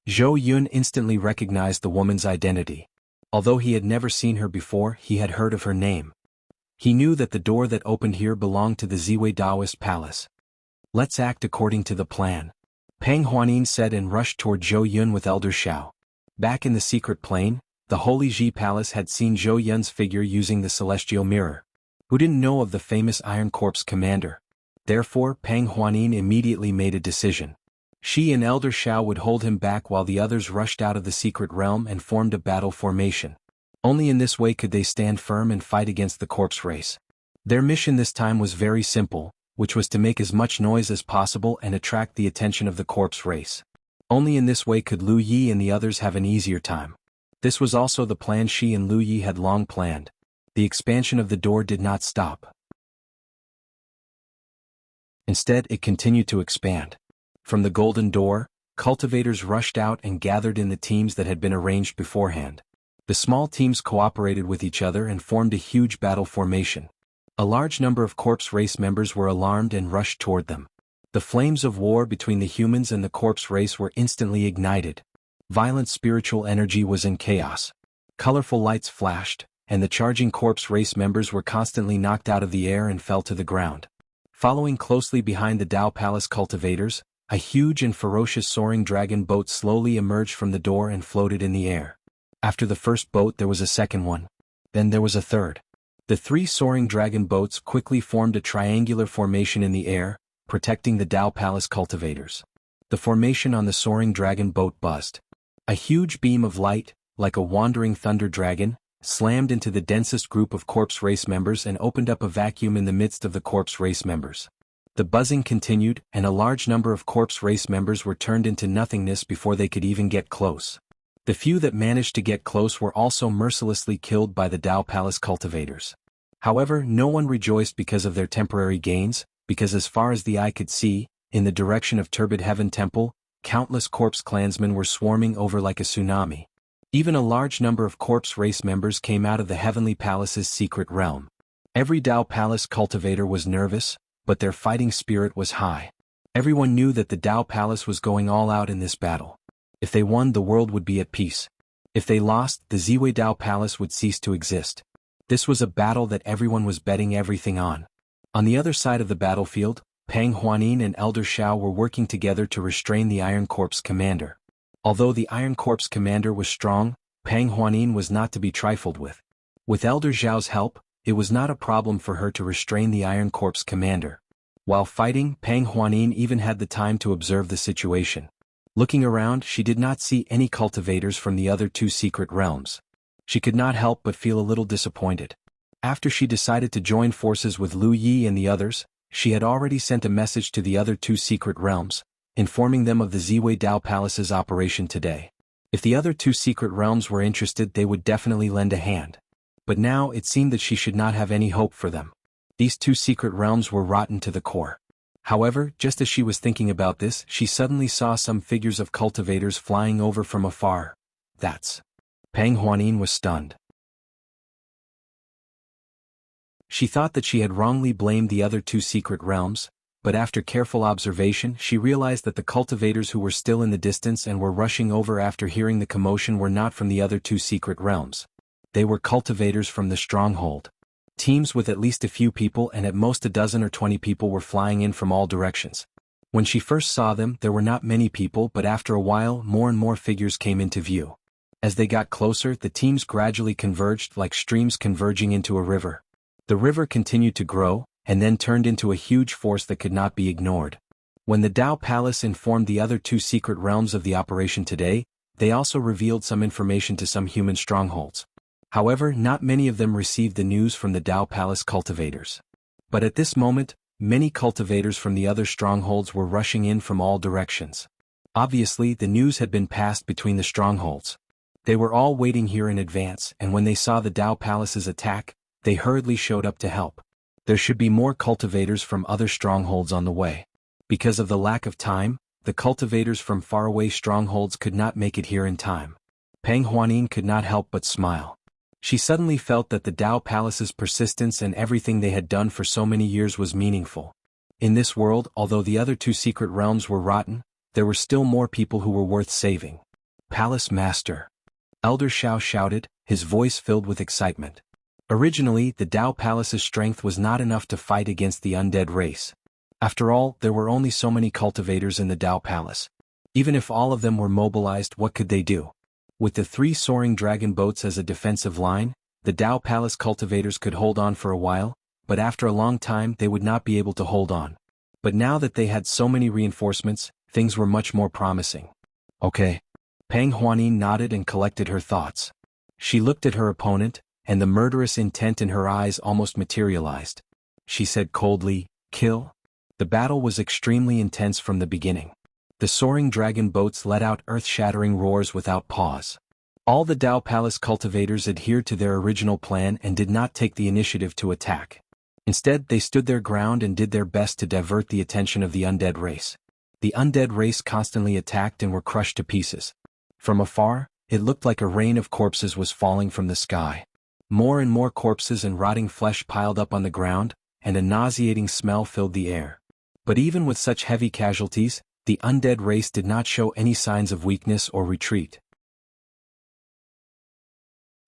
Zhou Yun instantly recognized the woman's identity. Although he had never seen her before, he had heard of her name. He knew that the door that opened here belonged to the Ziwei Taoist palace. Let's act according to the plan, Peng Huanin said and rushed toward Zhou Yun with Elder Xiao. Back in the secret plane, the Holy Ji Palace had seen Zhou Yun's figure using the celestial mirror. Who didn't know of the famous Iron Corps commander? Therefore, Peng Huanin immediately made a decision. She and Elder Xiao would hold him back while the others rushed out of the secret realm and formed a battle formation. Only in this way could they stand firm and fight against the corpse race. Their mission this time was very simple, which was to make as much noise as possible and attract the attention of the corpse race. Only in this way could Lu Yi and the others have an easier time. This was also the plan she and Lu Yi had long planned. The expansion of the door did not stop. Instead, it continued to expand. From the golden door, cultivators rushed out and gathered in the teams that had been arranged beforehand. The small teams cooperated with each other and formed a huge battle formation. A large number of corpse race members were alarmed and rushed toward them. The flames of war between the humans and the corpse race were instantly ignited. Violent spiritual energy was in chaos. Colorful lights flashed, and the charging corpse race members were constantly knocked out of the air and fell to the ground. Following closely behind the Dao Palace cultivators, a huge and ferocious soaring dragon boat slowly emerged from the door and floated in the air. After the first boat there was a second one. Then there was a third. The three soaring dragon boats quickly formed a triangular formation in the air, protecting the Dao Palace cultivators. The formation on the soaring dragon boat buzzed. A huge beam of light, like a wandering thunder dragon, slammed into the densest group of corpse race members and opened up a vacuum in the midst of the corpse race members. The buzzing continued, and a large number of corpse race members were turned into nothingness before they could even get close. The few that managed to get close were also mercilessly killed by the Dao Palace cultivators. However, no one rejoiced because of their temporary gains, because as far as the eye could see, in the direction of Turbid Heaven Temple, countless corpse clansmen were swarming over like a tsunami. Even a large number of corpse race members came out of the Heavenly Palace's secret realm. Every Dao Palace cultivator was nervous, but their fighting spirit was high. Everyone knew that the Dao Palace was going all out in this battle. If they won, the world would be at peace. If they lost, the Ziwei Dao Palace would cease to exist. This was a battle that everyone was betting everything on. On the other side of the battlefield, Peng Huanin and Elder Xiao were working together to restrain the Iron Corps commander. Although the Iron Corps commander was strong, Peng Huanin was not to be trifled with. With Elder Xiao's help, it was not a problem for her to restrain the Iron Corps commander. While fighting, Peng Huanin even had the time to observe the situation. Looking around, she did not see any cultivators from the other two secret realms. She could not help but feel a little disappointed. After she decided to join forces with Lu Yi and the others, she had already sent a message to the other two secret realms, informing them of the Ziwei Dao Palace's operation today. If the other two secret realms were interested, they would definitely lend a hand. But now it seemed that she should not have any hope for them. These two secret realms were rotten to the core. However, just as she was thinking about this, she suddenly saw some figures of cultivators flying over from afar. That's... Peng Huanin was stunned. She thought that she had wrongly blamed the other two secret realms, but after careful observation she realized that the cultivators who were still in the distance and were rushing over after hearing the commotion were not from the other two secret realms. They were cultivators from the stronghold. Teams with at least a few people and at most a dozen or 20 people were flying in from all directions. When she first saw them, there were not many people, but after a while more and more figures came into view. As they got closer, the teams gradually converged like streams converging into a river. The river continued to grow, and then turned into a huge force that could not be ignored. When the Dao Palace informed the other two secret realms of the operation today, they also revealed some information to some human strongholds. However, not many of them received the news from the Dao Palace cultivators. But at this moment, many cultivators from the other strongholds were rushing in from all directions. Obviously, the news had been passed between the strongholds. They were all waiting here in advance, and when they saw the Dao Palace's attack, they hurriedly showed up to help. There should be more cultivators from other strongholds on the way. Because of the lack of time, the cultivators from faraway strongholds could not make it here in time. Peng Huanin could not help but smile. She suddenly felt that the Dao Palace's persistence and everything they had done for so many years was meaningful. In this world, although the other two secret realms were rotten, there were still more people who were worth saving. Palace Master. Elder Shao shouted, his voice filled with excitement. Originally, the Dao Palace's strength was not enough to fight against the undead race. After all, there were only so many cultivators in the Dao Palace. Even if all of them were mobilized, what could they do? With the 3 soaring dragon boats as a defensive line, the Dao Palace cultivators could hold on for a while, but after a long time they would not be able to hold on. But now that they had so many reinforcements, things were much more promising. Okay. Peng Huanin nodded and collected her thoughts. She looked at her opponent, and the murderous intent in her eyes almost materialized. She said coldly, "Kill?" The battle was extremely intense from the beginning. The soaring dragon boats let out earth-shattering roars without pause. All the Dao Palace cultivators adhered to their original plan and did not take the initiative to attack. Instead, they stood their ground and did their best to divert the attention of the undead race. The undead race constantly attacked and were crushed to pieces. From afar, it looked like a rain of corpses was falling from the sky. More and more corpses and rotting flesh piled up on the ground, and a nauseating smell filled the air. But even with such heavy casualties, the undead race did not show any signs of weakness or retreat.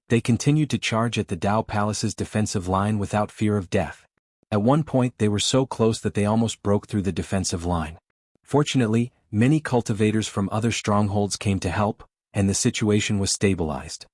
They continued to charge at the Dao Palace's defensive line without fear of death. At one point they were so close that they almost broke through the defensive line. Fortunately, many cultivators from other strongholds came to help, and the situation was stabilized.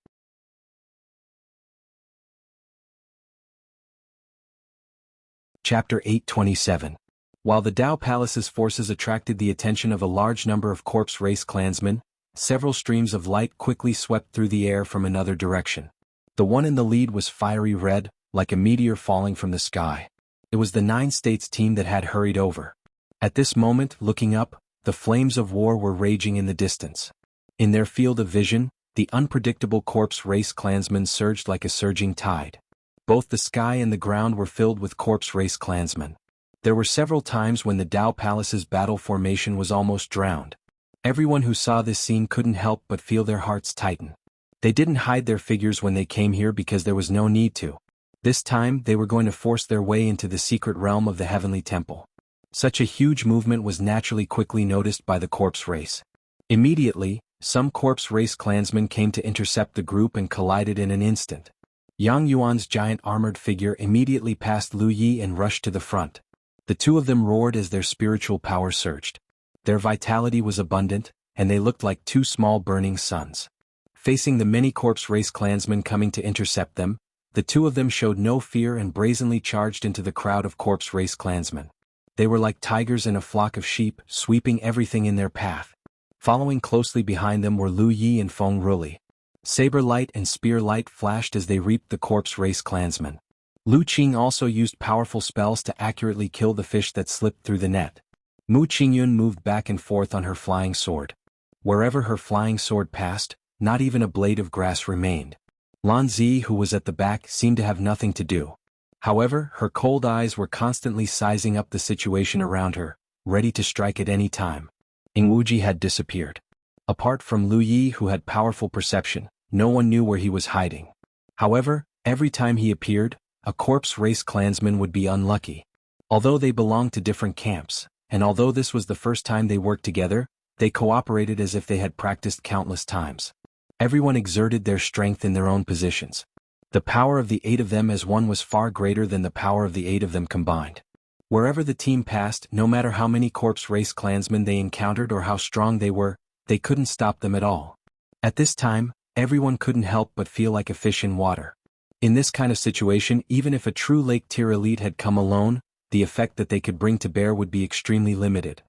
Chapter 827. While the Dao Palace's forces attracted the attention of a large number of corpse race clansmen, several streams of light quickly swept through the air from another direction. The one in the lead was fiery red, like a meteor falling from the sky. It was the 9 States team that had hurried over. At this moment, looking up, the flames of war were raging in the distance. In their field of vision, the unpredictable corpse race clansmen surged like a surging tide. Both the sky and the ground were filled with corpse race clansmen. There were several times when the Dao Palace's battle formation was almost drowned. Everyone who saw this scene couldn't help but feel their hearts tighten. They didn't hide their figures when they came here because there was no need to. This time they were going to force their way into the secret realm of the Heavenly Temple. Such a huge movement was naturally quickly noticed by the corpse race. Immediately, some corpse race clansmen came to intercept the group and collided in an instant. Yang Yuan's giant armored figure immediately passed Lu Yi and rushed to the front. The two of them roared as their spiritual power surged. Their vitality was abundant, and they looked like 2 small burning suns. Facing the many corpse race clansmen coming to intercept them, the two of them showed no fear and brazenly charged into the crowd of corpse race clansmen. They were like tigers in a flock of sheep, sweeping everything in their path. Following closely behind them were Lu Yi and Feng Ruli. Saber light and spear light flashed as they reaped the corpse race clansmen. Lu Qing also used powerful spells to accurately kill the fish that slipped through the net. Mu Qingyun moved back and forth on her flying sword. Wherever her flying sword passed, not even a blade of grass remained. Lan Zi, who was at the back, seemed to have nothing to do. However, her cold eyes were constantly sizing up the situation around her, ready to strike at any time. Ing Wuji had disappeared. Apart from Lu Yi, who had powerful perception, no one knew where he was hiding. However, every time he appeared, a corpse race clansman would be unlucky. Although they belonged to different camps, and although this was the first time they worked together, they cooperated as if they had practiced countless times. Everyone exerted their strength in their own positions. The power of the 8 of them as one was far greater than the power of the 8 of them combined. Wherever the team passed, no matter how many corpse race clansmen they encountered or how strong they were, they couldn't stop them at all. At this time, everyone couldn't help but feel like a fish in water. In this kind of situation, even if a true Lake Tier elite had come alone, the effect that they could bring to bear would be extremely limited.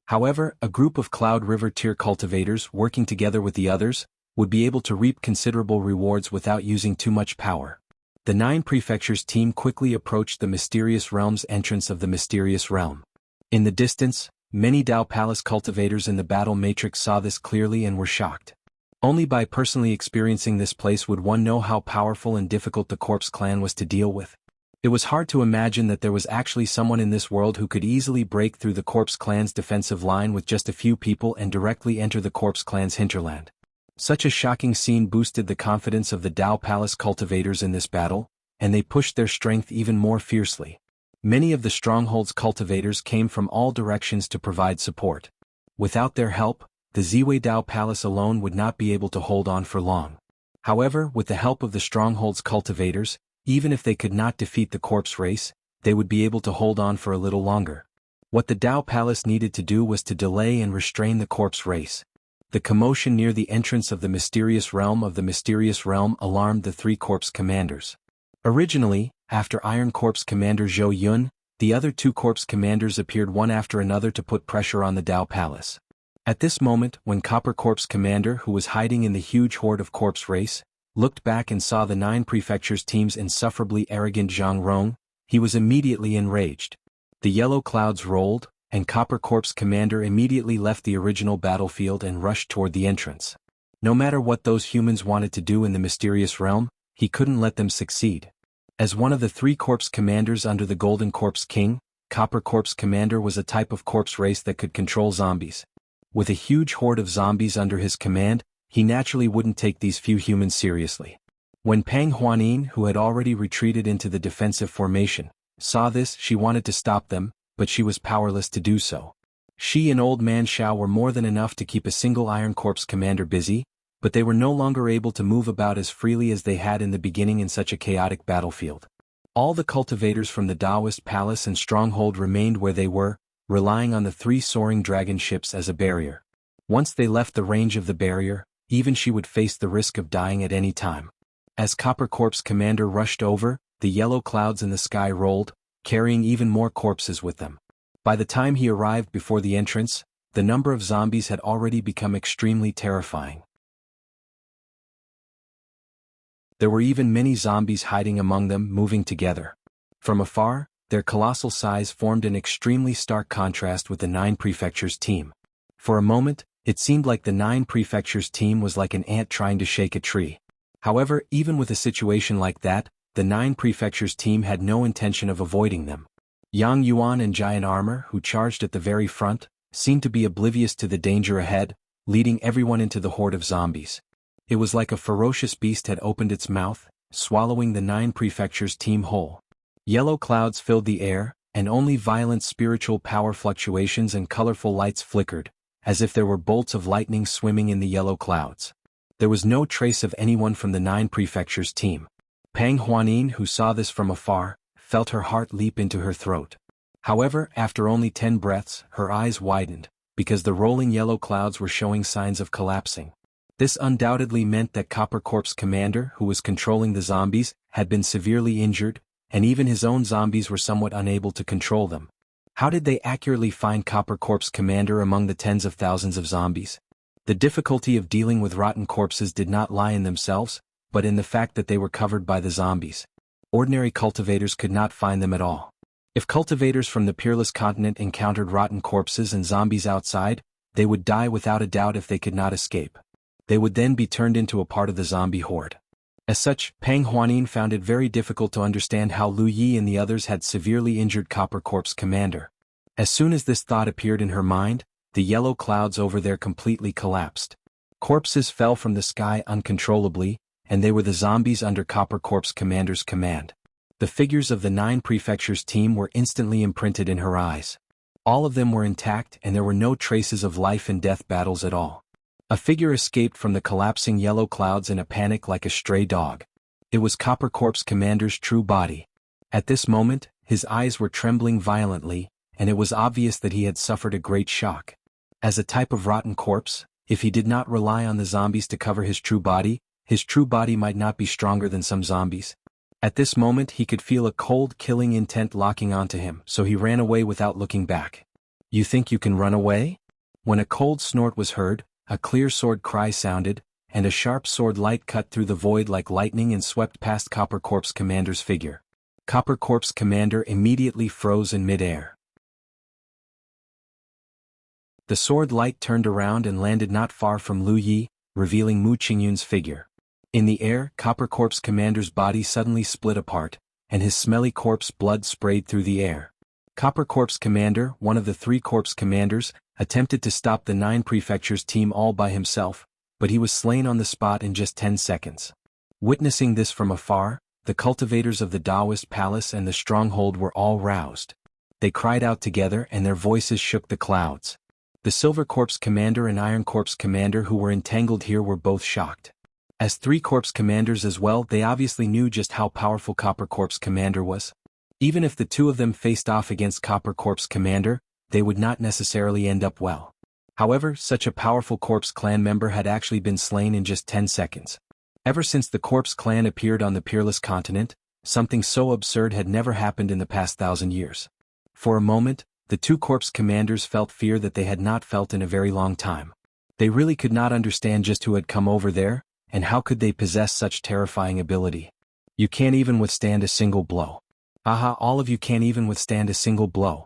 However, a group of Cloud River tier cultivators working together with the others would be able to reap considerable rewards without using too much power. The 9 prefectures team quickly approached the Mysterious Realm's entrance of the Mysterious Realm. In the distance, many Dao Palace cultivators in the battle matrix saw this clearly and were shocked. Only by personally experiencing this place would one know how powerful and difficult the Corpse Clan was to deal with. It was hard to imagine that there was actually someone in this world who could easily break through the Corpse Clan's defensive line with just a few people and directly enter the Corpse Clan's hinterland. Such a shocking scene boosted the confidence of the Dao Palace cultivators in this battle, and they pushed their strength even more fiercely. Many of the stronghold's cultivators came from all directions to provide support. Without their help, the Ziwei Dao Palace alone would not be able to hold on for long. However, with the help of the stronghold's cultivators, even if they could not defeat the corpse race, they would be able to hold on for a little longer. What the Dao Palace needed to do was to delay and restrain the corpse race. The commotion near the entrance of the Mysterious Realm alarmed the 3 corpse commanders. Originally, after Iron Corpse Commander Zhou Yun, the other 2 corpse commanders appeared one after another to put pressure on the Dao Palace. At this moment, when Copper Corpse Commander, who was hiding in the huge horde of corpse race, looked back and saw the 9 prefectures team's insufferably arrogant Jianghu, he was immediately enraged. The yellow clouds rolled, and Copper Corpse Commander immediately left the original battlefield and rushed toward the entrance. No matter what those humans wanted to do in the Mysterious Realm, he couldn't let them succeed. As one of the 3 corpse commanders under the Golden Corpse King, Copper Corpse Commander was a type of corpse race that could control zombies. With a huge horde of zombies under his command, he naturally wouldn't take these few humans seriously. When Pang Huanin, who had already retreated into the defensive formation, saw this, she wanted to stop them, but she was powerless to do so. She and Old Man Shao were more than enough to keep a single Iron Corpse commander busy, but they were no longer able to move about as freely as they had in the beginning in such a chaotic battlefield. All the cultivators from the Daoist Palace and Stronghold remained where they were, relying on the 3 soaring dragon ships as a barrier. Once they left the range of the barrier, even she would face the risk of dying at any time. As Copper Corpse Commander rushed over, the yellow clouds in the sky rolled, carrying even more corpses with them. By the time he arrived before the entrance, the number of zombies had already become extremely terrifying. There were even many zombies hiding among them, moving together. From afar, their colossal size formed an extremely stark contrast with the 9 prefectures team. For a moment, it seemed like the 9 prefectures team was like an ant trying to shake a tree. However, even with a situation like that, the 9 prefectures team had no intention of avoiding them. Yang Yuan and Giant Armor, who charged at the very front, seemed to be oblivious to the danger ahead, leading everyone into the horde of zombies. It was like a ferocious beast had opened its mouth, swallowing the 9 prefectures team whole. Yellow clouds filled the air, and only violent spiritual power fluctuations and colorful lights flickered, as if there were bolts of lightning swimming in the yellow clouds. There was no trace of anyone from the 9 prefectures team. Pang Huanin, who saw this from afar, felt her heart leap into her throat. However, after only 10 breaths, her eyes widened, because the rolling yellow clouds were showing signs of collapsing. This undoubtedly meant that Copper Corpse Commander, who was controlling the zombies, had been severely injured, and even his own zombies were somewhat unable to control them. How did they accurately find Copper Corpse Commander among the tens of thousands of zombies? The difficulty of dealing with rotten corpses did not lie in themselves, but in the fact that they were covered by the zombies. Ordinary cultivators could not find them at all. If cultivators from the Peerless Continent encountered rotten corpses and zombies outside, they would die without a doubt if they could not escape. They would then be turned into a part of the zombie horde. As such, Pang Huanin found it very difficult to understand how Lu Yi and the others had severely injured Copper Corpse Commander. As soon as this thought appeared in her mind, the yellow clouds over there completely collapsed. Corpses fell from the sky uncontrollably, and they were the zombies under Copper Corpse Commander's command. The figures of the 9 prefectures team were instantly imprinted in her eyes. All of them were intact and there were no traces of life and death battles at all. A figure escaped from the collapsing yellow clouds in a panic like a stray dog. It was Copper Corpse Commander's true body. At this moment, his eyes were trembling violently, and it was obvious that he had suffered a great shock. As a type of rotten corpse, if he did not rely on the zombies to cover his true body might not be stronger than some zombies. At this moment he could feel a cold killing intent locking onto him, so he ran away without looking back. You think you can run away? When a cold snort was heard, a clear sword cry sounded, and a sharp sword light cut through the void like lightning and swept past Copper Corp's commander's figure. Copper Corp's commander immediately froze in midair. The sword light turned around and landed not far from Lu Yi, revealing Mu Qingyun's figure. In the air, Copper Corp's commander's body suddenly split apart, and his smelly corpse blood sprayed through the air. Copper Corp's commander, one of the 3 corpse commanders, attempted to stop the 9 prefectures team all by himself, but he was slain on the spot in just 10 seconds. Witnessing this from afar, the cultivators of the Taoist palace and the stronghold were all roused. They cried out together and their voices shook the clouds. The Silver Corpse commander and Iron Corpse commander who were entangled here were both shocked. As 3 corpse commanders as well, they obviously knew just how powerful Copper Corpse commander was. Even if the 2 of them faced off against Copper Corpse commander, they would not necessarily end up well. However, such a powerful corpse clan member had actually been slain in just 10 seconds. Ever since the corpse clan appeared on the peerless continent, something so absurd had never happened in the past 1,000 years. For a moment, the 2 corpse commanders felt fear that they had not felt in a very long time. They really could not understand just who had come over there, and how could they possess such terrifying ability. You can't even withstand a single blow. Aha, all of you can't even withstand a single blow.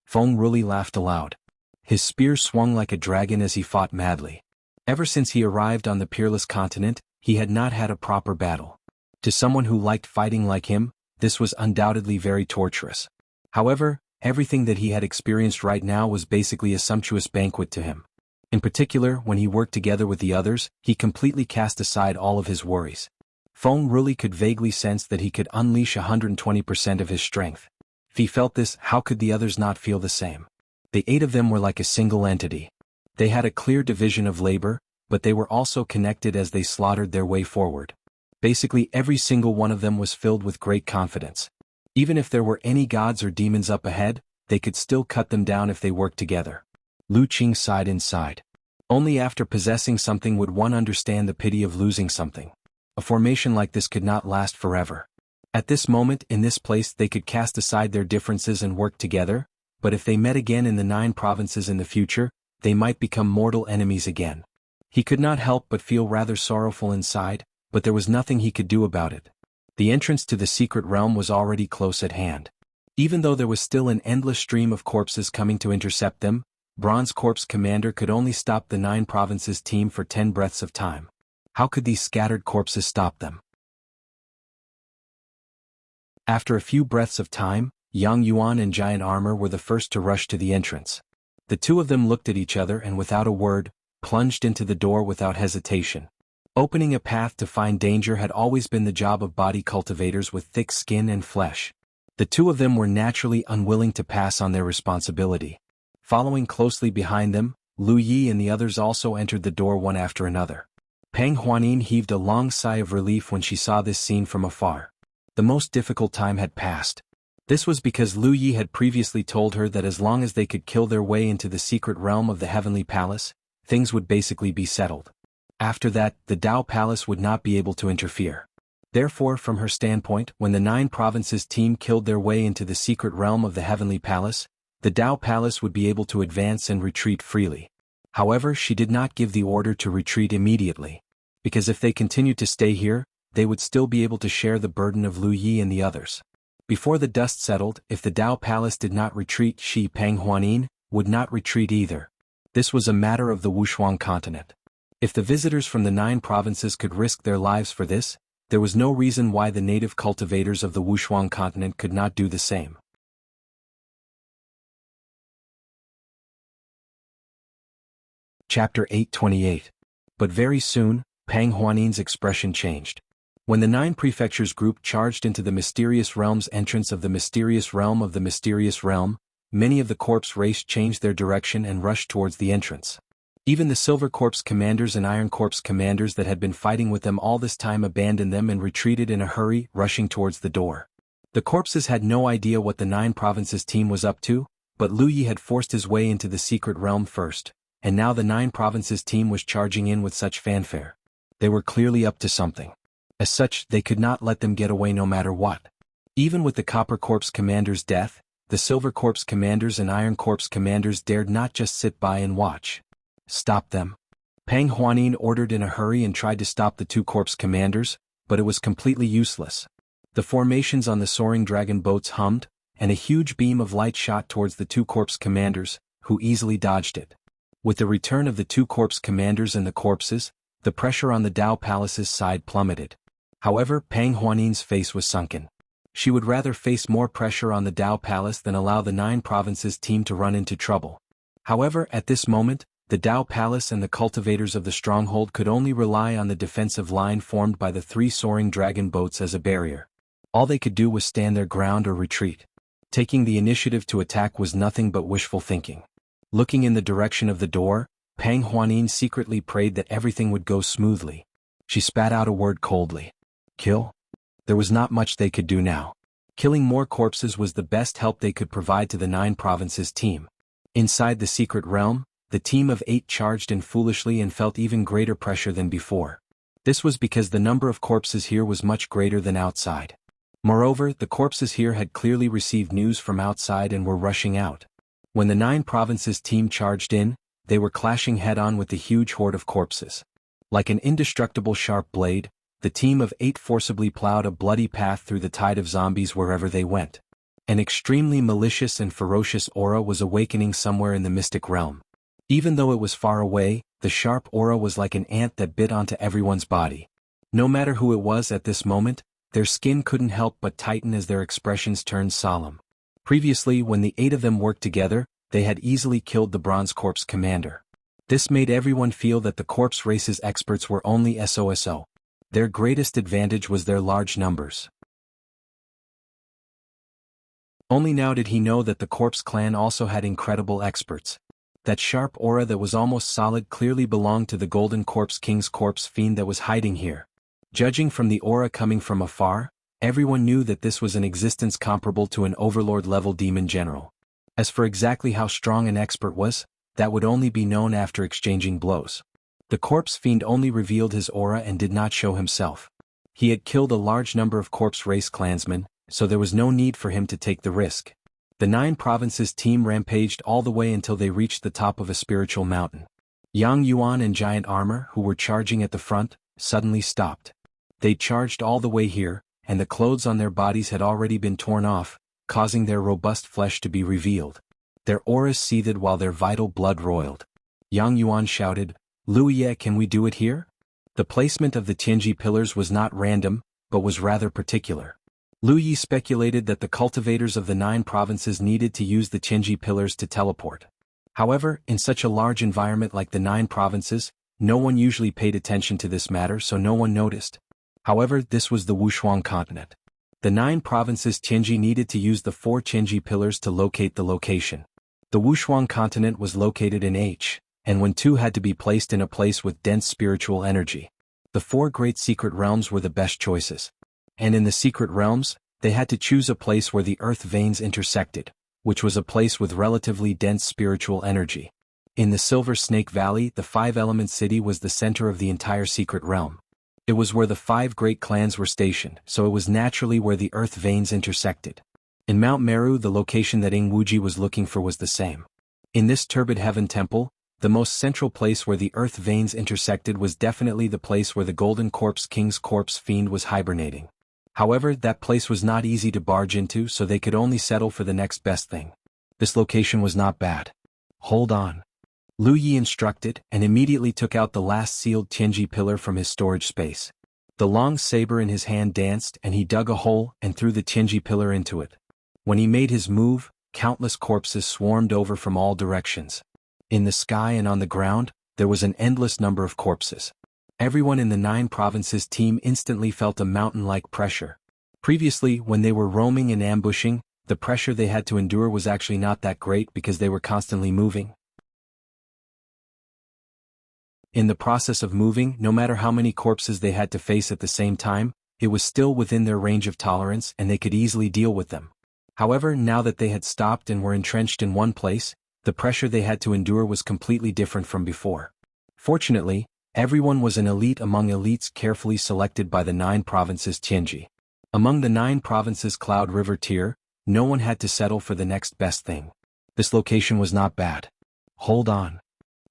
Feng Ruli laughed aloud. His spear swung like a dragon as he fought madly. Ever since he arrived on the peerless continent, he had not had a proper battle. To someone who liked fighting like him, this was undoubtedly very torturous. However, everything that he had experienced right now was basically a sumptuous banquet to him. In particular, when he worked together with the others, he completely cast aside all of his worries. Feng Ruli could vaguely sense that he could unleash 120% of his strength. If he felt this, how could the others not feel the same? The 8 of them were like a single entity. They had a clear division of labor, but they were also connected as they slaughtered their way forward. Basically, every single one of them was filled with great confidence. Even if there were any gods or demons up ahead, they could still cut them down if they worked together. Lu Qing sighed inside. Only after possessing something would one understand the pity of losing something. A formation like this could not last forever. At this moment, in this place, they could cast aside their differences and work together, but if they met again in the 9 provinces in the future, they might become mortal enemies again. He could not help but feel rather sorrowful inside, but there was nothing he could do about it. The entrance to the secret realm was already close at hand. Even though there was still an endless stream of corpses coming to intercept them, Bronze Corpse commander could only stop the 9 provinces team for 10 breaths of time. How could these scattered corpses stop them? After a few breaths of time, Yang Yuan and Giant Armor were the first to rush to the entrance. The 2 of them looked at each other and without a word, plunged into the door without hesitation. Opening a path to find danger had always been the job of body cultivators with thick skin and flesh. The 2 of them were naturally unwilling to pass on their responsibility. Following closely behind them, Lu Yi and the others also entered the door one after another. Peng Huanin heaved a long sigh of relief when she saw this scene from afar. The most difficult time had passed. This was because Lu Yi had previously told her that as long as they could kill their way into the secret realm of the Heavenly Palace, things would basically be settled. After that, the Tao Palace would not be able to interfere. Therefore, from her standpoint, when the 9 provinces team killed their way into the secret realm of the Heavenly Palace, the Tao Palace would be able to advance and retreat freely. However, she did not give the order to retreat immediately, because if they continued to stay here, they would still be able to share the burden of Lu Yi and the others. Before the dust settled, if the Tao Palace did not retreat, she, Peng Huanin, would not retreat either. This was a matter of the Wushuang continent. If the visitors from the 9 provinces could risk their lives for this, there was no reason why the native cultivators of the Wushuang continent could not do the same. Chapter 828. But very soon, Peng Huanin's expression changed. When the 9 prefectures group charged into the mysterious realm's entrance of the mysterious realm of the mysterious realm, many of the corpse race changed their direction and rushed towards the entrance. Even the Silver Corpse commanders and Iron Corpse commanders that had been fighting with them all this time abandoned them and retreated in a hurry, rushing towards the door. The corpses had no idea what the 9 provinces team was up to, but Lu Yi had forced his way into the secret realm first, and now the 9 provinces team was charging in with such fanfare. They were clearly up to something. As such, they could not let them get away no matter what. Even with the Copper Corpse commander's death, The Silver Corps commanders and Iron Corps commanders dared not just sit by and watch. Stop them. Pang Huanin ordered in a hurry and tried to stop the two corps commanders, but it was completely useless. The formations on the soaring dragon boats hummed, and a huge beam of light shot towards the two corps commanders, who easily dodged it. With the return of the two corps commanders and the corpses, the pressure on the Dao Palace's side plummeted. However, Pang Huanin's face was sunken. She would rather face more pressure on the Dao Palace than allow the 9 provinces team to run into trouble. However, at this moment, the Dao Palace and the cultivators of the stronghold could only rely on the defensive line formed by the 3 soaring dragon boats as a barrier. All they could do was stand their ground or retreat. Taking the initiative to attack was nothing but wishful thinking. Looking in the direction of the door, Pang Huanin secretly prayed that everything would go smoothly. She spat out a word coldly. Kill? There was not much they could do now. Killing more corpses was the best help they could provide to the 9 provinces team. Inside the secret realm, the team of 8 charged in foolishly and felt even greater pressure than before. This was because the number of corpses here was much greater than outside. Moreover, the corpses here had clearly received news from outside and were rushing out. When the 9 provinces team charged in, they were clashing head-on with the huge horde of corpses. Like an indestructible sharp blade, the team of 8 forcibly plowed a bloody path through the tide of zombies wherever they went. An extremely malicious and ferocious aura was awakening somewhere in the mystic realm. Even though it was far away, the sharp aura was like an ant that bit onto everyone's body. No matter who it was at this moment, their skin couldn't help but tighten as their expressions turned solemn. Previously, when the 8 of them worked together, they had easily killed the Bronze Corps commander. This made everyone feel that the Corpse race's experts were only SOSO. Their greatest advantage was their large numbers. Only now did he know that the Corpse clan also had incredible experts. That sharp aura that was almost solid clearly belonged to the Golden Corpse King's corpse fiend that was hiding here. Judging from the aura coming from afar, everyone knew that this was an existence comparable to an overlord-level demon general. As for exactly how strong an expert was, that would only be known after exchanging blows. The corpse fiend only revealed his aura and did not show himself. He had killed a large number of corpse race clansmen, so there was no need for him to take the risk. The 9 provinces team rampaged all the way until they reached the top of a spiritual mountain. Yang Yuan and Giant Armor, who were charging at the front, suddenly stopped. They charged all the way here, and the clothes on their bodies had already been torn off, causing their robust flesh to be revealed. Their auras seethed while their vital blood roiled. Yang Yuan shouted, "Luye, can we do it here?" The placement of the Tianji pillars was not random, but was rather particular. Lu Yi speculated that the cultivators of the 9 provinces needed to use the Tianji pillars to teleport. However, in such a large environment like the 9 provinces, no one usually paid attention to this matter, so no one noticed. However, this was the Wushuang continent. The 9 provinces Tianji needed to use the 4 Tianji pillars to locate the location. The Wushuang continent was located in H, and when 2 had to be placed in a place with dense spiritual energy. The 4 great secret realms were the best choices. And in the secret realms, they had to choose a place where the earth veins intersected, which was a place with relatively dense spiritual energy. In the Silver Snake Valley, the 5-element city was the center of the entire secret realm. It was where the 5 great clans were stationed, so it was naturally where the earth veins intersected. In Mount Meru, the location that Ing Wuji was looking for was the same. In this turbid heaven temple, the most central place where the earth veins intersected was definitely the place where the Golden Corpse King's corpse fiend was hibernating. However, that place was not easy to barge into, so they could only settle for the next best thing. This location was not bad. Hold on. Lu Yi instructed, and immediately took out the last sealed Tianji pillar from his storage space. The long saber in his hand danced, and he dug a hole and threw the Tianji pillar into it. When he made his move, countless corpses swarmed over from all directions. In the sky and on the ground, there was an endless number of corpses. Everyone in the 9 provinces team instantly felt a mountain-like pressure. Previously, when they were roaming and ambushing, the pressure they had to endure was actually not that great because they were constantly moving. In the process of moving, no matter how many corpses they had to face at the same time, it was still within their range of tolerance and they could easily deal with them. However, now that they had stopped and were entrenched in one place, the pressure they had to endure was completely different from before. Fortunately, everyone was an elite among elites carefully selected by the 9 provinces Tianji. Among the 9 provinces Cloud River tier, no one had to settle for the next best thing. This location was not bad. Hold on.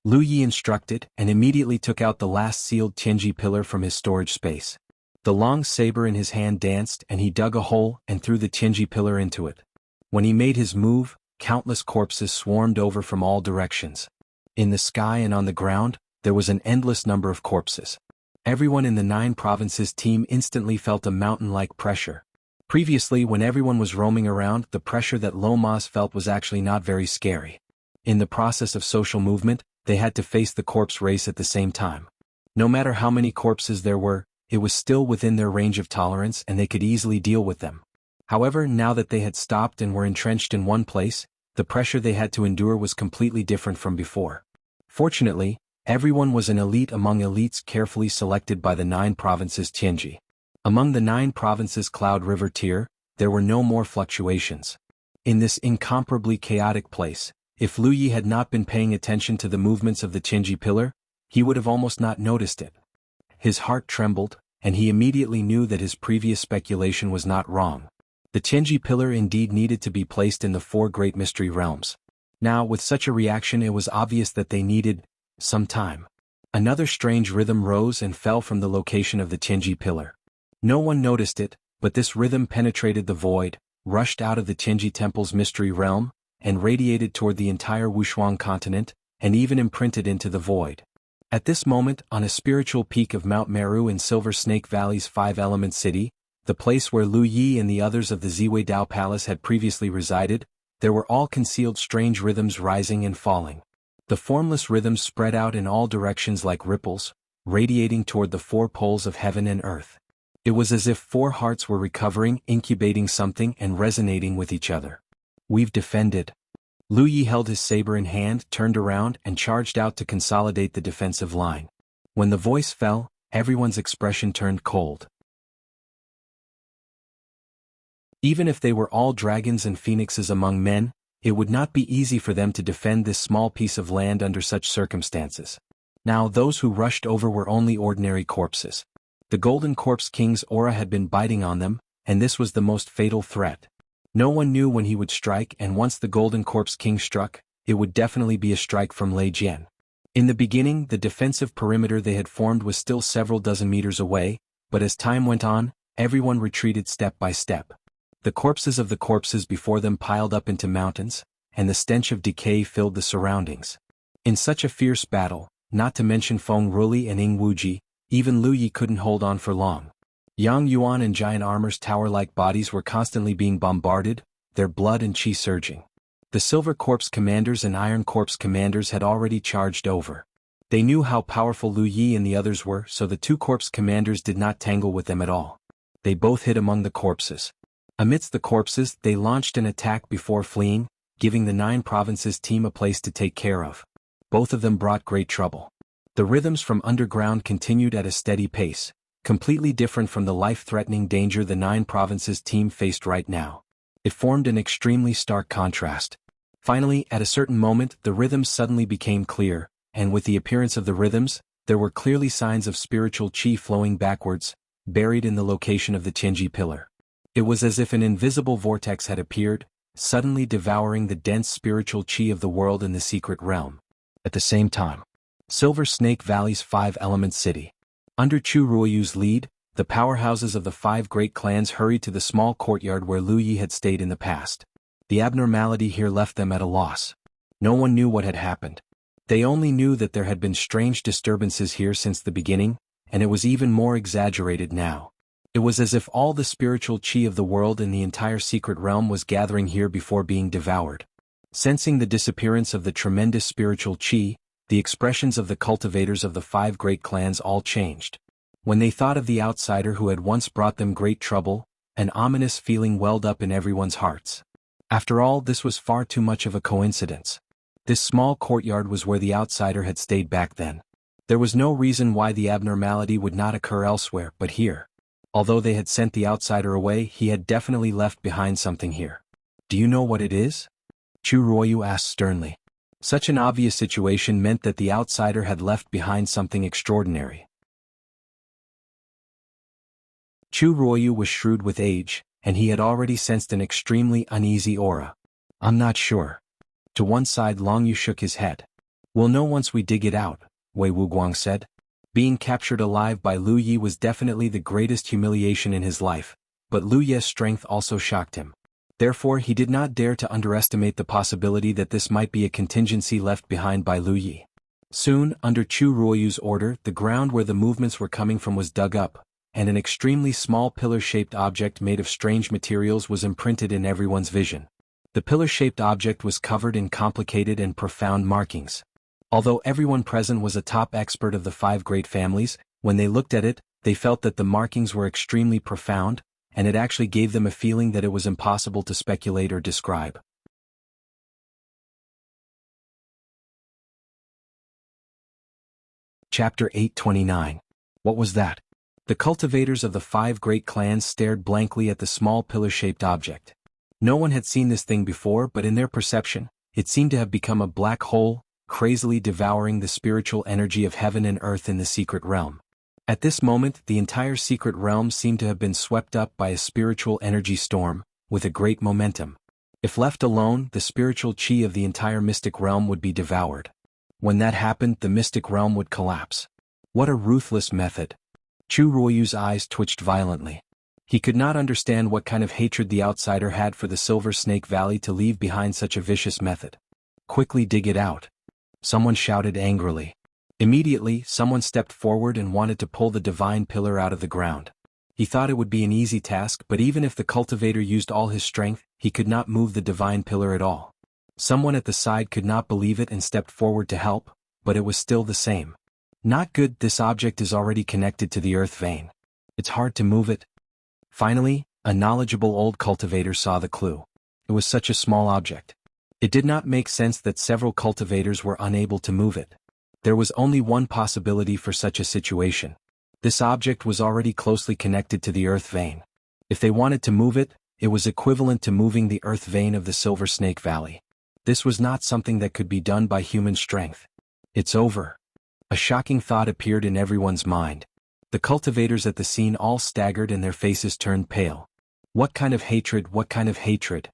Lu Yi instructed and immediately took out the last sealed Tianji pillar from his storage space. The long saber in his hand danced and he dug a hole and threw the Tianji pillar into it. When he made his move, countless corpses swarmed over from all directions. In the sky and on the ground, there was an endless number of corpses. Everyone in the 9 provinces team instantly felt a mountain-like pressure. Previously, when everyone was roaming around, the pressure that Lomas felt was actually not very scary. In the process of social movement, they had to face the corpse race at the same time. No matter how many corpses there were, it was still within their range of tolerance and they could easily deal with them. However, now that they had stopped and were entrenched in one place, the pressure they had to endure was completely different from before. Fortunately, everyone was an elite among elites carefully selected by the 9 provinces Tianji. Among the 9 provinces Cloud River tier, there were no more fluctuations. In this incomparably chaotic place, if Lu Yi had not been paying attention to the movements of the Tianji pillar, he would have almost not noticed it. His heart trembled, and he immediately knew that his previous speculation was not wrong. The Tianji pillar indeed needed to be placed in the 4 great mystery realms. Now, with such a reaction, it was obvious that they needed some time. Another strange rhythm rose and fell from the location of the Tianji pillar. No one noticed it, but this rhythm penetrated the void, rushed out of the Tianji temple's mystery realm, and radiated toward the entire Wushuang continent, and even imprinted into the void. At this moment, on a spiritual peak of Mount Meru in Silver Snake Valley's 5-element city, the place where Lu Yi and the others of the Ziwei Dao Palace had previously resided, there were all concealed strange rhythms rising and falling. The formless rhythms spread out in all directions like ripples, radiating toward the 4 poles of heaven and earth. It was as if 4 hearts were recovering, incubating something and resonating with each other. We've defended. Lu Yi held his saber in hand, turned around, and charged out to consolidate the defensive line. When the voice fell, everyone's expression turned cold. Even if they were all dragons and phoenixes among men, it would not be easy for them to defend this small piece of land under such circumstances. Now those who rushed over were only ordinary corpses. The Golden Corpse King's aura had been biting on them, and this was the most fatal threat. No one knew when he would strike, and once the Golden Corpse King struck, it would definitely be a strike from Lei Jian. In the beginning, the defensive perimeter they had formed was still several dozen meters away, but as time went on, everyone retreated step by step. The corpses of the corpses before them piled up into mountains, and the stench of decay filled the surroundings. In such a fierce battle, not to mention Feng Ruli and Ying Wuji, even Lu Yi couldn't hold on for long. Yang Yuan and Giant Armor's tower-like bodies were constantly being bombarded, their blood and chi surging. The Silver Corpse commanders and Iron Corpse commanders had already charged over. They knew how powerful Lu Yi and the others were, so the 2 corpse commanders did not tangle with them at all. They both hid among the corpses. Amidst the corpses, they launched an attack before fleeing, giving the 9 provinces team a place to take care of. Both of them brought great trouble. The rhythms from underground continued at a steady pace, completely different from the life-threatening danger the 9 provinces team faced right now. It formed an extremely stark contrast. Finally, at a certain moment, the rhythms suddenly became clear, and with the appearance of the rhythms, there were clearly signs of spiritual chi flowing backwards, buried in the location of the Tianji pillar. It was as if an invisible vortex had appeared, suddenly devouring the dense spiritual chi of the world in the secret realm. At the same time, Silver Snake Valley's 5-element city. Under Chu Ruoyu's lead, the powerhouses of the 5 great clans hurried to the small courtyard where Lu Yi had stayed in the past. The abnormality here left them at a loss. No one knew what had happened. They only knew that there had been strange disturbances here since the beginning, and it was even more exaggerated now. It was as if all the spiritual chi of the world in the entire secret realm was gathering here before being devoured. Sensing the disappearance of the tremendous spiritual chi, the expressions of the cultivators of the 5 great clans all changed. When they thought of the outsider who had once brought them great trouble, an ominous feeling welled up in everyone's hearts. After all, this was far too much of a coincidence. This small courtyard was where the outsider had stayed back then. There was no reason why the abnormality would not occur elsewhere but here. Although they had sent the outsider away, he had definitely left behind something here. Do you know what it is? Chu Ruoyu asked sternly. Such an obvious situation meant that the outsider had left behind something extraordinary. Chu Ruoyu was shrewd with age, and he had already sensed an extremely uneasy aura. "I'm not sure." To one side Long Yu shook his head. "We'll know once we dig it out," Wei Wuguang said. Being captured alive by Lu Yi was definitely the greatest humiliation in his life, but Lu Ye's strength also shocked him. Therefore he did not dare to underestimate the possibility that this might be a contingency left behind by Lu Yi. Soon, under Chu Ruoyu's order, the ground where the movements were coming from was dug up, and an extremely small pillar-shaped object made of strange materials was imprinted in everyone's vision. The pillar-shaped object was covered in complicated and profound markings. Although everyone present was a top expert of the 5 great families, when they looked at it, they felt that the markings were extremely profound, and it actually gave them a feeling that it was impossible to speculate or describe. Chapter 829. What was that? The cultivators of the 5 great clans stared blankly at the small pillar-shaped object. No one had seen this thing before, but in their perception, it seemed to have become a black hole, crazily devouring the spiritual energy of heaven and earth in the secret realm. At this moment, the entire secret realm seemed to have been swept up by a spiritual energy storm, with a great momentum. If left alone, the spiritual chi of the entire mystic realm would be devoured. When that happened, the mystic realm would collapse. What a ruthless method! Chu Ruoyu's eyes twitched violently. He could not understand what kind of hatred the outsider had for the Silver Snake Valley to leave behind such a vicious method. "Quickly dig it out!" Someone shouted angrily. Immediately, someone stepped forward and wanted to pull the divine pillar out of the ground. He thought it would be an easy task, but even if the cultivator used all his strength, he could not move the divine pillar at all. Someone at the side could not believe it and stepped forward to help, but it was still the same. "Not good, this object is already connected to the earth vein. It's hard to move it." Finally, a knowledgeable old cultivator saw the clue. It was such a small object. It did not make sense that several cultivators were unable to move it. There was only one possibility for such a situation. This object was already closely connected to the earth vein. If they wanted to move it, it was equivalent to moving the earth vein of the Silver Snake Valley. This was not something that could be done by human strength. "It's over." A shocking thought appeared in everyone's mind. The cultivators at the scene all staggered and their faces turned pale. What kind of hatred, what kind of hatred?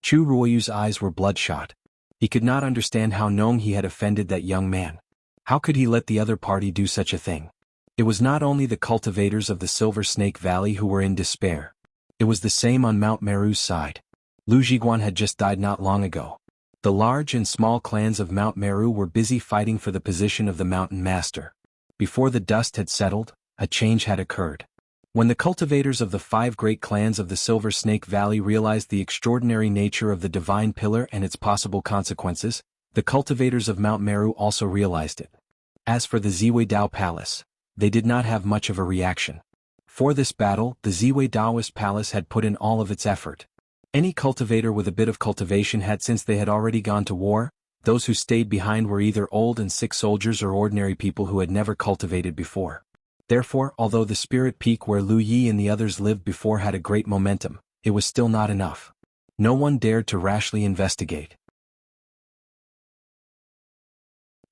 Chu Ruoyu's eyes were bloodshot. He could not understand how knowing he had offended that young man. How could he let the other party do such a thing? It was not only the cultivators of the Silver Snake Valley who were in despair. It was the same on Mount Meru's side. Lu Zhiguan had just died not long ago. The large and small clans of Mount Meru were busy fighting for the position of the mountain master. Before the dust had settled, a change had occurred. When the cultivators of the 5 great clans of the Silver Snake Valley realized the extraordinary nature of the divine pillar and its possible consequences, the cultivators of Mount Meru also realized it. As for the Ziwei Dao Palace, they did not have much of a reaction. For this battle, the Ziwei Daoist Palace had put in all of its effort. Any cultivator with a bit of cultivation had, since they had already gone to war. Those who stayed behind were either old and sick soldiers or ordinary people who had never cultivated before. Therefore, although the spirit peak where Lu Yi and the others lived before had a great momentum, it was still not enough. No one dared to rashly investigate.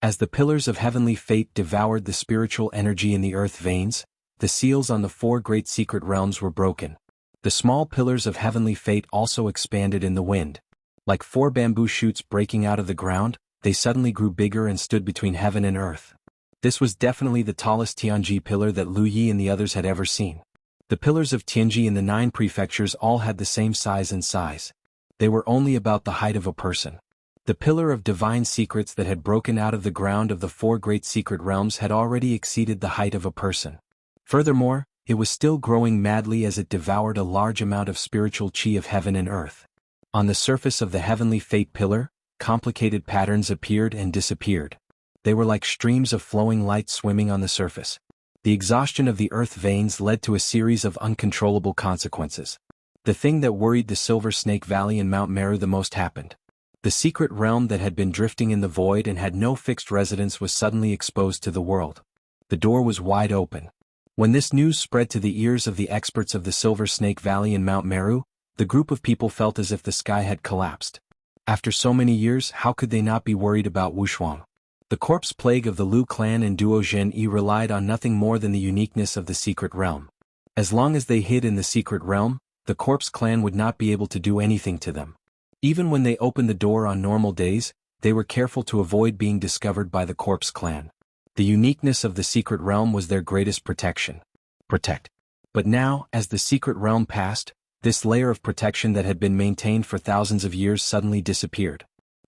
As the pillars of heavenly fate devoured the spiritual energy in the earth veins, the seals on the 4 great secret realms were broken. The small pillars of heavenly fate also expanded in the wind. Like 4 bamboo shoots breaking out of the ground, they suddenly grew bigger and stood between heaven and earth. This was definitely the tallest Tianji pillar that Lu Yi and the others had ever seen. The pillars of Tianji in the 9 prefectures all had the same size and size. They were only about the height of a person. The pillar of divine secrets that had broken out of the ground of the 4 great secret realms had already exceeded the height of a person. Furthermore, it was still growing madly as it devoured a large amount of spiritual chi of heaven and earth. On the surface of the heavenly fate pillar, complicated patterns appeared and disappeared. They were like streams of flowing light swimming on the surface. The exhaustion of the earth veins led to a series of uncontrollable consequences. The thing that worried the Silver Snake Valley and Mount Meru the most happened. The secret realm that had been drifting in the void and had no fixed residence was suddenly exposed to the world. The door was wide open. When this news spread to the ears of the experts of the Silver Snake Valley and Mount Meru, the group of people felt as if the sky had collapsed. After so many years, how could they not be worried about Wushuang? The corpse plague of the Lu clan and Duo Zhen-Yi relied on nothing more than the uniqueness of the secret realm. As long as they hid in the secret realm, the corpse clan would not be able to do anything to them. Even when they opened the door on normal days, they were careful to avoid being discovered by the corpse clan. The uniqueness of the secret realm was their greatest protection. But now, as the secret realm passed, this layer of protection that had been maintained for thousands of years suddenly disappeared.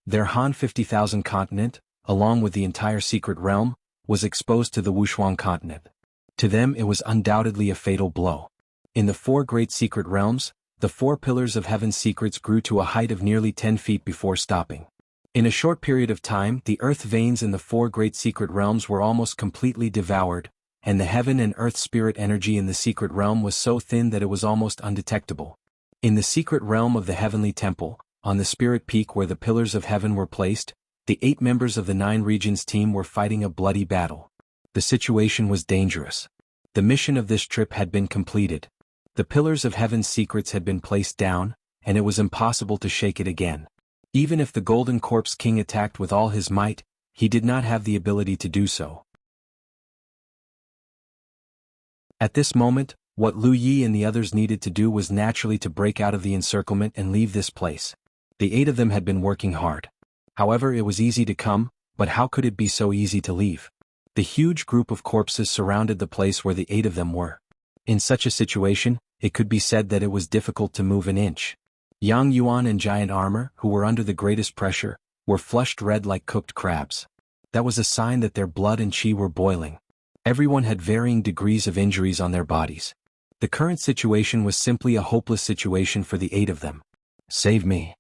Their Han 50,000 continent, along with the entire secret realm, was exposed to the Wuxia continent. To them it was undoubtedly a fatal blow. In the 4 great secret realms, the 4 pillars of heaven's secrets grew to a height of nearly 10 feet before stopping. In a short period of time, the earth veins in the 4 great secret realms were almost completely devoured, and the heaven and earth spirit energy in the secret realm was so thin that it was almost undetectable. In the secret realm of the heavenly temple, on the spirit peak where the pillars of heaven were placed, the 8 members of the 9 regions team were fighting a bloody battle. The situation was dangerous. The mission of this trip had been completed. The pillars of heaven's secrets had been placed down, and it was impossible to shake it again. Even if the Golden Corpse King attacked with all his might, he did not have the ability to do so. At this moment, what Lu Yi and the others needed to do was naturally to break out of the encirclement and leave this place. The 8 of them had been working hard. However, it was easy to come, but how could it be so easy to leave? The huge group of corpses surrounded the place where the 8 of them were. In such a situation, it could be said that it was difficult to move an inch. Yang Yuan and Giant Armor, who were under the greatest pressure, were flushed red like cooked crabs. That was a sign that their blood and qi were boiling. Everyone had varying degrees of injuries on their bodies. The current situation was simply a hopeless situation for the 8 of them. Save me.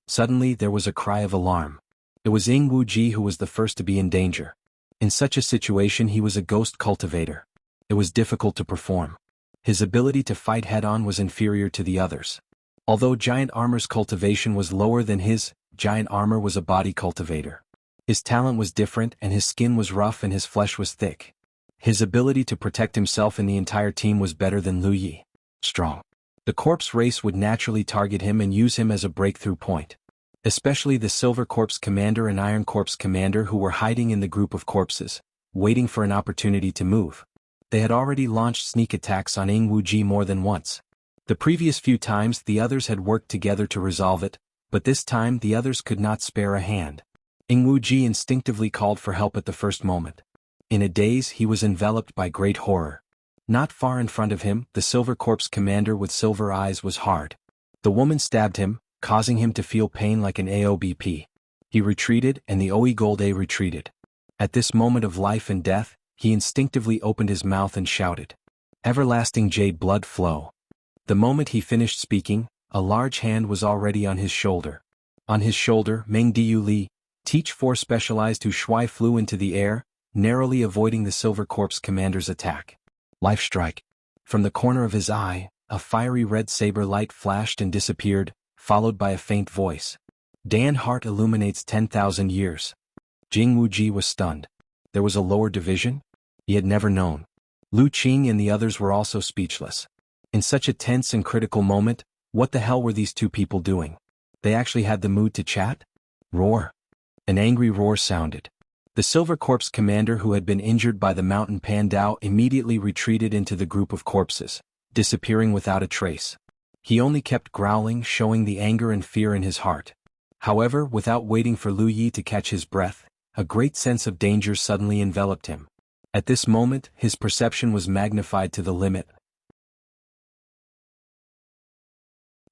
Suddenly there was a cry of alarm. It was Ying Wuji who was the first to be in danger. In such a situation he was a ghost cultivator. It was difficult to perform. His ability to fight head-on was inferior to the others. Although Giant Armor's cultivation was lower than his, Giant Armor was a body cultivator. His talent was different and his skin was rough and his flesh was thick. His ability to protect himself and the entire team was better than Lu Yi. Strong. The corpse race would naturally target him and use him as a breakthrough point. Especially the Silver Corpse Commander and Iron Corpse Commander who were hiding in the group of corpses, waiting for an opportunity to move. They had already launched sneak attacks on Ying Wuji more than once. The previous few times the others had worked together to resolve it, but this time the others could not spare a hand. Ying Wuji instinctively called for help at the first moment. In a daze he was enveloped by great horror. Not far in front of him, the Silver Corpse Commander with silver eyes was hard. The woman stabbed him, causing him to feel pain like an AOBP. He retreated and the OE Gold A retreated. At this moment of life and death, he instinctively opened his mouth and shouted, "Everlasting Jade blood flow." The moment he finished speaking, a large hand was already on his shoulder. On his shoulder, Meng Diu Li, Teach 4 specialized who Shui flew into the air, narrowly avoiding the Silver Corpse Commander's attack. Life strike. From the corner of his eye, a fiery red saber light flashed and disappeared, followed by a faint voice. Dan Heart illuminates 10,000 years. Jing Wuji was stunned. There was a lower division? He had never known. Lu Qing and the others were also speechless. In such a tense and critical moment, what the hell were these 2 people doing? They actually had the mood to chat? Roar. An angry roar sounded. The Silver Corpse Commander who had been injured by the Mountain Pandao immediately retreated into the group of corpses, disappearing without a trace. He only kept growling, showing the anger and fear in his heart. However, without waiting for Lu Yi to catch his breath, a great sense of danger suddenly enveloped him. At this moment, his perception was magnified to the limit.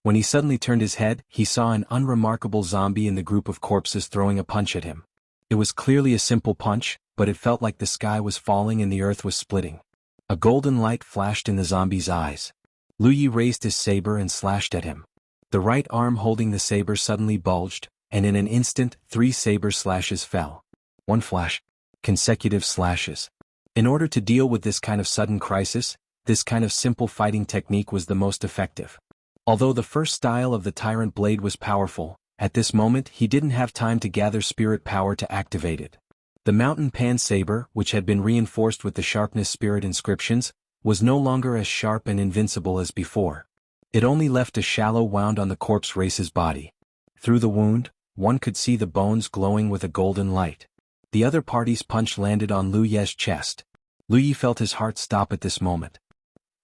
When he suddenly turned his head, he saw an unremarkable zombie in the group of corpses throwing a punch at him. It was clearly a simple punch, but it felt like the sky was falling and the earth was splitting. A golden light flashed in the zombie's eyes. Lu Yi raised his saber and slashed at him. The right arm holding the saber suddenly bulged, and in an instant, 3 saber slashes fell. 1 flash. Consecutive slashes. In order to deal with this kind of sudden crisis, this kind of simple fighting technique was the most effective. Although the first style of the Tyrant Blade was powerful, at this moment he didn't have time to gather spirit power to activate it. The Mountain Pan Saber, which had been reinforced with the Sharpness Spirit inscriptions, was no longer as sharp and invincible as before. It only left a shallow wound on the corpse race's body. Through the wound, one could see the bones glowing with a golden light. The other party's punch landed on Lu Ye's chest. Lu Yi felt his heart stop at this moment.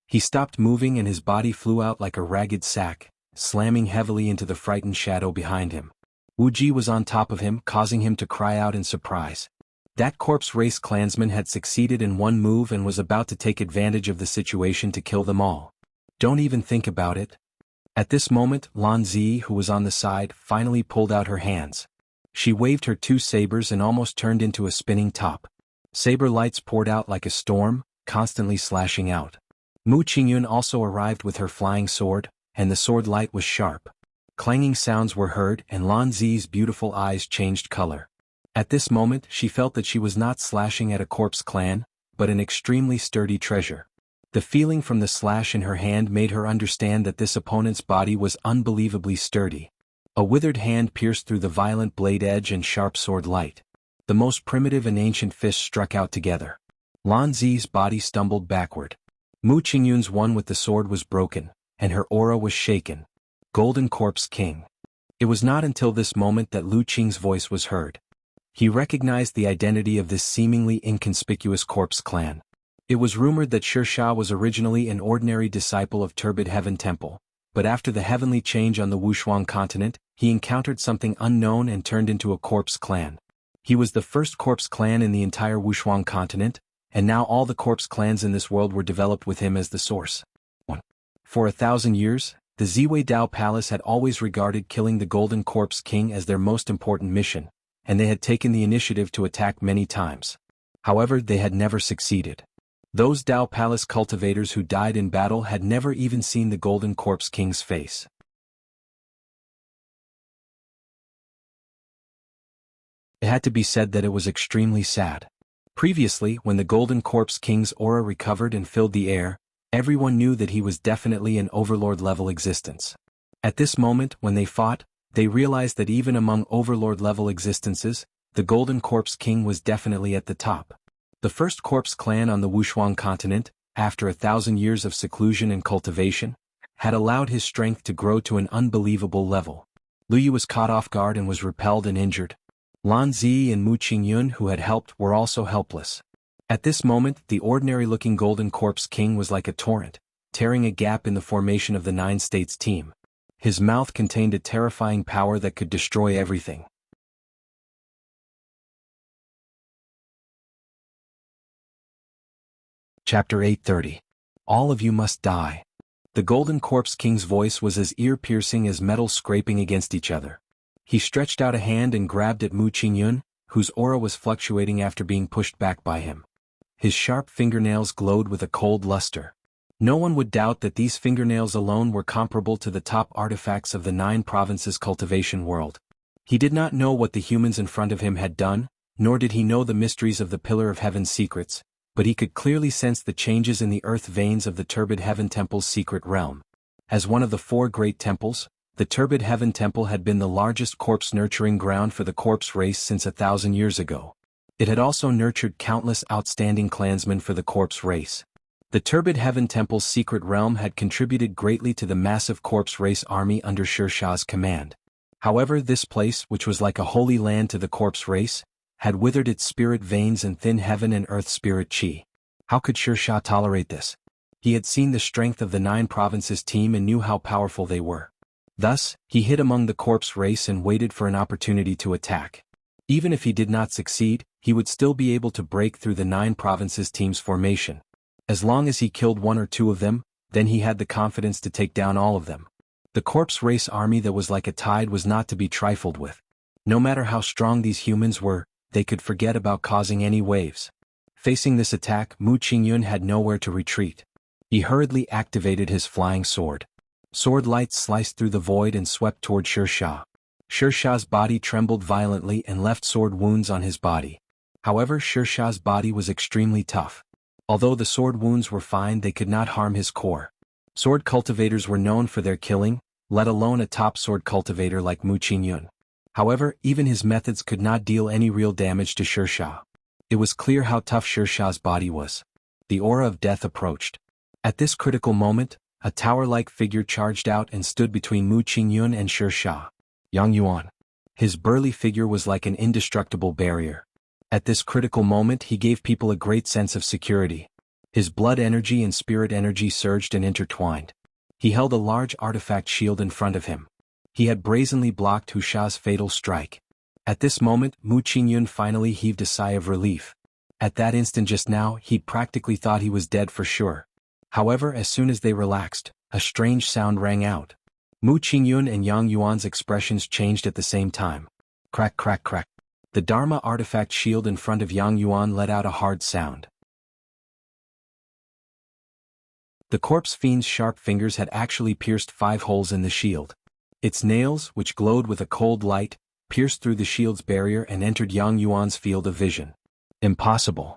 He stopped moving and his body flew out like a ragged sack, slamming heavily into the frightened shadow behind him. Wuxia was on top of him, causing him to cry out in surprise. That corpse race clansman had succeeded in one move and was about to take advantage of the situation to kill them all. Don't even think about it. At this moment, Lan Zi, who was on the side, finally pulled out her hands. She waved her two sabers and almost turned into a spinning top. Saber lights poured out like a storm, constantly slashing out. Mu Qingyun also arrived with her flying sword, and the sword light was sharp. Clanging sounds were heard and Lan Zi's beautiful eyes changed color. At this moment she felt that she was not slashing at a corpse clan, but an extremely sturdy treasure. The feeling from the slash in her hand made her understand that this opponent's body was unbelievably sturdy. A withered hand pierced through the violent blade edge and sharp sword light. The most primitive and ancient fists struck out together. Lan Zi's body stumbled backward. Mu Qingyun's one with the sword was broken, and her aura was shaken. Golden Corpse King. It was not until this moment that Lu Qing's voice was heard. He recognized the identity of this seemingly inconspicuous corpse clan. It was rumored that Shirsha was originally an ordinary disciple of Turbid Heaven Temple, but after the heavenly change on the Wushuang continent, he encountered something unknown and turned into a corpse clan. He was the first corpse clan in the entire Wushuang continent, and now all the corpse clans in this world were developed with him as the source. For 1,000 years, the Ziwei Dao Palace had always regarded killing the Golden Corpse King as their most important mission, and they had taken the initiative to attack many times. However, they had never succeeded. Those Dao Palace cultivators who died in battle had never even seen the Golden Corpse King's face. It had to be said that it was extremely sad. Previously, when the Golden Corpse King's aura recovered and filled the air, everyone knew that he was definitely an overlord-level existence. At this moment, when they fought, they realized that even among overlord-level existences, the Golden Corpse King was definitely at the top. The first corpse clan on the Wushuang continent, after 1,000 years of seclusion and cultivation, had allowed his strength to grow to an unbelievable level. Lu Yu was caught off guard and was repelled and injured. Lan Zi and Mu Qingyun, who had helped, were also helpless. At this moment, the ordinary-looking Golden Corpse King was like a torrent, tearing a gap in the formation of the Nine States team. His mouth contained a terrifying power that could destroy everything. Chapter 830. All of you must die. The Golden Corpse King's voice was as ear-piercing as metal scraping against each other. He stretched out a hand and grabbed at Mu Qingyun, whose aura was fluctuating after being pushed back by him. His sharp fingernails glowed with a cold luster. No one would doubt that these fingernails alone were comparable to the top artifacts of the 9 provinces cultivation world. He did not know what the humans in front of him had done, nor did he know the mysteries of the Pillar of Heaven's secrets, but he could clearly sense the changes in the earth veins of the Turbid Heaven Temple's secret realm. As one of the 4 great temples, the Turbid Heaven Temple had been the largest corpse-nurturing ground for the corpse race since 1,000 years ago. It had also nurtured countless outstanding clansmen for the corpse race. The Turbid Heaven Temple's secret realm had contributed greatly to the massive corpse race army under Shirsha's command. However, this place, which was like a holy land to the corpse race, had withered its spirit veins and thin heaven and earth spirit chi. How could Shirsha tolerate this? He had seen the strength of the 9 provinces team and knew how powerful they were. Thus, he hid among the corpse race and waited for an opportunity to attack. Even if he did not succeed, he would still be able to break through the 9 provinces team's formation. As long as he killed 1 or 2 of them, then he had the confidence to take down all of them. The corpse race army that was like a tide was not to be trifled with. No matter how strong these humans were, they could forget about causing any waves. Facing this attack, Mu Qingyun had nowhere to retreat. He hurriedly activated his flying sword. Sword lights sliced through the void and swept toward Shirsha. Shirsha's body trembled violently and left sword wounds on his body. However, Shirsha's body was extremely tough. Although the sword wounds were fine, they could not harm his core. Sword cultivators were known for their killing, let alone a top sword cultivator like Mu Qingyun. However, even his methods could not deal any real damage to Shirsha. It was clear how tough Shirsha's body was. The aura of death approached. At this critical moment, a tower-like figure charged out and stood between Mu Qingyun and Shirsha. Yang Yuan. His burly figure was like an indestructible barrier. At this critical moment he gave people a great sense of security. His blood energy and spirit energy surged and intertwined. He held a large artifact shield in front of him. He had brazenly blocked Wuxia's fatal strike. At this moment, Mu Qingyun finally heaved a sigh of relief. At that instant just now, he practically thought he was dead for sure. However, as soon as they relaxed, a strange sound rang out. Mu Qingyun and Yang Yuan's expressions changed at the same time. Crack, crack, crack. The Dharma artifact shield in front of Yang Yuan let out a hard sound. The corpse fiend's sharp fingers had actually pierced 5 holes in the shield. Its nails, which glowed with a cold light, pierced through the shield's barrier and entered Yang Yuan's field of vision. Impossible.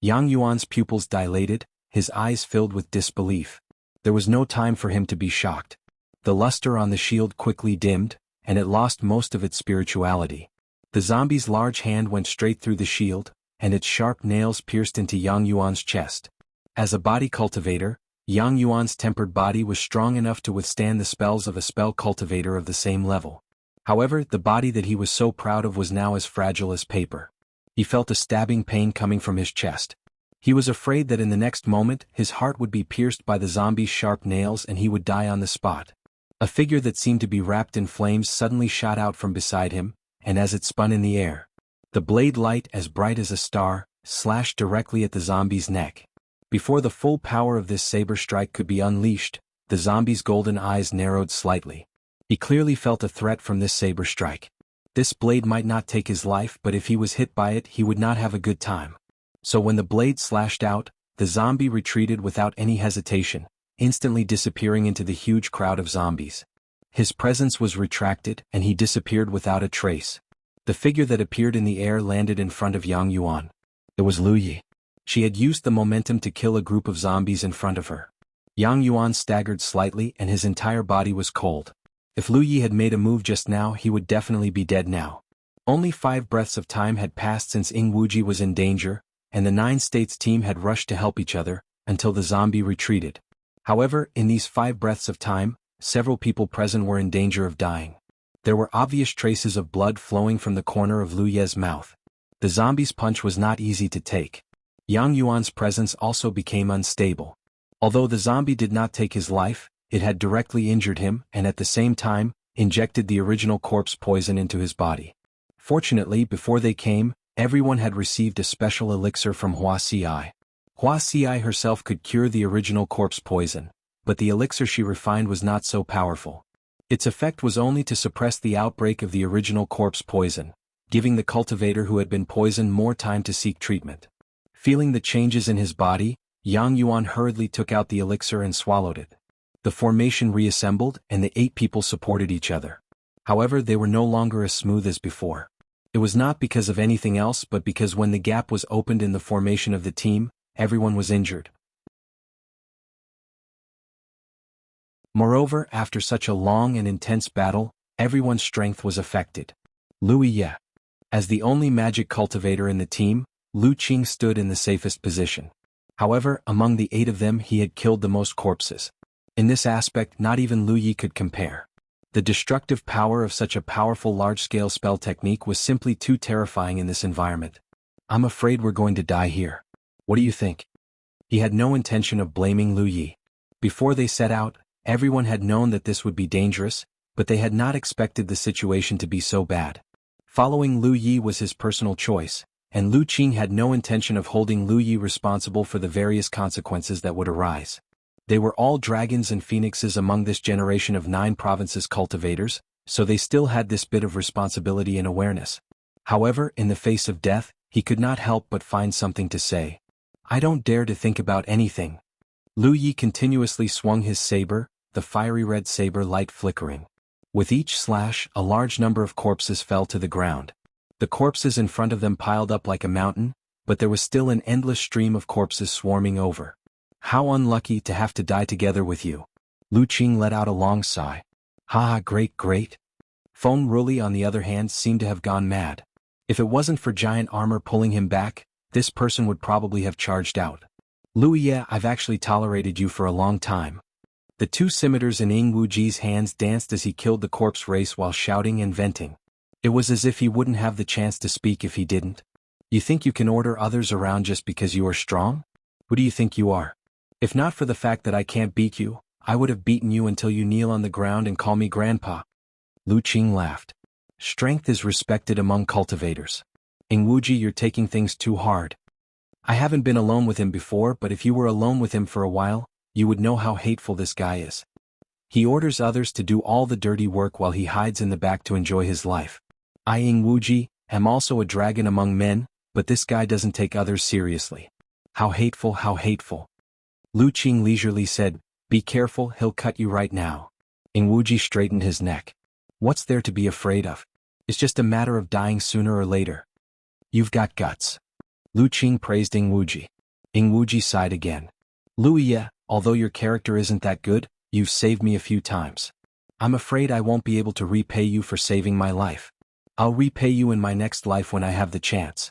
Yang Yuan's pupils dilated, his eyes filled with disbelief. There was no time for him to be shocked. The luster on the shield quickly dimmed, and it lost most of its spirituality. The zombie's large hand went straight through the shield, and its sharp nails pierced into Yang Yuan's chest. As a body cultivator, Yang Yuan's tempered body was strong enough to withstand the spells of a spell cultivator of the same level. However, the body that he was so proud of was now as fragile as paper. He felt a stabbing pain coming from his chest. He was afraid that in the next moment his heart would be pierced by the zombie's sharp nails and he would die on the spot. A figure that seemed to be wrapped in flames suddenly shot out from beside him, and as it spun in the air, the blade light, as bright as a star, slashed directly at the zombie's neck. Before the full power of this saber strike could be unleashed, the zombie's golden eyes narrowed slightly. He clearly felt a threat from this saber strike. This blade might not take his life, but if he was hit by it, he would not have a good time. So when the blade slashed out, the zombie retreated without any hesitation, instantly disappearing into the huge crowd of zombies. His presence was retracted, and he disappeared without a trace. The figure that appeared in the air landed in front of Yang Yuan. It was Lu Yi. She had used the momentum to kill a group of zombies in front of her. Yang Yuan staggered slightly and his entire body was cold. If Lu Yi had made a move just now, he would definitely be dead now. Only 5 breaths of time had passed since Ing Wuji was in danger, and the 9 states team had rushed to help each other, until the zombie retreated. However, in these 5 breaths of time, several people present were in danger of dying. There were obvious traces of blood flowing from the corner of Lu Ye's mouth. The zombie's punch was not easy to take. Yang Yuan's presence also became unstable. Although the zombie did not take his life, it had directly injured him and at the same time, injected the original corpse poison into his body. Fortunately, before they came, everyone had received a special elixir from Wuxia. Wuxia herself could cure the original corpse poison, but the elixir she refined was not so powerful. Its effect was only to suppress the outbreak of the original corpse poison, giving the cultivator who had been poisoned more time to seek treatment. Feeling the changes in his body, Yang Yuan hurriedly took out the elixir and swallowed it. The formation reassembled and the 8 people supported each other. However, they were no longer as smooth as before. It was not because of anything else but because when the gap was opened in the formation of the team, everyone was injured. Moreover, after such a long and intense battle, everyone's strength was affected. Lu Yi, as the only magic cultivator in the team, Lu Qing stood in the safest position. However, among the 8 of them he had killed the most corpses. In this aspect not even Lu Yi could compare. The destructive power of such a powerful large-scale spell technique was simply too terrifying in this environment. I'm afraid we're going to die here. What do you think? He had no intention of blaming Lu Yi. Before they set out, everyone had known that this would be dangerous, but they had not expected the situation to be so bad. Following Lu Yi was his personal choice, and Lu Qing had no intention of holding Lu Yi responsible for the various consequences that would arise. They were all dragons and phoenixes among this generation of 9 provinces cultivators, so they still had this bit of responsibility and awareness. However, in the face of death, he could not help but find something to say. I don't dare to think about anything. Lu Yi continuously swung his saber, the fiery red saber light flickering. With each slash, a large number of corpses fell to the ground. The corpses in front of them piled up like a mountain, but there was still an endless stream of corpses swarming over. How unlucky to have to die together with you. Lu Qing let out a long sigh. Ha, great, great. Feng Ruli on the other hand seemed to have gone mad. If it wasn't for giant armor pulling him back, this person would probably have charged out. Lu Yi, I've actually tolerated you for a long time. The 2 scimitars in Ing Wuji's hands danced as he killed the corpse race while shouting and venting. It was as if he wouldn't have the chance to speak if he didn't. You think you can order others around just because you are strong? Who do you think you are? If not for the fact that I can't beat you, I would have beaten you until you kneel on the ground and call me grandpa. Lu Qing laughed. Strength is respected among cultivators. Wuji, you're taking things too hard. I haven't been alone with him before, but if you were alone with him for a while, you would know how hateful this guy is. He orders others to do all the dirty work while he hides in the back to enjoy his life. I, Wuji, am also a dragon among men, but this guy doesn't take others seriously. How hateful, how hateful. Lu Qing leisurely said, be careful, he'll cut you right now. Wuji straightened his neck. What's there to be afraid of? It's just a matter of dying sooner or later. You've got guts. Lu Qing praised Wuji. Wuji sighed again. Luya, although your character isn't that good, you've saved me a few times. I'm afraid I won't be able to repay you for saving my life. I'll repay you in my next life when I have the chance.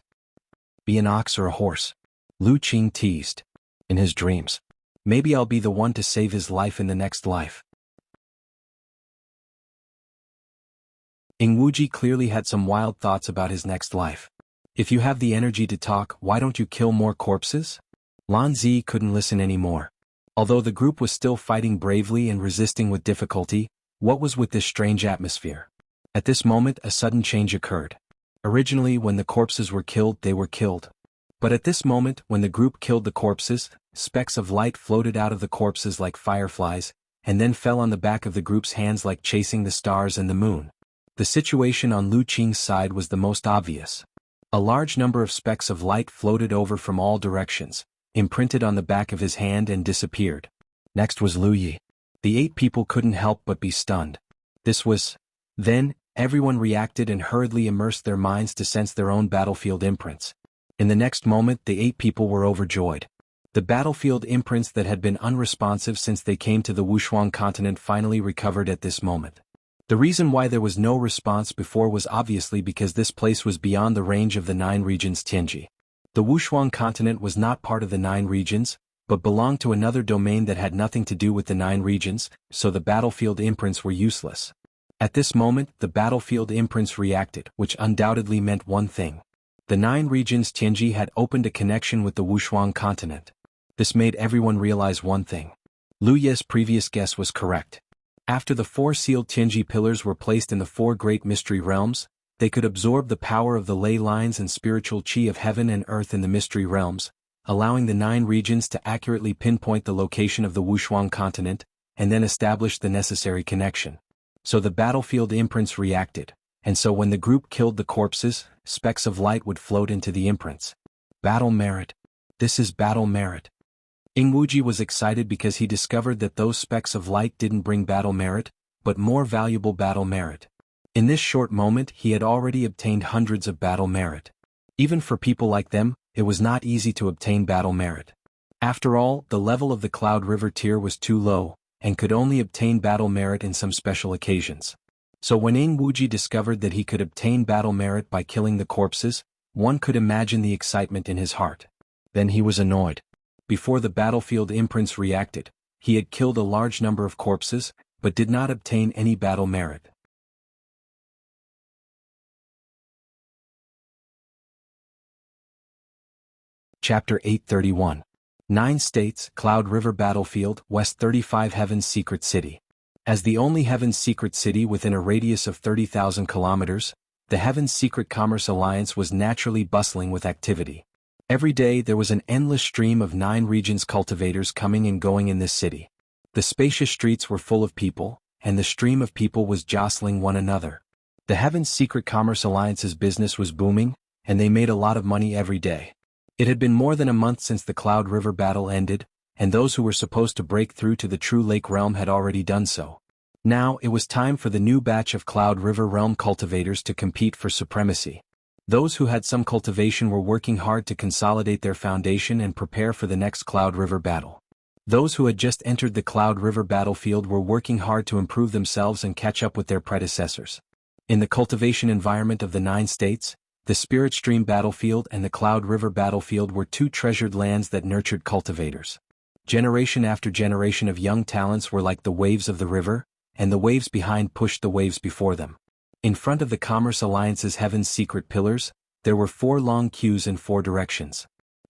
Be an ox or a horse. Lu Qing teased. In his dreams. Maybe I'll be the one to save his life in the next life. Wuji clearly had some wild thoughts about his next life. If you have the energy to talk, why don't you kill more corpses? Lan Zi couldn't listen anymore. Although the group was still fighting bravely and resisting with difficulty, what was with this strange atmosphere? At this moment a sudden change occurred. Originally when the corpses were killed, they were killed. But at this moment, when the group killed the corpses, specks of light floated out of the corpses like fireflies, and then fell on the back of the group's hands like chasing the stars and the moon. The situation on Lu Qing's side was the most obvious. A large number of specks of light floated over from all directions, imprinted on the back of his hand and disappeared. Next was Lu Yi. The 8 people couldn't help but be stunned. This was... Then, everyone reacted and hurriedly immersed their minds to sense their own battlefield imprints. In the next moment the 8 people were overjoyed. The battlefield imprints that had been unresponsive since they came to the Wuxia continent finally recovered at this moment. The reason why there was no response before was obviously because this place was beyond the range of the 9 regions Tianji. The Wuxia continent was not part of the 9 regions, but belonged to another domain that had nothing to do with the 9 regions, so the battlefield imprints were useless. At this moment, the battlefield imprints reacted, which undoubtedly meant one thing. The 9 regions Tianji had opened a connection with the Wuxia continent. This made everyone realize one thing. Lu Ye's previous guess was correct. After the 4 sealed Tianji pillars were placed in the 4 great mystery realms, they could absorb the power of the ley lines and spiritual qi of heaven and earth in the mystery realms, allowing the 9 regions to accurately pinpoint the location of the Wuxia continent, and then establish the necessary connection. So the battlefield imprints reacted, and so when the group killed the corpses, specks of light would float into the imprints. Battle merit. This is battle merit. Wuji was excited because he discovered that those specks of light didn't bring battle merit, but more valuable battle merit. In this short moment he had already obtained hundreds of battle merit. Even for people like them, it was not easy to obtain battle merit. After all, the level of the Cloud River tier was too low, and could only obtain battle merit in some special occasions. So when Wuji discovered that he could obtain battle merit by killing the corpses, one could imagine the excitement in his heart. Then he was annoyed. Before the battlefield imprints reacted, he had killed a large number of corpses, but did not obtain any battle merit. Chapter 831. 9 States, Cloud River Battlefield, West 35 Heaven's Secret City. As the only Heaven's Secret City within a radius of 30,000 kilometers, the Heaven's Secret Commerce Alliance was naturally bustling with activity. Every day there was an endless stream of 9 regions cultivators coming and going in this city. The spacious streets were full of people, and the stream of people was jostling one another. The Heaven's Secret Commerce Alliance's business was booming, and they made a lot of money every day. It had been more than a month since the Cloud River battle ended, and those who were supposed to break through to the True Lake Realm had already done so. Now it was time for the new batch of Cloud River Realm cultivators to compete for supremacy. Those who had some cultivation were working hard to consolidate their foundation and prepare for the next Cloud River battle. Those who had just entered the Cloud River battlefield were working hard to improve themselves and catch up with their predecessors. In the cultivation environment of the 9 states, the Spirit Stream battlefield and the Cloud River battlefield were 2 treasured lands that nurtured cultivators. Generation after generation of young talents were like the waves of the river, and the waves behind pushed the waves before them. In front of the Commerce Alliance's Heaven's Secret Pillars, there were 4 long queues in 4 directions.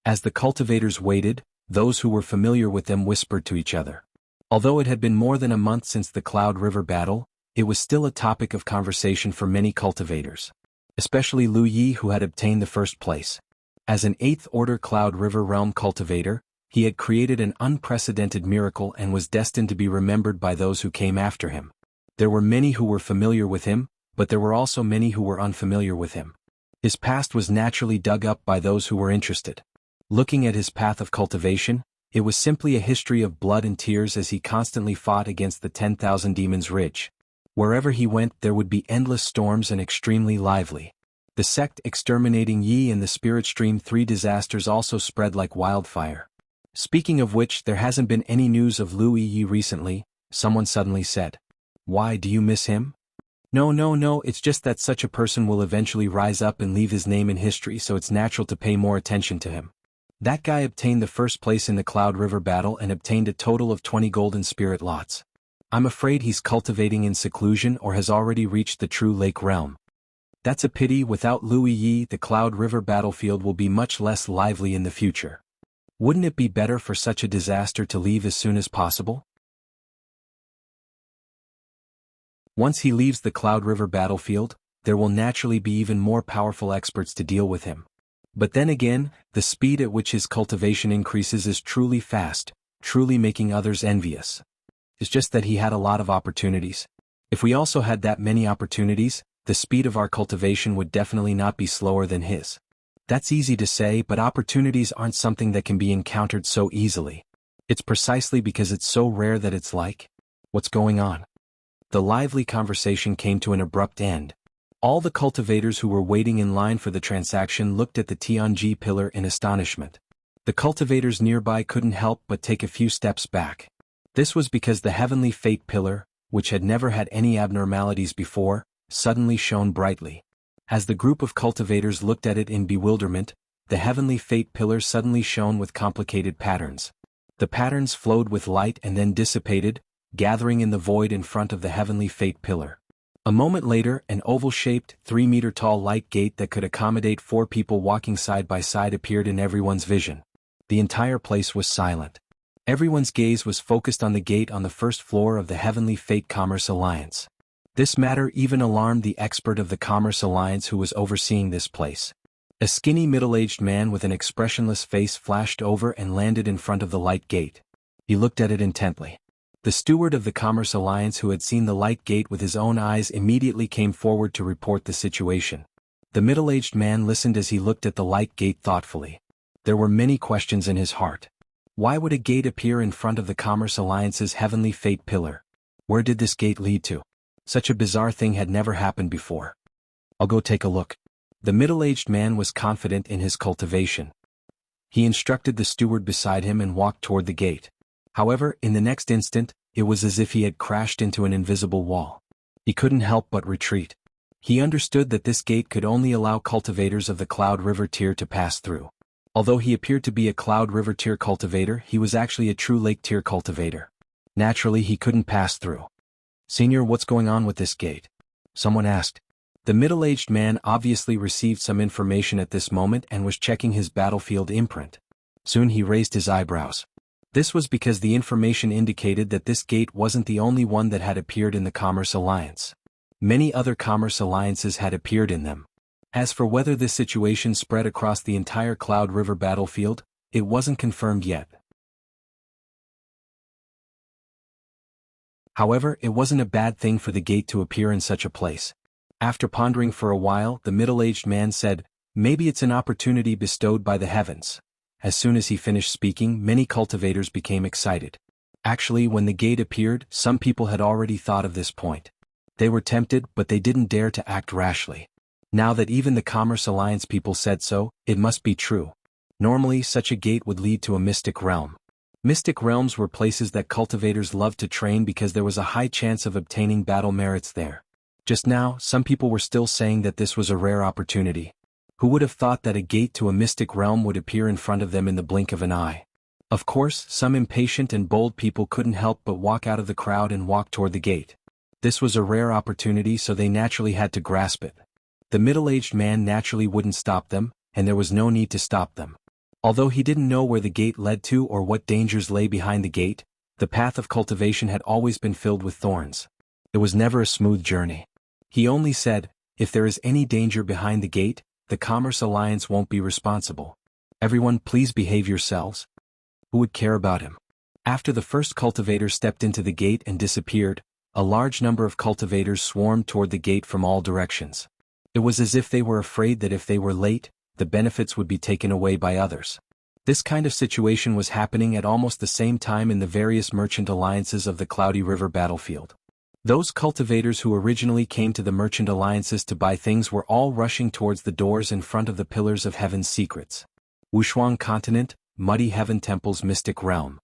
As the cultivators waited, Those who were familiar with them whispered to each other. Although it had been more than a month since the Cloud River battle, it was still a topic of conversation for many cultivators. Especially Lu Yi, who had obtained the first place. As an 8th Order Cloud River Realm cultivator, he had created an unprecedented miracle and was destined to be remembered by those who came after him. There were many who were familiar with him, but there were also many who were unfamiliar with him. His past was naturally dug up by those who were interested. Looking at his path of cultivation, it was simply a history of blood and tears as he constantly fought against the 10,000 Demons Ridge. Wherever he went there would be endless storms and extremely lively. The sect exterminating Yi and the Spirit Stream 3 disasters also spread like wildfire. Speaking of which, there hasn't been any news of Lu Yi recently, someone suddenly said. Why, do you miss him? No, it's just that such a person will eventually rise up and leave his name in history, so it's natural to pay more attention to him. That guy obtained the first place in the Cloud River battle and obtained a total of 20 golden spirit lots. I'm afraid he's cultivating in seclusion or has already reached the true lake realm. That's a pity. Without Lu Yi, the Cloud River battlefield will be much less lively in the future. Wouldn't it be better for such a disaster to leave as soon as possible? Once he leaves the Cloud River battlefield, there will naturally be even more powerful experts to deal with him. But then again, the speed at which his cultivation increases is truly fast, truly making others envious. It's just that he had a lot of opportunities. If we also had that many opportunities, the speed of our cultivation would definitely not be slower than his. That's easy to say, but opportunities aren't something that can be encountered so easily. It's precisely because it's so rare that it's like, what's going on? The lively conversation came to an abrupt end. All the cultivators who were waiting in line for the transaction looked at the Tianji pillar in astonishment. The cultivators nearby couldn't help but take a few steps back. This was because the heavenly fate pillar, which had never had any abnormalities before, suddenly shone brightly. As the group of cultivators looked at it in bewilderment, the heavenly fate pillar suddenly shone with complicated patterns. The patterns flowed with light and then dissipated, gathering in the void in front of the heavenly fate pillar. A moment later, an oval-shaped, 3-meter-tall light gate that could accommodate 4 people walking side by side appeared in everyone's vision. The entire place was silent. Everyone's gaze was focused on the gate on the first floor of the Heavenly Fate Commerce Alliance. This matter even alarmed the expert of the Commerce Alliance who was overseeing this place. A skinny middle-aged man with an expressionless face flashed over and landed in front of the light gate. He looked at it intently. The steward of the Commerce Alliance who had seen the light gate with his own eyes immediately came forward to report the situation. The middle-aged man listened as he looked at the light gate thoughtfully. There were many questions in his heart. Why would a gate appear in front of the Commerce Alliance's Heavenly Fate pillar? Where did this gate lead to? Such a bizarre thing had never happened before. I'll go take a look. The middle-aged man was confident in his cultivation. He instructed the steward beside him and walked toward the gate. However, in the next instant, it was as if he had crashed into an invisible wall. He couldn't help but retreat. He understood that this gate could only allow cultivators of the Cloud River tier to pass through. Although he appeared to be a Cloud River tier cultivator, he was actually a true Lake tier cultivator. Naturally, he couldn't pass through. "Senior, what's going on with this gate?" someone asked. The middle-aged man obviously received some information at this moment and was checking his battlefield imprint. Soon he raised his eyebrows. This was because the information indicated that this gate wasn't the only one that had appeared in the Commerce Alliance. Many other Commerce Alliances had appeared in them. As for whether this situation spread across the entire Cloud River battlefield, it wasn't confirmed yet. However, it wasn't a bad thing for the gate to appear in such a place. After pondering for a while, the middle-aged man said, "Maybe it's an opportunity bestowed by the heavens." As soon as he finished speaking, many cultivators became excited. Actually, when the gate appeared, some people had already thought of this point. They were tempted, but they didn't dare to act rashly. Now that even the Commerce Alliance people said so, it must be true. Normally, such a gate would lead to a mystic realm. Mystic realms were places that cultivators loved to train because there was a high chance of obtaining battle merits there. Just now, some people were still saying that this was a rare opportunity. Who would have thought that a gate to a mystic realm would appear in front of them in the blink of an eye? Of course, some impatient and bold people couldn't help but walk out of the crowd and walk toward the gate. This was a rare opportunity, so they naturally had to grasp it. The middle-aged man naturally wouldn't stop them, and there was no need to stop them. Although he didn't know where the gate led to or what dangers lay behind the gate, the path of cultivation had always been filled with thorns. It was never a smooth journey. He only said, if there is any danger behind the gate, the Commerce Alliance won't be responsible. Everyone, please behave yourselves. Who would care about him? After the first cultivator stepped into the gate and disappeared, a large number of cultivators swarmed toward the gate from all directions. It was as if they were afraid that if they were late, the benefits would be taken away by others. This kind of situation was happening at almost the same time in the various merchant alliances of the Cloudy River battlefield. Those cultivators who originally came to the merchant alliances to buy things were all rushing towards the doors in front of the Pillars of Heaven's secrets. Wuxia Continent, Muddy Heaven Temple's mystic realm.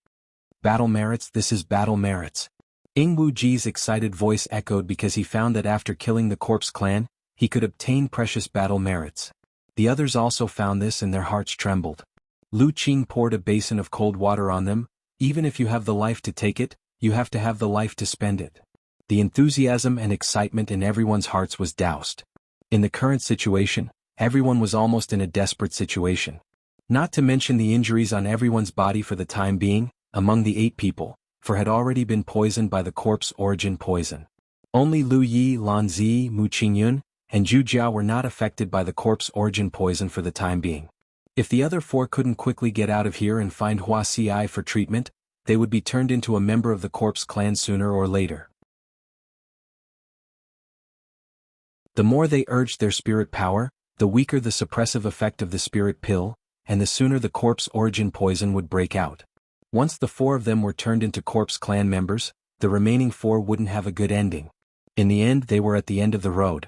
Battle merits, this is battle merits. Ing Wu Ji's excited voice echoed because he found that after killing the Corpse Clan, he could obtain precious battle merits. The others also found this and their hearts trembled. Lu Qing poured a basin of cold water on them. Even if you have the life to take it, you have to have the life to spend it. The enthusiasm and excitement in everyone's hearts was doused. In the current situation, everyone was almost in a desperate situation. Not to mention the injuries on everyone's body for the time being, among the 8 people, for had already been poisoned by the corpse origin poison. Only Lu Yi, Lan Zi, Mu Qingyun, and Zhu Jia were not affected by the corpse origin poison for the time being. If the other 4 couldn't quickly get out of here and find Hua Ci for treatment, they would be turned into a member of the Corpse Clan sooner or later. The more they urged their spirit power, the weaker the suppressive effect of the spirit pill, and the sooner the corpse origin poison would break out. Once the 4 of them were turned into Corpse Clan members, the remaining 4 wouldn't have a good ending. In the end, they were at the end of the road.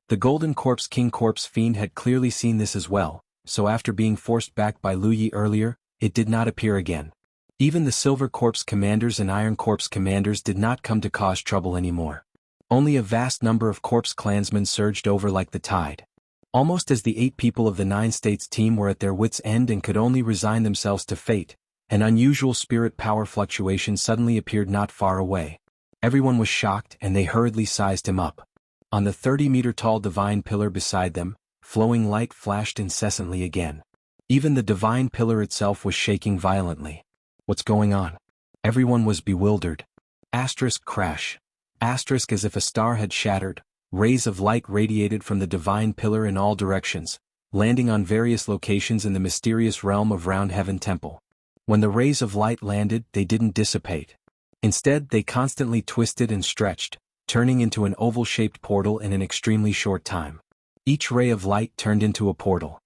The Golden Corpse King Corpse Fiend had clearly seen this as well, so after being forced back by Lu Yi earlier, it did not appear again. Even the Silver Corpse Commanders and Iron Corpse Commanders did not come to cause trouble anymore. Only a vast number of Corpse Clansmen surged over like the tide. Almost as the 8 people of the 9 States team were at their wits' end and could only resign themselves to fate, an unusual spirit power fluctuation suddenly appeared not far away. Everyone was shocked and they hurriedly sized him up. On the 30-meter-tall divine pillar beside them, flowing light flashed incessantly again. Even the divine pillar itself was shaking violently. What's going on? Everyone was bewildered. Asterisk crash. Asterisk as if a star had shattered, rays of light radiated from the divine pillar in all directions, landing on various locations in the mysterious realm of Round Heaven Temple. When the rays of light landed, they didn't dissipate. Instead, they constantly twisted and stretched, turning into an oval-shaped portal in an extremely short time. Each ray of light turned into a portal.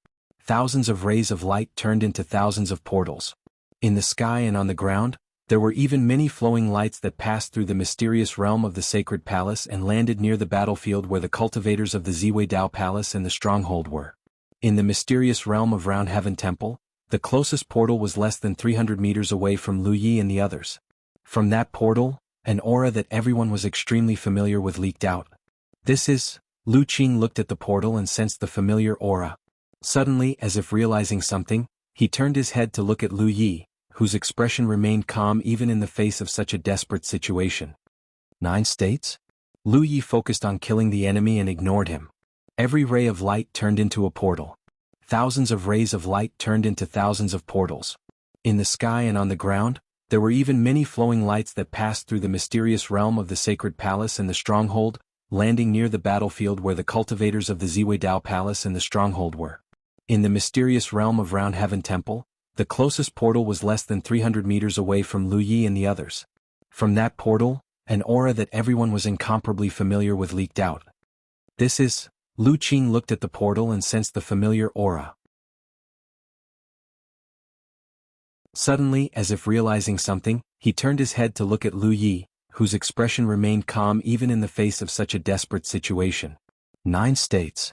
Thousands of rays of light turned into thousands of portals. In the sky and on the ground, there were even many flowing lights that passed through the mysterious realm of the Sacred Palace and landed near the battlefield where the cultivators of the Ziwei Dao Palace and the Stronghold were. In the mysterious realm of Round Heaven Temple, the closest portal was less than 300 meters away from Lu Yi and the others. From that portal, an aura that everyone was extremely familiar with leaked out. This is... Lu Qing looked at the portal and sensed the familiar aura. Suddenly, as if realizing something, he turned his head to look at Lu Yi, whose expression remained calm even in the face of such a desperate situation. 9 states? Lu Yi focused on killing the enemy and ignored him. Every ray of light turned into a portal. Thousands of rays of light turned into thousands of portals. In the sky and on the ground, there were even many flowing lights that passed through the mysterious realm of the Sacred Palace and the Stronghold, landing near the battlefield where the cultivators of the Ziwei Dao Palace and the Stronghold were. In the mysterious realm of Round Heaven Temple, the closest portal was less than 300 meters away from Lu Yi and the others. From that portal, an aura that everyone was incomparably familiar with leaked out. This is... Lu Qing looked at the portal and sensed the familiar aura. Suddenly, as if realizing something, he turned his head to look at Lu Yi, whose expression remained calm even in the face of such a desperate situation. 9 states.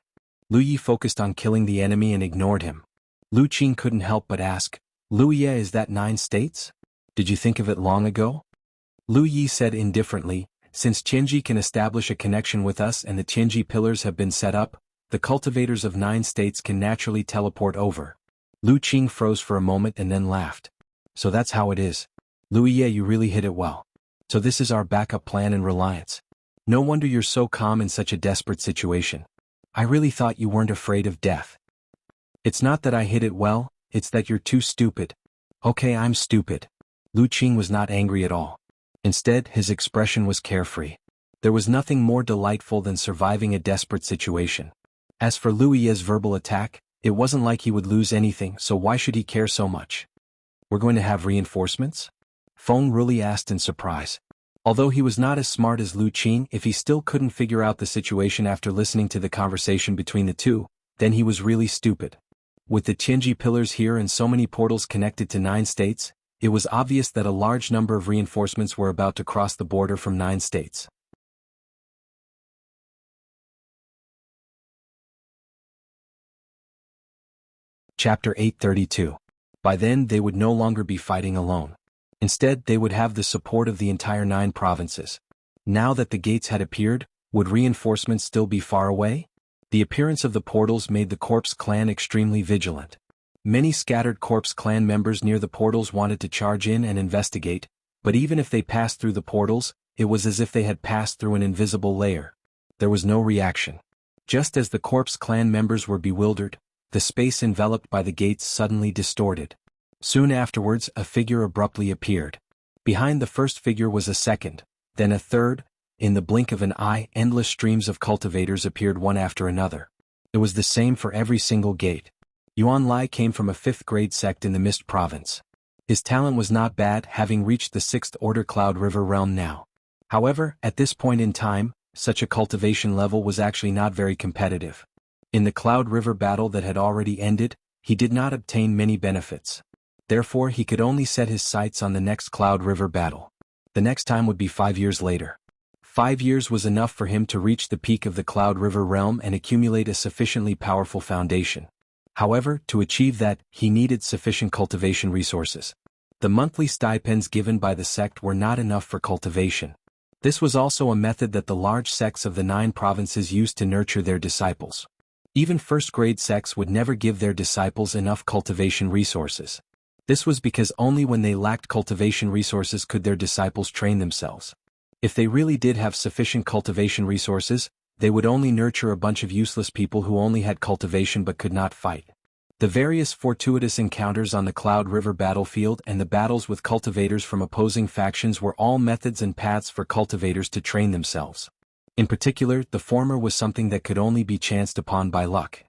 Lu Yi focused on killing the enemy and ignored him. Lu Qing couldn't help but ask, Lu Yi, is that 9 states? Did you think of it long ago? Lu Yi said indifferently, since Tianji can establish a connection with us and the Tianji pillars have been set up, the cultivators of 9 states can naturally teleport over. Lu Qing froze for a moment and then laughed. So that's how it is. Lu Yi, you really hit it well. So this is our backup plan and reliance. No wonder you're so calm in such a desperate situation. I really thought you weren't afraid of death. It's not that I hit it well, it's that you're too stupid." "Okay, I'm stupid." Lu Qing was not angry at all. Instead, his expression was carefree. There was nothing more delightful than surviving a desperate situation. As for Lu Ye's verbal attack, it wasn't like he would lose anything, so why should he care so much? "We're going to have reinforcements?" Feng Ruli asked in surprise. Although he was not as smart as Lu Qing, if he still couldn't figure out the situation after listening to the conversation between the two, then he was really stupid. With the Tianji pillars here and so many portals connected to 9 states, it was obvious that a large number of reinforcements were about to cross the border from 9 states. Chapter 832. By then they would no longer be fighting alone. Instead, they would have the support of the entire 9 provinces. Now that the gates had appeared, would reinforcements still be far away? The appearance of the portals made the Corpse clan extremely vigilant. Many scattered Corpse clan members near the portals wanted to charge in and investigate, but even if they passed through the portals, it was as if they had passed through an invisible layer. There was no reaction. Just as the Corpse clan members were bewildered, the space enveloped by the gates suddenly distorted. Soon afterwards, a figure abruptly appeared. Behind the first figure was a second, then a third. In the blink of an eye, endless streams of cultivators appeared one after another. It was the same for every single gate. Yuan Lai came from a 5th grade sect in the Mist Province. His talent was not bad, having reached the 6th order Cloud River realm now. However, at this point in time, such a cultivation level was actually not very competitive. In the Cloud River battle that had already ended, he did not obtain many benefits. Therefore, he could only set his sights on the next Cloud River battle. The next time would be 5 years later. 5 years was enough for him to reach the peak of the Cloud River realm and accumulate a sufficiently powerful foundation. However, to achieve that, he needed sufficient cultivation resources. The monthly stipends given by the sect were not enough for cultivation. This was also a method that the large sects of the 9 provinces used to nurture their disciples. Even first-grade sects would never give their disciples enough cultivation resources. This was because only when they lacked cultivation resources could their disciples train themselves. If they really did have sufficient cultivation resources, they would only nurture a bunch of useless people who only had cultivation but could not fight. The various fortuitous encounters on the Cloud River battlefield and the battles with cultivators from opposing factions were all methods and paths for cultivators to train themselves. In particular, the former was something that could only be chanced upon by luck.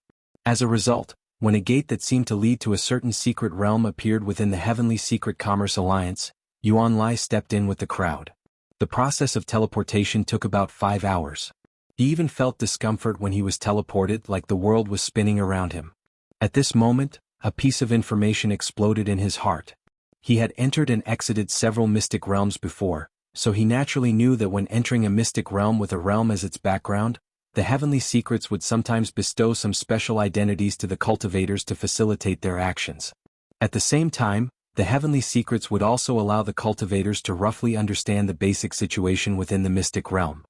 As a result, when a gate that seemed to lead to a certain secret realm appeared within the Heavenly Secret Commerce Alliance, Yuan Lai stepped in with the crowd. The process of teleportation took about 5 hours. He even felt discomfort when he was teleported, like the world was spinning around him. At this moment, a piece of information exploded in his heart. He had entered and exited several mystic realms before, so he naturally knew that when entering a mystic realm with a realm as its background, the heavenly secrets would sometimes bestow some special identities to the cultivators to facilitate their actions. At the same time, the heavenly secrets would also allow the cultivators to roughly understand the basic situation within the mystic realm.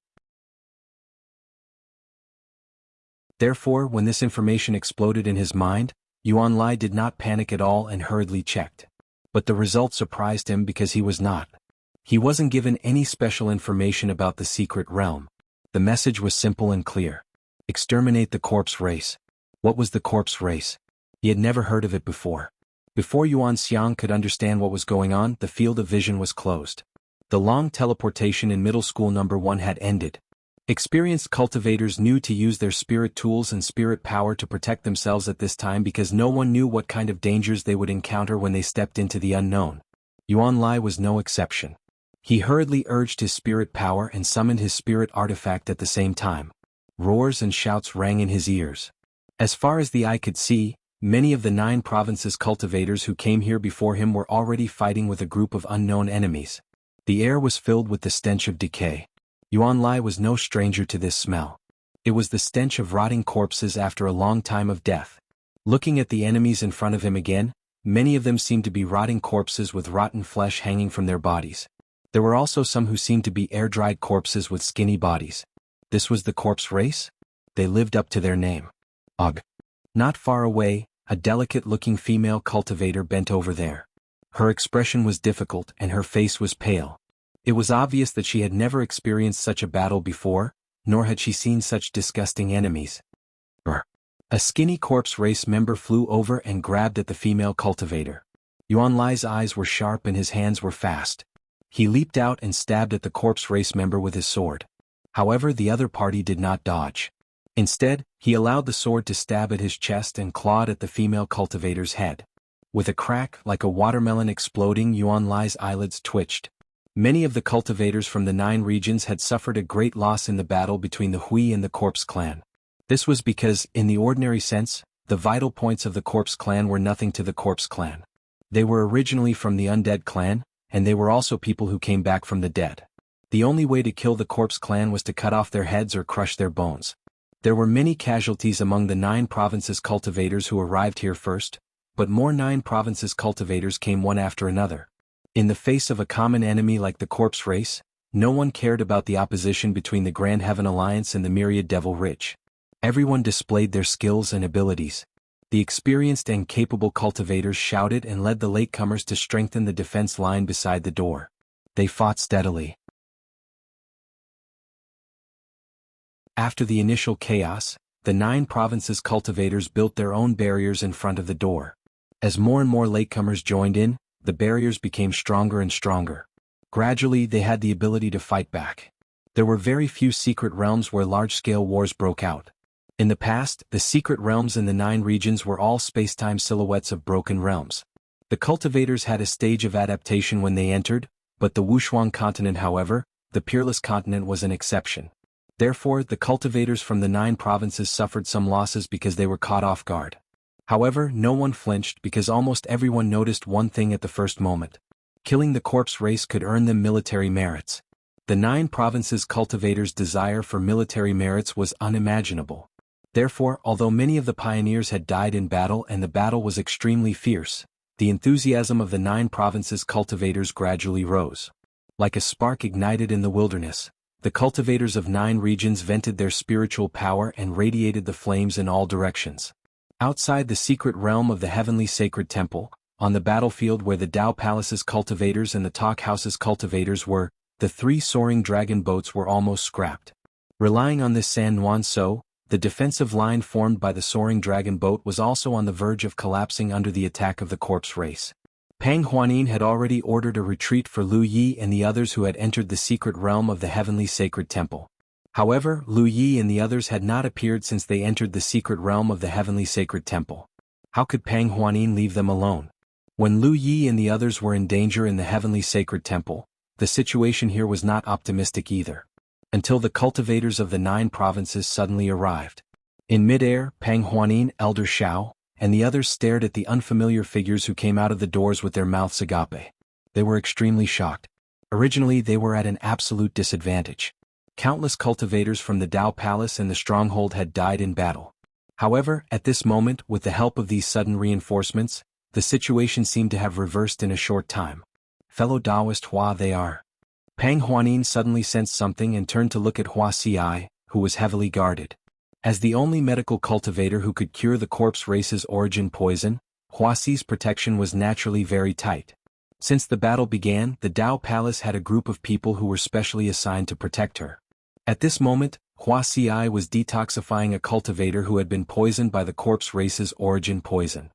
Therefore, when this information exploded in his mind, Yuan Lai did not panic at all and hurriedly checked. But the result surprised him because he wasn't given any special information about the secret realm. The message was simple and clear. Exterminate the corpse race. What was the corpse race? He had never heard of it before. Before Yuan Xiang could understand what was going on, the field of vision was closed. The long teleportation in middle school number 1 had ended. Experienced cultivators knew to use their spirit tools and spirit power to protect themselves at this time because no one knew what kind of dangers they would encounter when they stepped into the unknown. Yuan Lai was no exception. He hurriedly urged his spirit power and summoned his spirit artifact at the same time. Roars and shouts rang in his ears. As far as the eye could see, many of the 9 provinces' cultivators who came here before him were already fighting with a group of unknown enemies. The air was filled with the stench of decay. Yuan Lai was no stranger to this smell. It was the stench of rotting corpses after a long time of death. Looking at the enemies in front of him again, many of them seemed to be rotting corpses with rotten flesh hanging from their bodies. There were also some who seemed to be air-dried corpses with skinny bodies. This was the corpse race? They lived up to their name. Ugh. Not far away, a delicate-looking female cultivator bent over there. Her expression was difficult and her face was pale. It was obvious that she had never experienced such a battle before, nor had she seen such disgusting enemies. A skinny corpse race member flew over and grabbed at the female cultivator. Yuan Lai's eyes were sharp and his hands were fast. He leaped out and stabbed at the corpse race member with his sword. However, the other party did not dodge. Instead, he allowed the sword to stab at his chest and clawed at the female cultivator's head. With a crack like a watermelon exploding, Yuan Lai's eyelids twitched. Many of the cultivators from the 9 regions had suffered a great loss in the battle between the Hui and the Corpse clan. This was because, in the ordinary sense, the vital points of the Corpse clan were nothing to the Corpse clan. They were originally from the Undead clan, and they were also people who came back from the dead. The only way to kill the Corpse clan was to cut off their heads or crush their bones. There were many casualties among the 9 provinces cultivators who arrived here first, but more 9 provinces cultivators came one after another. In the face of a common enemy like the Corpse race, no one cared about the opposition between the Grand Heaven Alliance and the Myriad Devil Ridge. Everyone displayed their skills and abilities. The experienced and capable cultivators shouted and led the latecomers to strengthen the defense line beside the door. They fought steadily. After the initial chaos, the 9 provinces cultivators built their own barriers in front of the door. As more and more latecomers joined in, the barriers became stronger and stronger. Gradually, they had the ability to fight back. There were very few secret realms where large-scale wars broke out. In the past, the secret realms in the 9 regions were all space-time silhouettes of broken realms. The cultivators had a stage of adaptation when they entered, but the Wushuang continent, however, the Peerless continent, was an exception. Therefore, the cultivators from the 9 provinces suffered some losses because they were caught off guard. However, no one flinched because almost everyone noticed one thing at the first moment. Killing the Corpse race could earn them military merits. The 9 provinces cultivators' desire for military merits was unimaginable. Therefore, although many of the pioneers had died in battle and the battle was extremely fierce, the enthusiasm of the 9 provinces cultivators gradually rose. Like a spark ignited in the wilderness, the cultivators of 9 regions vented their spiritual power and radiated the flames in all directions. Outside the secret realm of the Heavenly Sacred Temple, on the battlefield where the Dao Palace's cultivators and the Talk House's cultivators were, the 3 soaring dragon boats were almost scrapped. Relying on this San Nuan So, the defensive line formed by the soaring dragon boat was also on the verge of collapsing under the attack of the Corpse race. Pang Huanin had already ordered a retreat for Lu Yi and the others who had entered the secret realm of the Heavenly Sacred Temple. However, Lu Yi and the others had not appeared since they entered the secret realm of the Heavenly Sacred Temple. How could Pang Huanin leave them alone? When Lu Yi and the others were in danger in the Heavenly Sacred Temple, the situation here was not optimistic either. Until the cultivators of the 9 provinces suddenly arrived. In midair, Pang Huanin, Elder Shao, and the others stared at the unfamiliar figures who came out of the doors with their mouths agape. They were extremely shocked. Originally, they were at an absolute disadvantage. Countless cultivators from the Dao Palace and the stronghold had died in battle. However, at this moment, with the help of these sudden reinforcements, the situation seemed to have reversed in a short time. Fellow Taoist Hua they are. Pang Huanin suddenly sensed something and turned to look at Hua Ci, who was heavily guarded. As the only medical cultivator who could cure the Corpse race's origin poison, Hua Ci's protection was naturally very tight. Since the battle began, the Dao Palace had a group of people who were specially assigned to protect her. At this moment, Hua Ci was detoxifying a cultivator who had been poisoned by the Corpse race's origin poison.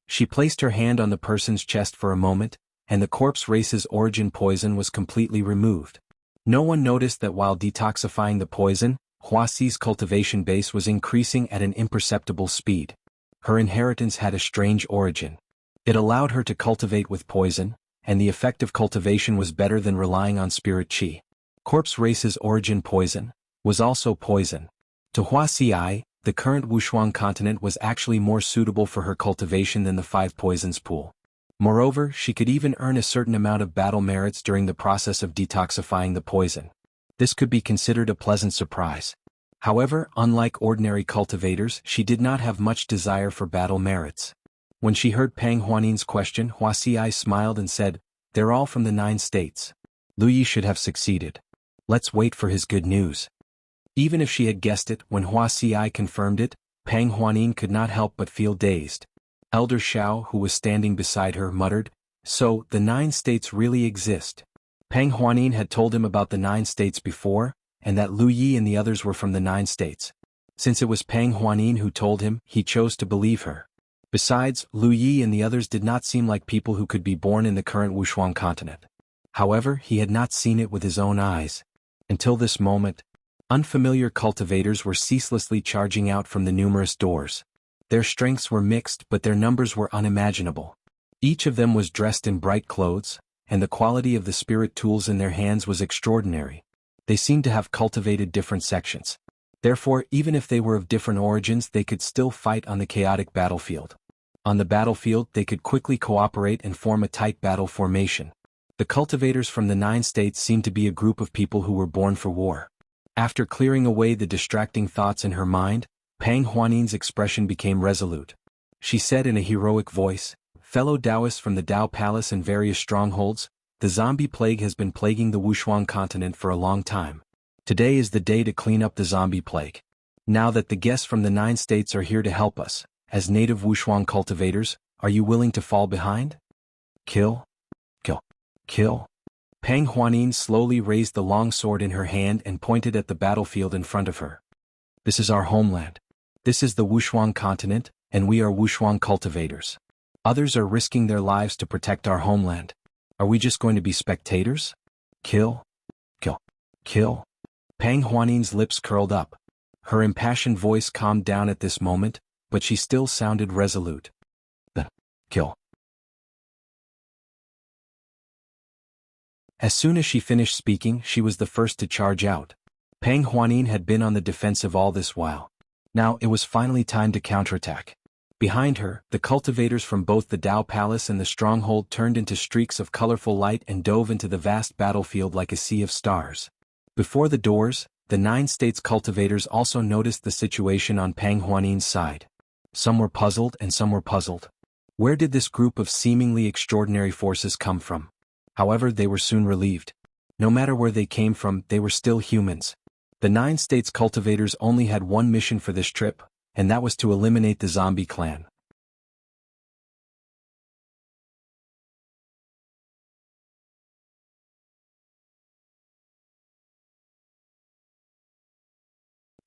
She placed her hand on the person's chest for a moment, and the Corpse race's origin poison was completely removed. No one noticed that while detoxifying the poison, Hua Ci's cultivation base was increasing at an imperceptible speed. Her inheritance had a strange origin. It allowed her to cultivate with poison, and the effect of cultivation was better than relying on spirit qi. Corpse race's origin poison was also poison. To Hua Ci, the current Wushuang continent was actually more suitable for her cultivation than the 5 poisons pool. Moreover, she could even earn a certain amount of battle merits during the process of detoxifying the poison. This could be considered a pleasant surprise. However, unlike ordinary cultivators, she did not have much desire for battle merits. When she heard Pang Huanin's question, Hua Ci smiled and said, "They're all from the 9 states. Lu Yi should have succeeded. Let's wait for his good news." Even if she had guessed it, when Hua Ci confirmed it, Pang Huanin could not help but feel dazed. Elder Shao, who was standing beside her, muttered, "So, the 9 states really exist." Pang Huanin had told him about the 9 states before, and that Lu Yi and the others were from the 9 states. Since it was Pang Huanin who told him, he chose to believe her. Besides, Lu Yi and the others did not seem like people who could be born in the current Wushuang continent. However, he had not seen it with his own eyes. Until this moment, unfamiliar cultivators were ceaselessly charging out from the numerous doors. Their strengths were mixed, but their numbers were unimaginable. Each of them was dressed in bright clothes, and the quality of the spirit tools in their hands was extraordinary. They seemed to have cultivated different sections. Therefore, even if they were of different origins, they could still fight on the chaotic battlefield. On the battlefield, they could quickly cooperate and form a tight battle formation. The cultivators from the 9 states seemed to be a group of people who were born for war. After clearing away the distracting thoughts in her mind, Pang Huanin's expression became resolute. She said in a heroic voice, "Fellow Taoists from the Tao Palace and various strongholds, the zombie plague has been plaguing the Wushuang continent for a long time. Today is the day to clean up the zombie plague. Now that the guests from the 9 states are here to help us, as native Wushuang cultivators, are you willing to fall behind? Kill? Kill? Kill?" Pang Huanin slowly raised the long sword in her hand and pointed at the battlefield in front of her. "This is our homeland. This is the Wushuang continent, and we are Wushuang cultivators. Others are risking their lives to protect our homeland. Are we just going to be spectators? Kill? Kill? Kill?" Pang Huanin's lips curled up. Her impassioned voice calmed down at this moment, but she still sounded resolute. "Then, kill." As soon as she finished speaking, she was the first to charge out. Pang Huanin had been on the defensive all this while. Now it was finally time to counterattack. Behind her, the cultivators from both the Tao Palace and the stronghold turned into streaks of colorful light and dove into the vast battlefield like a sea of stars. Before the doors, the 9 states cultivators also noticed the situation on Pang Huanin's side. Some were puzzled and some were puzzled. Where did this group of seemingly extraordinary forces come from? However, they were soon relieved. No matter where they came from, they were still humans. The 9 states cultivators only had one mission for this trip, and that was to eliminate the zombie clan.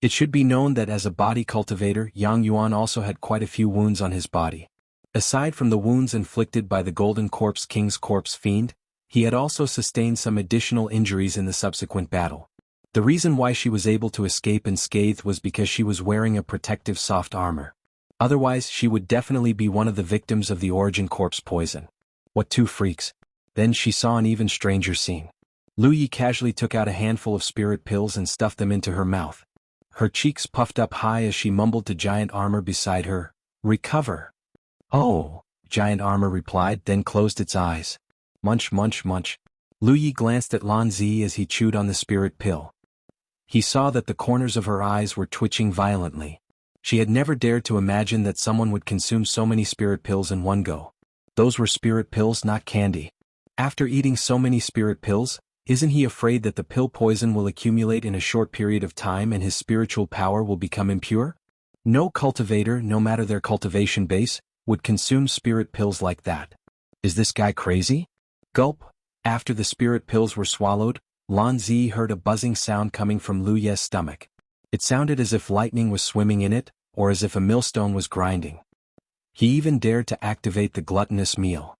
It should be known that as a body cultivator, Yang Yuan also had quite a few wounds on his body. Aside from the wounds inflicted by the Golden Corpse King's Corpse Fiend, he had also sustained some additional injuries in the subsequent battle. The reason why she was able to escape unscathed was because she was wearing a protective soft armor. Otherwise, she would definitely be one of the victims of the Origin Corpse poison. What two freaks! Then she saw an even stranger scene. Lu Yi casually took out a handful of spirit pills and stuffed them into her mouth. Her cheeks puffed up high as she mumbled to Giant Armor beside her, "Recover." "Oh," Giant Armor replied, then closed its eyes. Munch munch munch. Lu Yi glanced at Lan Zi as he chewed on the spirit pill. He saw that the corners of her eyes were twitching violently. She had never dared to imagine that someone would consume so many spirit pills in one go. Those were spirit pills, not candy. After eating so many spirit pills, isn't he afraid that the pill poison will accumulate in a short period of time and his spiritual power will become impure? No cultivator, no matter their cultivation base, would consume spirit pills like that. Is this guy crazy? Gulp. After the spirit pills were swallowed, Lan Zi heard a buzzing sound coming from Lu Ye's stomach. It sounded as if lightning was swimming in it, or as if a millstone was grinding. He even dared to activate the gluttonous meal.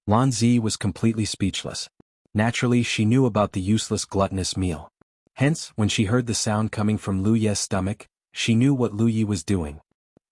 Lan Zi was completely speechless. Naturally, she knew about the useless gluttonous meal. Hence, when she heard the sound coming from Lu Ye's stomach, she knew what Lu Yi was doing.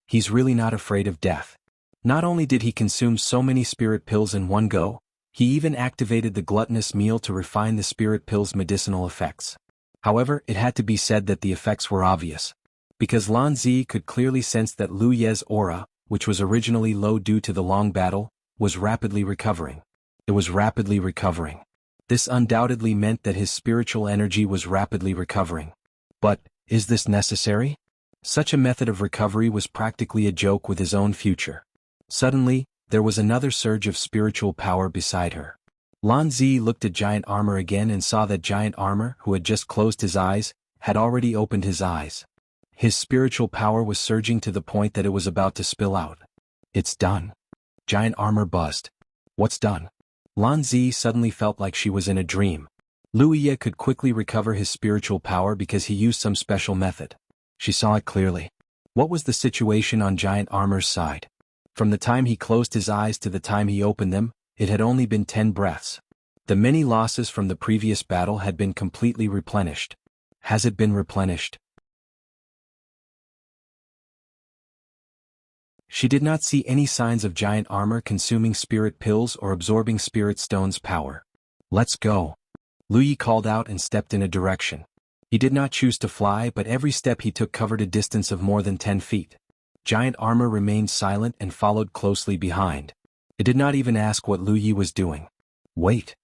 He's really not afraid of death. Not only did he consume so many spirit pills in one go, he even activated the gluttonous meal to refine the spirit pill's medicinal effects. However, it had to be said that the effects were obvious. Because Lan Zi could clearly sense that Lu Ye's aura, which was originally low due to the long battle, was rapidly recovering. It was rapidly recovering. This undoubtedly meant that his spiritual energy was rapidly recovering. But, is this necessary? Such a method of recovery was practically a joke with his own future. Suddenly, there was another surge of spiritual power beside her. Lan Zi looked at Giant Armor again and saw that Giant Armor, who had just closed his eyes, had already opened his eyes. His spiritual power was surging to the point that it was about to spill out. "It's done." Giant Armor buzzed. "What's done?" Lan Zi suddenly felt like she was in a dream. Wuxia could quickly recover his spiritual power because he used some special method. She saw it clearly. What was the situation on Giant Armor's side? From the time he closed his eyes to the time he opened them, it had only been 10 breaths. The many losses from the previous battle had been completely replenished. Has it been replenished? She did not see any signs of Giant Armor consuming spirit pills or absorbing spirit stone's power. Let's go. Wuxia called out and stepped in a direction. He did not choose to fly, but every step he took covered a distance of more than 10 feet. Giant Armor remained silent and followed closely behind. It did not even ask what Wuxia was doing. Wait.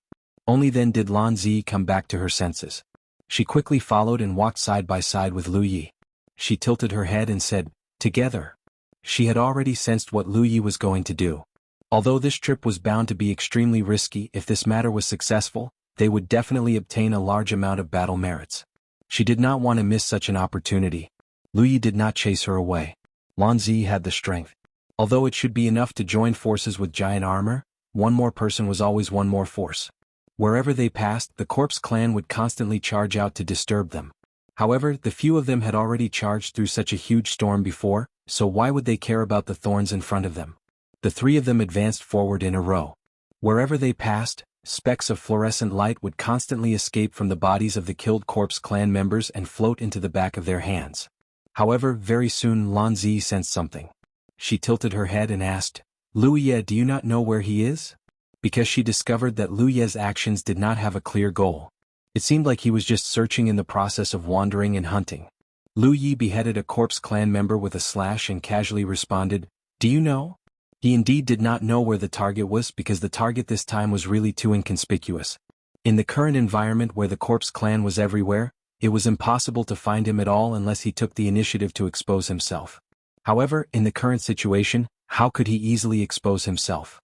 Only then did Lan Zi come back to her senses. She quickly followed and walked side by side with Wuxia. She tilted her head and said, "Together." She had already sensed what Wuxia was going to do. Although this trip was bound to be extremely risky, if this matter was successful, they would definitely obtain a large amount of battle merits. She did not want to miss such an opportunity. Wuxia did not chase her away. Lan Zi had the strength. Although it should be enough to join forces with Giant Armor, one more person was always one more force. Wherever they passed, the Corpse clan would constantly charge out to disturb them. However, the few of them had already charged through such a huge storm before, so why would they care about the thorns in front of them? The three of them advanced forward in a row. Wherever they passed, specks of fluorescent light would constantly escape from the bodies of the killed Corpse clan members and float into the back of their hands. However, very soon Lan Zi sensed something. She tilted her head and asked, "Wuxia, do you not know where he is?" Because she discovered that Wuxia's actions did not have a clear goal. It seemed like he was just searching in the process of wandering and hunting. Wuxia beheaded a Corpse clan member with a slash and casually responded, "Do you know?" He indeed did not know where the target was because the target this time was really too inconspicuous. In the current environment where the Corpse clan was everywhere, it was impossible to find him at all unless he took the initiative to expose himself. However, in the current situation, how could he easily expose himself?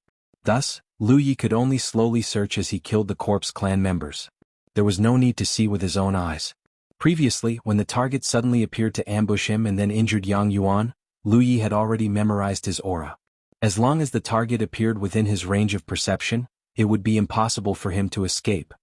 Thus, Wuxia could only slowly search as he killed the Corpse clan members. There was no need to see with his own eyes. Previously, when the target suddenly appeared to ambush him and then injured Yang Yuan, Wuxia had already memorized his aura. As long as the target appeared within his range of perception, it would be impossible for him to escape.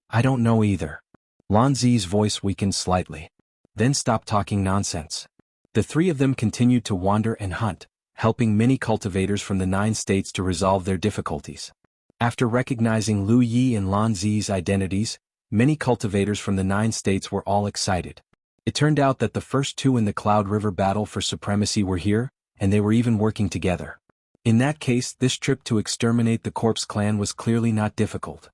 "I don't know either." Lan Zi's voice weakened slightly. "Then stop talking nonsense." The three of them continued to wander and hunt, helping many cultivators from the 9 states to resolve their difficulties. After recognizing Wuxia and Lan Zi's identities, many cultivators from the 9 states were all excited. It turned out that the first two in the Cloud River battle for supremacy were here, and they were even working together. In that case, this trip to exterminate the Corpse clan was clearly not difficult.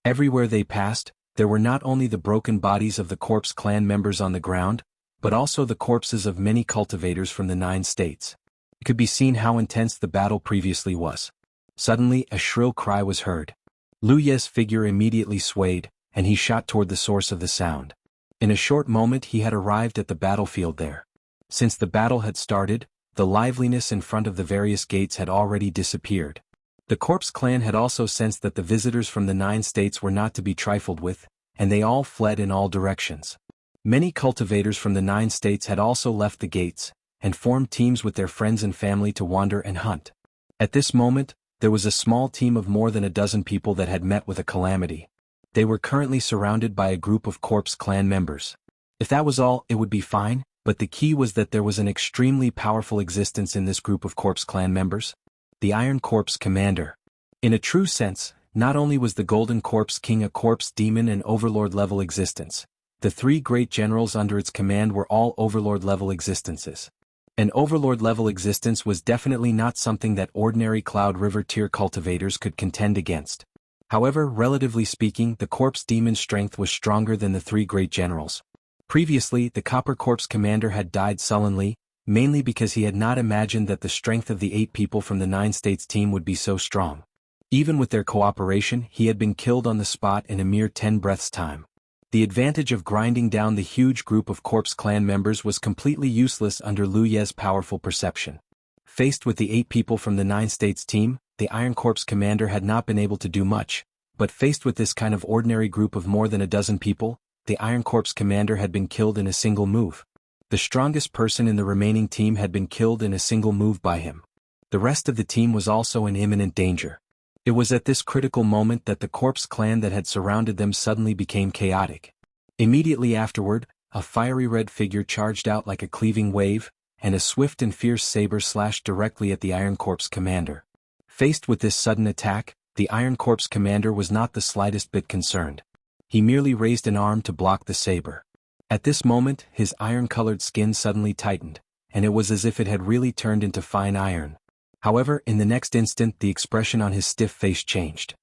Everywhere they passed, there were not only the broken bodies of the Corpse clan members on the ground, but also the corpses of many cultivators from the 9 states. It could be seen how intense the battle previously was. Suddenly, a shrill cry was heard. Wuxia's figure immediately swayed, and he shot toward the source of the sound. In a short moment he had arrived at the battlefield there. Since the battle had started, the liveliness in front of the various gates had already disappeared. The Corpse clan had also sensed that the visitors from the 9 states were not to be trifled with, and they all fled in all directions. Many cultivators from the 9 states had also left the gates, and formed teams with their friends and family to wander and hunt. At this moment, there was a small team of more than a dozen people that had met with a calamity. They were currently surrounded by a group of Corpse clan members. If that was all, it would be fine, but the key was that there was an extremely powerful existence in this group of Corpse clan members. The Iron Corpse Commander. In a true sense, not only was the Golden Corpse King a corpse demon and overlord-level existence, the 3 great generals under its command were all overlord-level existences. An overlord-level existence was definitely not something that ordinary Cloud River tier cultivators could contend against. However, relatively speaking, the Corpse Demon's strength was stronger than the 3 great generals. Previously, the Copper Corpse Commander had died sullenly, mainly because he had not imagined that the strength of the 8 people from the 9 states team would be so strong. Even with their cooperation, he had been killed on the spot in a mere 10 breaths' time. The advantage of grinding down the huge group of Corpse clan members was completely useless under Wuxia's powerful perception. Faced with the 8 people from the 9 states team, the Iron Corpse Commander had not been able to do much, but faced with this kind of ordinary group of more than a dozen people, the Iron Corpse Commander had been killed in a single move. The strongest person in the remaining team had been killed in a single move by him. The rest of the team was also in imminent danger. It was at this critical moment that the corpse clan that had surrounded them suddenly became chaotic. Immediately afterward, a fiery red figure charged out like a cleaving wave, and a swift and fierce saber slashed directly at the Iron Corpse commander. Faced with this sudden attack, the Iron Corpse commander was not the slightest bit concerned. He merely raised an arm to block the saber. At this moment, his iron-colored skin suddenly tightened, and it was as if it had really turned into fine iron. However, in the next instant the expression on his stiff face changed.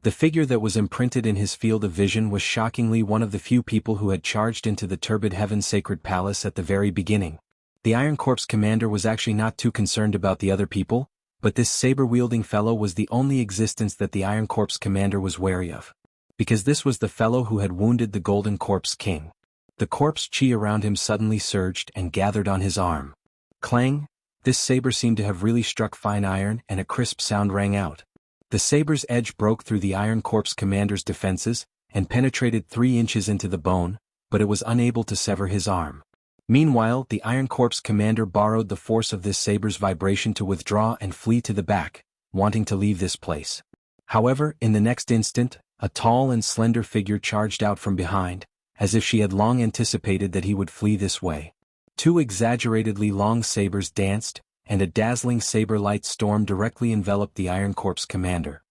The figure that was imprinted in his field of vision was shockingly one of the few people who had charged into the turbid Heaven Sacred Palace at the very beginning. The Iron Corpse commander was actually not too concerned about the other people, but this saber-wielding fellow was the only existence that the Iron Corpse commander was wary of. Because this was the fellow who had wounded the Golden Corpse King. The corpse chi around him suddenly surged and gathered on his arm. Clang! This saber seemed to have really struck fine iron, and a crisp sound rang out. The saber's edge broke through the Iron Corpse commander's defenses, and penetrated 3 inches into the bone, but it was unable to sever his arm. Meanwhile, the Iron Corpse commander borrowed the force of this saber's vibration to withdraw and flee to the back, wanting to leave this place. However, in the next instant, a tall and slender figure charged out from behind, as if she had long anticipated that he would flee this way. 2 exaggeratedly long sabers danced, and a dazzling saber-light storm directly enveloped the Iron Corpse commander.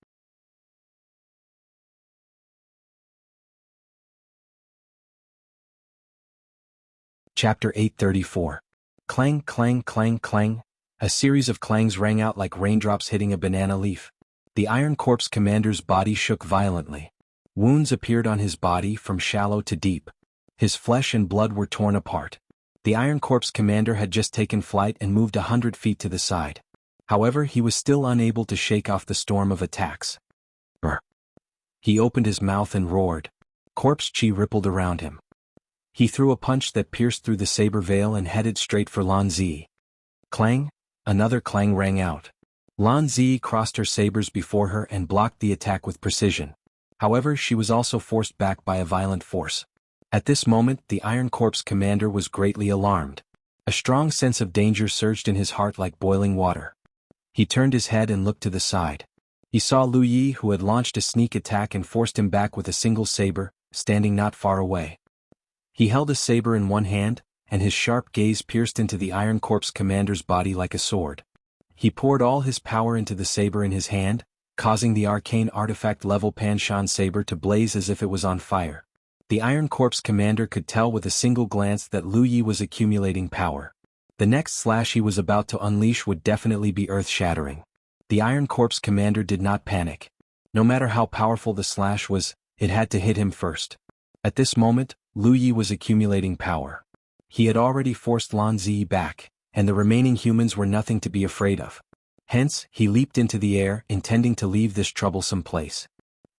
Chapter 834. Clang, clang, clang, clang. A series of clangs rang out like raindrops hitting a banana leaf. The Iron Corpse commander's body shook violently. Wounds appeared on his body from shallow to deep. His flesh and blood were torn apart. The Iron Corpse commander had just taken flight and moved 100 feet to the side. However, he was still unable to shake off the storm of attacks. Brr. He opened his mouth and roared. Corpse chi rippled around him. He threw a punch that pierced through the saber veil and headed straight for Lan Zi. Clang! Another clang rang out. Lan Zi crossed her sabers before her and blocked the attack with precision. However, she was also forced back by a violent force. At this moment, the Iron Corpse commander was greatly alarmed. A strong sense of danger surged in his heart like boiling water. He turned his head and looked to the side. He saw Lu Yi, who had launched a sneak attack and forced him back with a single saber, standing not far away. He held a saber in one hand, and his sharp gaze pierced into the Iron Corpse commander's body like a sword. He poured all his power into the saber in his hand, causing the arcane artifact-level Panshan saber to blaze as if it was on fire. The Iron Corpse commander could tell with a single glance that Lu Yi was accumulating power. The next slash he was about to unleash would definitely be earth-shattering. The Iron Corpse commander did not panic. No matter how powerful the slash was, it had to hit him first. At this moment, Lu Yi was accumulating power. He had already forced Lan Zi back, and the remaining humans were nothing to be afraid of. Hence, he leaped into the air, intending to leave this troublesome place.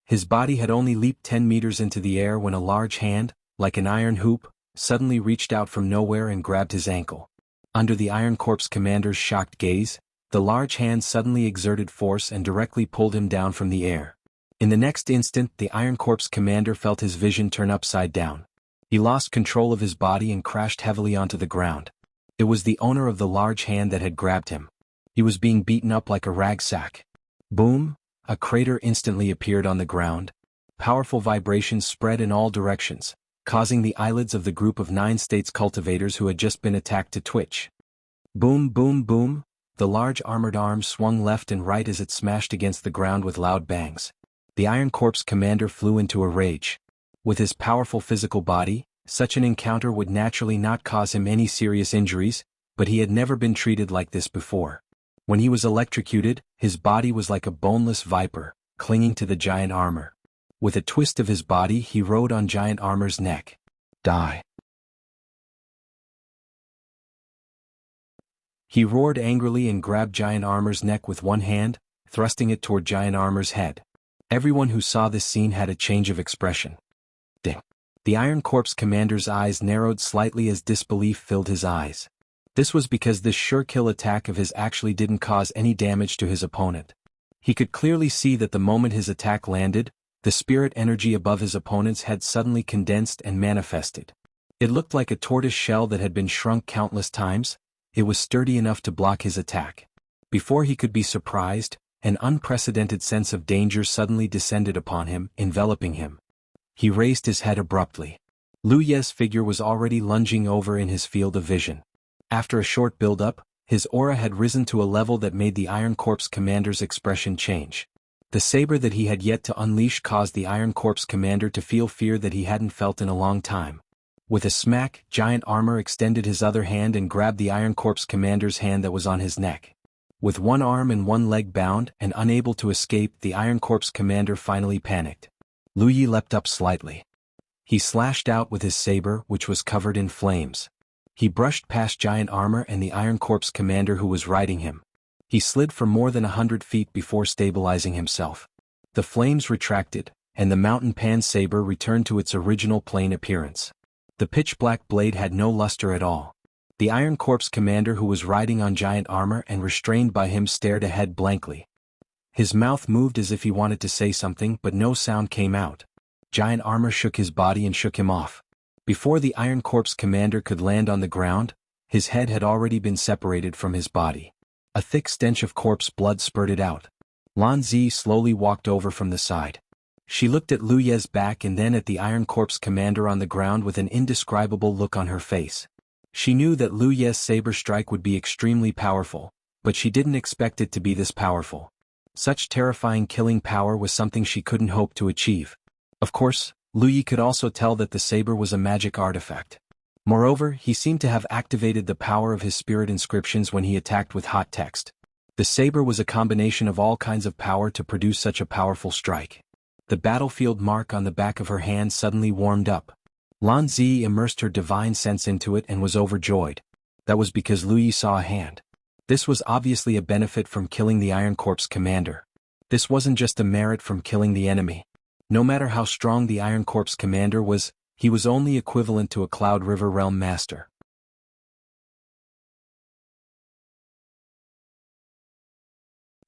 His body had only leaped 10 meters into the air when a large hand, like an iron hoop, suddenly reached out from nowhere and grabbed his ankle. Under the Iron Corpse commander's shocked gaze, the large hand suddenly exerted force and directly pulled him down from the air. In the next instant, the Iron Corpse commander felt his vision turn upside down. He lost control of his body and crashed heavily onto the ground. It was the owner of the large hand that had grabbed him. He was being beaten up like a rag sack. Boom! A crater instantly appeared on the ground. Powerful vibrations spread in all directions, causing the eyelids of the group of 9 states cultivators who had just been attacked to twitch. Boom, boom, boom! The large armored arm swung left and right as it smashed against the ground with loud bangs. The Iron Corpse commander flew into a rage. With his powerful physical body, such an encounter would naturally not cause him any serious injuries, but he had never been treated like this before. When he was electrocuted, his body was like a boneless viper, clinging to the giant armor. With a twist of his body, he rode on giant armor's neck. Die! He roared angrily and grabbed giant armor's neck with one hand, thrusting it toward giant armor's head. Everyone who saw this scene had a change of expression. Ding! The Iron Corpse commander's eyes narrowed slightly as disbelief filled his eyes. This was because this sure-kill attack of his actually didn't cause any damage to his opponent. He could clearly see that the moment his attack landed, the spirit energy above his opponent's head suddenly condensed and manifested. It looked like a tortoise shell that had been shrunk countless times. It was sturdy enough to block his attack. Before he could be surprised, an unprecedented sense of danger suddenly descended upon him, enveloping him. He raised his head abruptly. Lu Ye's figure was already lunging over in his field of vision. After a short build-up, his aura had risen to a level that made the Iron Corps commander's expression change. The saber that he had yet to unleash caused the Iron Corps commander to feel fear that he hadn't felt in a long time. With a smack, Giant Armor extended his other hand and grabbed the Iron Corps commander's hand that was on his neck. With one arm and one leg bound and unable to escape, the Iron Corps commander finally panicked. Lu Ye leapt up slightly. He slashed out with his saber, which was covered in flames. He brushed past Giant Armor and the Iron Corps commander who was riding him. He slid for more than 100 feet before stabilizing himself. The flames retracted, and the Mountain Pan saber returned to its original plain appearance. The pitch-black blade had no luster at all. The Iron Corps commander who was riding on Giant Armor and restrained by him stared ahead blankly. His mouth moved as if he wanted to say something, but no sound came out. Giant Armor shook his body and shook him off. Before the Iron Corps commander could land on the ground, his head had already been separated from his body. A thick stench of corpse blood spurted out. Lan Zi slowly walked over from the side. She looked at Lu Ye's back and then at the Iron Corps commander on the ground with an indescribable look on her face. She knew that Lu Ye's saber strike would be extremely powerful, but she didn't expect it to be this powerful. Such terrifying killing power was something she couldn't hope to achieve. Of course, Lu Ye could also tell that the saber was a magic artifact. Moreover, he seemed to have activated the power of his spirit inscriptions when he attacked with hot text. The saber was a combination of all kinds of power to produce such a powerful strike. The battlefield mark on the back of her hand suddenly warmed up. Lan Zi immersed her divine sense into it and was overjoyed. That was because Lu Ye saw a hand. This was obviously a benefit from killing the Iron Corps commander. This wasn't just a merit from killing the enemy. No matter how strong the Iron Corps commander was, he was only equivalent to a Cloud River Realm master.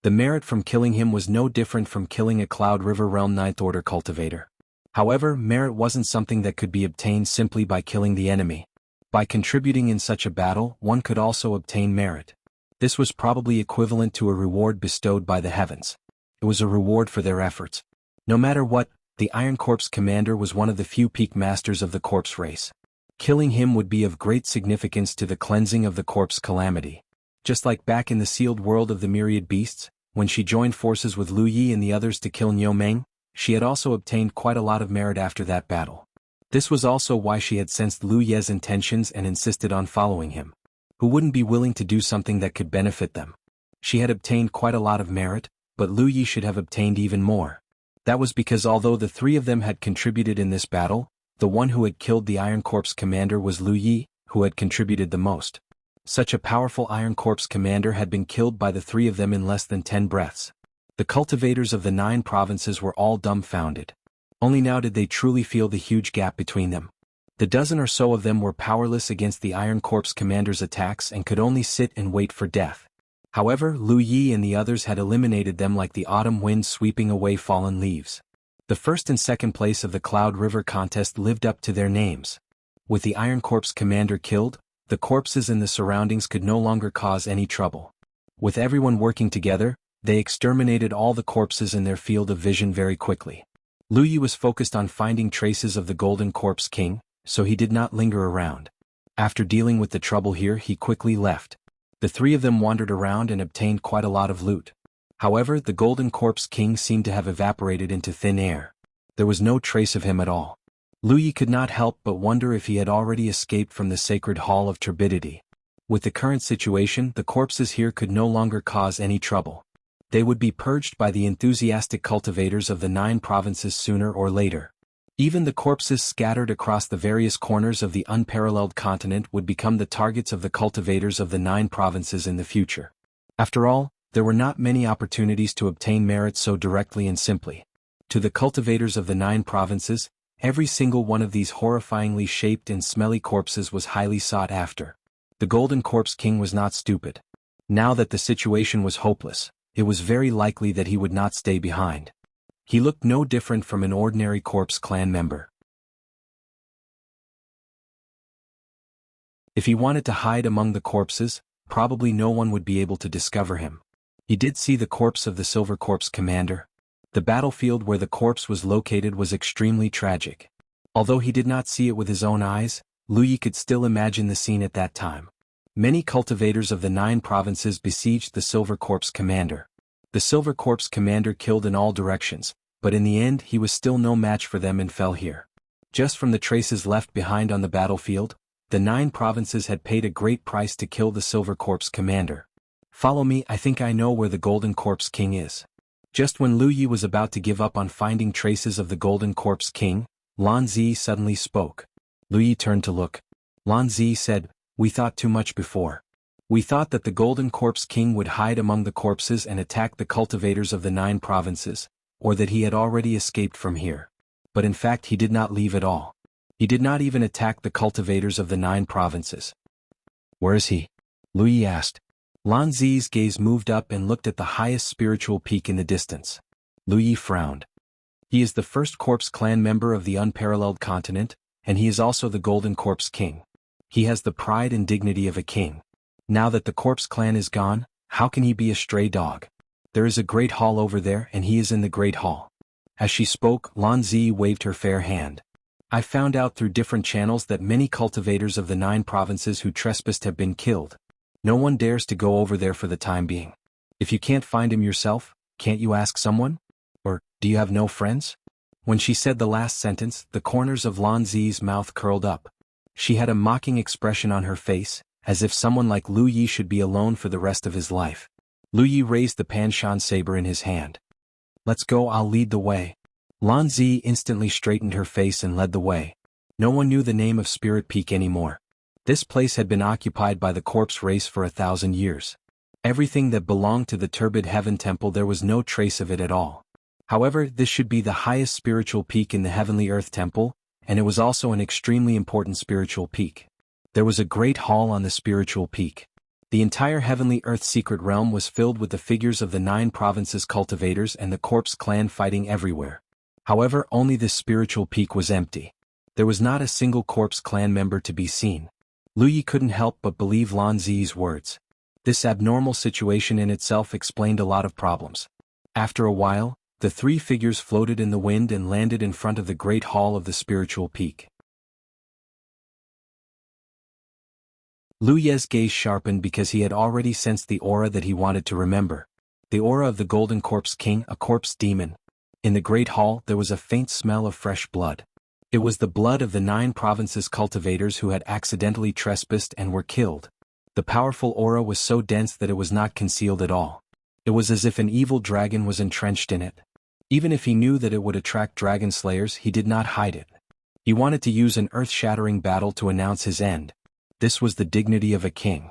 The merit from killing him was no different from killing a Cloud River Realm Ninth Order cultivator. However, merit wasn't something that could be obtained simply by killing the enemy. By contributing in such a battle, one could also obtain merit. This was probably equivalent to a reward bestowed by the heavens. It was a reward for their efforts. No matter what, the Iron Corps commander was one of the few peak masters of the corpse race. Killing him would be of great significance to the cleansing of the corpse calamity. Just like back in the sealed world of the myriad beasts, when she joined forces with Lu Ye and the others to kill Niu Meng, she had also obtained quite a lot of merit after that battle. This was also why she had sensed Lu Ye's intentions and insisted on following him. Who wouldn't be willing to do something that could benefit them? She had obtained quite a lot of merit, but Lu Ye should have obtained even more. That was because although the three of them had contributed in this battle, the one who had killed the Iron Corps commander was Lu Ye, who had contributed the most. Such a powerful Iron Corps commander had been killed by the three of them in less than 10 breaths. The cultivators of the 9 provinces were all dumbfounded. Only now did they truly feel the huge gap between them. The dozen or so of them were powerless against the Iron Corps commander's attacks and could only sit and wait for death. However, Lu Ye and the others had eliminated them like the autumn wind sweeping away fallen leaves. The first and second place of the Cloud River contest lived up to their names. With the Iron Corps commander killed, the corpses in the surroundings could no longer cause any trouble. With everyone working together, they exterminated all the corpses in their field of vision very quickly. Lu Ye was focused on finding traces of the Golden Corpse King, so he did not linger around. After dealing with the trouble here, he quickly left. The three of them wandered around and obtained quite a lot of loot. However, the Golden Corpse King seemed to have evaporated into thin air. There was no trace of him at all. Lu Ye could not help but wonder if he had already escaped from the Sacred Hall of Turbidity. With the current situation, the corpses here could no longer cause any trouble. They would be purged by the enthusiastic cultivators of the 9 provinces sooner or later. Even the corpses scattered across the various corners of the unparalleled continent would become the targets of the cultivators of the 9 provinces in the future. After all, there were not many opportunities to obtain merit so directly and simply. To the cultivators of the 9 provinces, every single one of these horrifyingly shaped and smelly corpses was highly sought after. The Golden Corpse King was not stupid. Now that the situation was hopeless, it was very likely that he would not stay behind. He looked no different from an ordinary corpse clan member. If he wanted to hide among the corpses, probably no one would be able to discover him. He did see the corpse of the Silver Corpse commander. The battlefield where the corpse was located was extremely tragic. Although he did not see it with his own eyes, Lu Yi could still imagine the scene at that time. Many cultivators of the 9 provinces besieged the Silver Corpse commander. The Silver Corpse commander killed in all directions, but in the end he was still no match for them and fell here. Just from the traces left behind on the battlefield, the 9 provinces had paid a great price to kill the Silver Corpse commander. Follow me, I think I know where the Golden Corpse King is. Just when Lu Yi was about to give up on finding traces of the Golden Corpse King, Lan Zi suddenly spoke. Lu Yi turned to look. Lan Zi said, "We thought too much before. We thought that the Golden Corpse King would hide among the corpses and attack the cultivators of the 9 provinces, or that he had already escaped from here. But in fact he did not leave at all. He did not even attack the cultivators of the 9 provinces." "Where is he?" Lu Yi asked. Lan Zi's gaze moved up and looked at the highest spiritual peak in the distance. Lu Yi frowned. "He is the first Corpse clan member of the unparalleled continent, and he is also the Golden Corpse King. He has the pride and dignity of a king. Now that the Corpse clan is gone, how can he be a stray dog? There is a great hall over there and he is in the great hall." As she spoke, Lan Zi waved her fair hand. "I found out through different channels that many cultivators of the 9 provinces who trespassed have been killed. No one dares to go over there for the time being. If you can't find him yourself, can't you ask someone? Or, do you have no friends?" When she said the last sentence, the corners of Lan Zi's mouth curled up. She had a mocking expression on her face, as if someone like Lu Yi should be alone for the rest of his life. Lu Yi raised the Panshan saber in his hand. "Let's go, I'll lead the way." Lan Zi instantly straightened her face and led the way. No one knew the name of Spirit Peak anymore. This place had been occupied by the corpse race for 1,000 years. Everything that belonged to the turbid heaven temple, there was no trace of it at all. However, this should be the highest spiritual peak in the heavenly earth temple, and it was also an extremely important spiritual peak. There was a great hall on the spiritual peak. The entire heavenly earth secret realm was filled with the figures of the 9 provinces cultivators and the Corpse clan fighting everywhere. However, only this spiritual peak was empty. There was not a single Corpse clan member to be seen. Lu Yi couldn't help but believe Lan Zi's words. This abnormal situation in itself explained a lot of problems. After a while, the 3 figures floated in the wind and landed in front of the great hall of the spiritual peak. Lu Ye's gaze sharpened because he had already sensed the aura that he wanted to remember. The aura of the Golden Corpse King, a corpse demon. In the great hall there was a faint smell of fresh blood. It was the blood of the 9 provinces cultivators who had accidentally trespassed and were killed. The powerful aura was so dense that it was not concealed at all. It was as if an evil dragon was entrenched in it. Even if he knew that it would attract dragon slayers, he did not hide it. He wanted to use an earth-shattering battle to announce his end. This was the dignity of a king.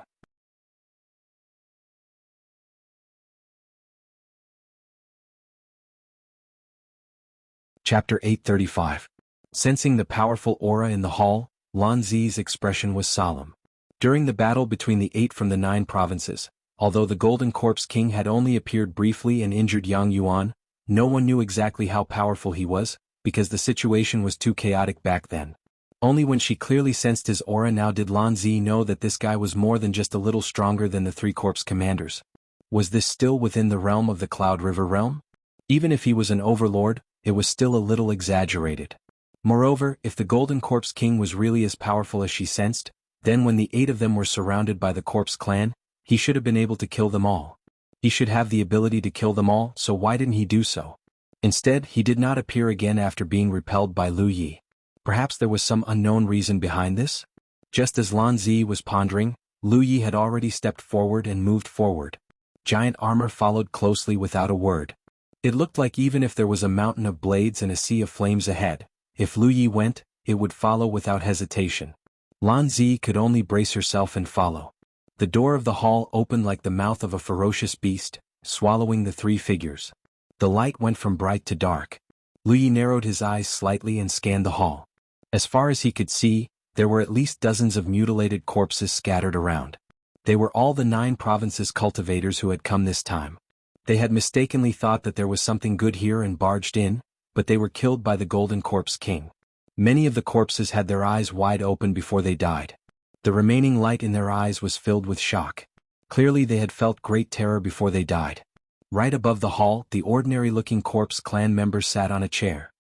Chapter 835. Sensing the powerful aura in the hall, Lan Zi's expression was solemn. During the battle between the 8 from the 9 provinces, although the Golden Corpse King had only appeared briefly and injured Yang Yuan, no one knew exactly how powerful he was, because the situation was too chaotic back then. Only when she clearly sensed his aura now did Lan Zi know that this guy was more than just a little stronger than the 3 corpse commanders. Was this still within the realm of the Cloud River realm? Even if he was an overlord, it was still a little exaggerated. Moreover, if the Golden Corpse King was really as powerful as she sensed, then when the 8 of them were surrounded by the Corpse clan, he should have been able to kill them all. He should have the ability to kill them all, so why didn't he do so? Instead, he did not appear again after being repelled by Lu Yi. Perhaps there was some unknown reason behind this? Just as Lan Zi was pondering, Lu Yi had already stepped forward and moved forward. Giant armor followed closely without a word. It looked like even if there was a mountain of blades and a sea of flames ahead, if Lu Yi went, it would follow without hesitation. Lan Zi could only brace herself and follow. The door of the hall opened like the mouth of a ferocious beast, swallowing the 3 figures. The light went from bright to dark. Lu Yi narrowed his eyes slightly and scanned the hall. As far as he could see, there were at least dozens of mutilated corpses scattered around. They were all the 9 provinces cultivators who had come this time. They had mistakenly thought that there was something good here and barged in, but they were killed by the Golden Corpse King. Many of the corpses had their eyes wide open before they died. The remaining light in their eyes was filled with shock. Clearly they had felt great terror before they died. Right above the hall, the ordinary-looking corpse clan member sat on a chair.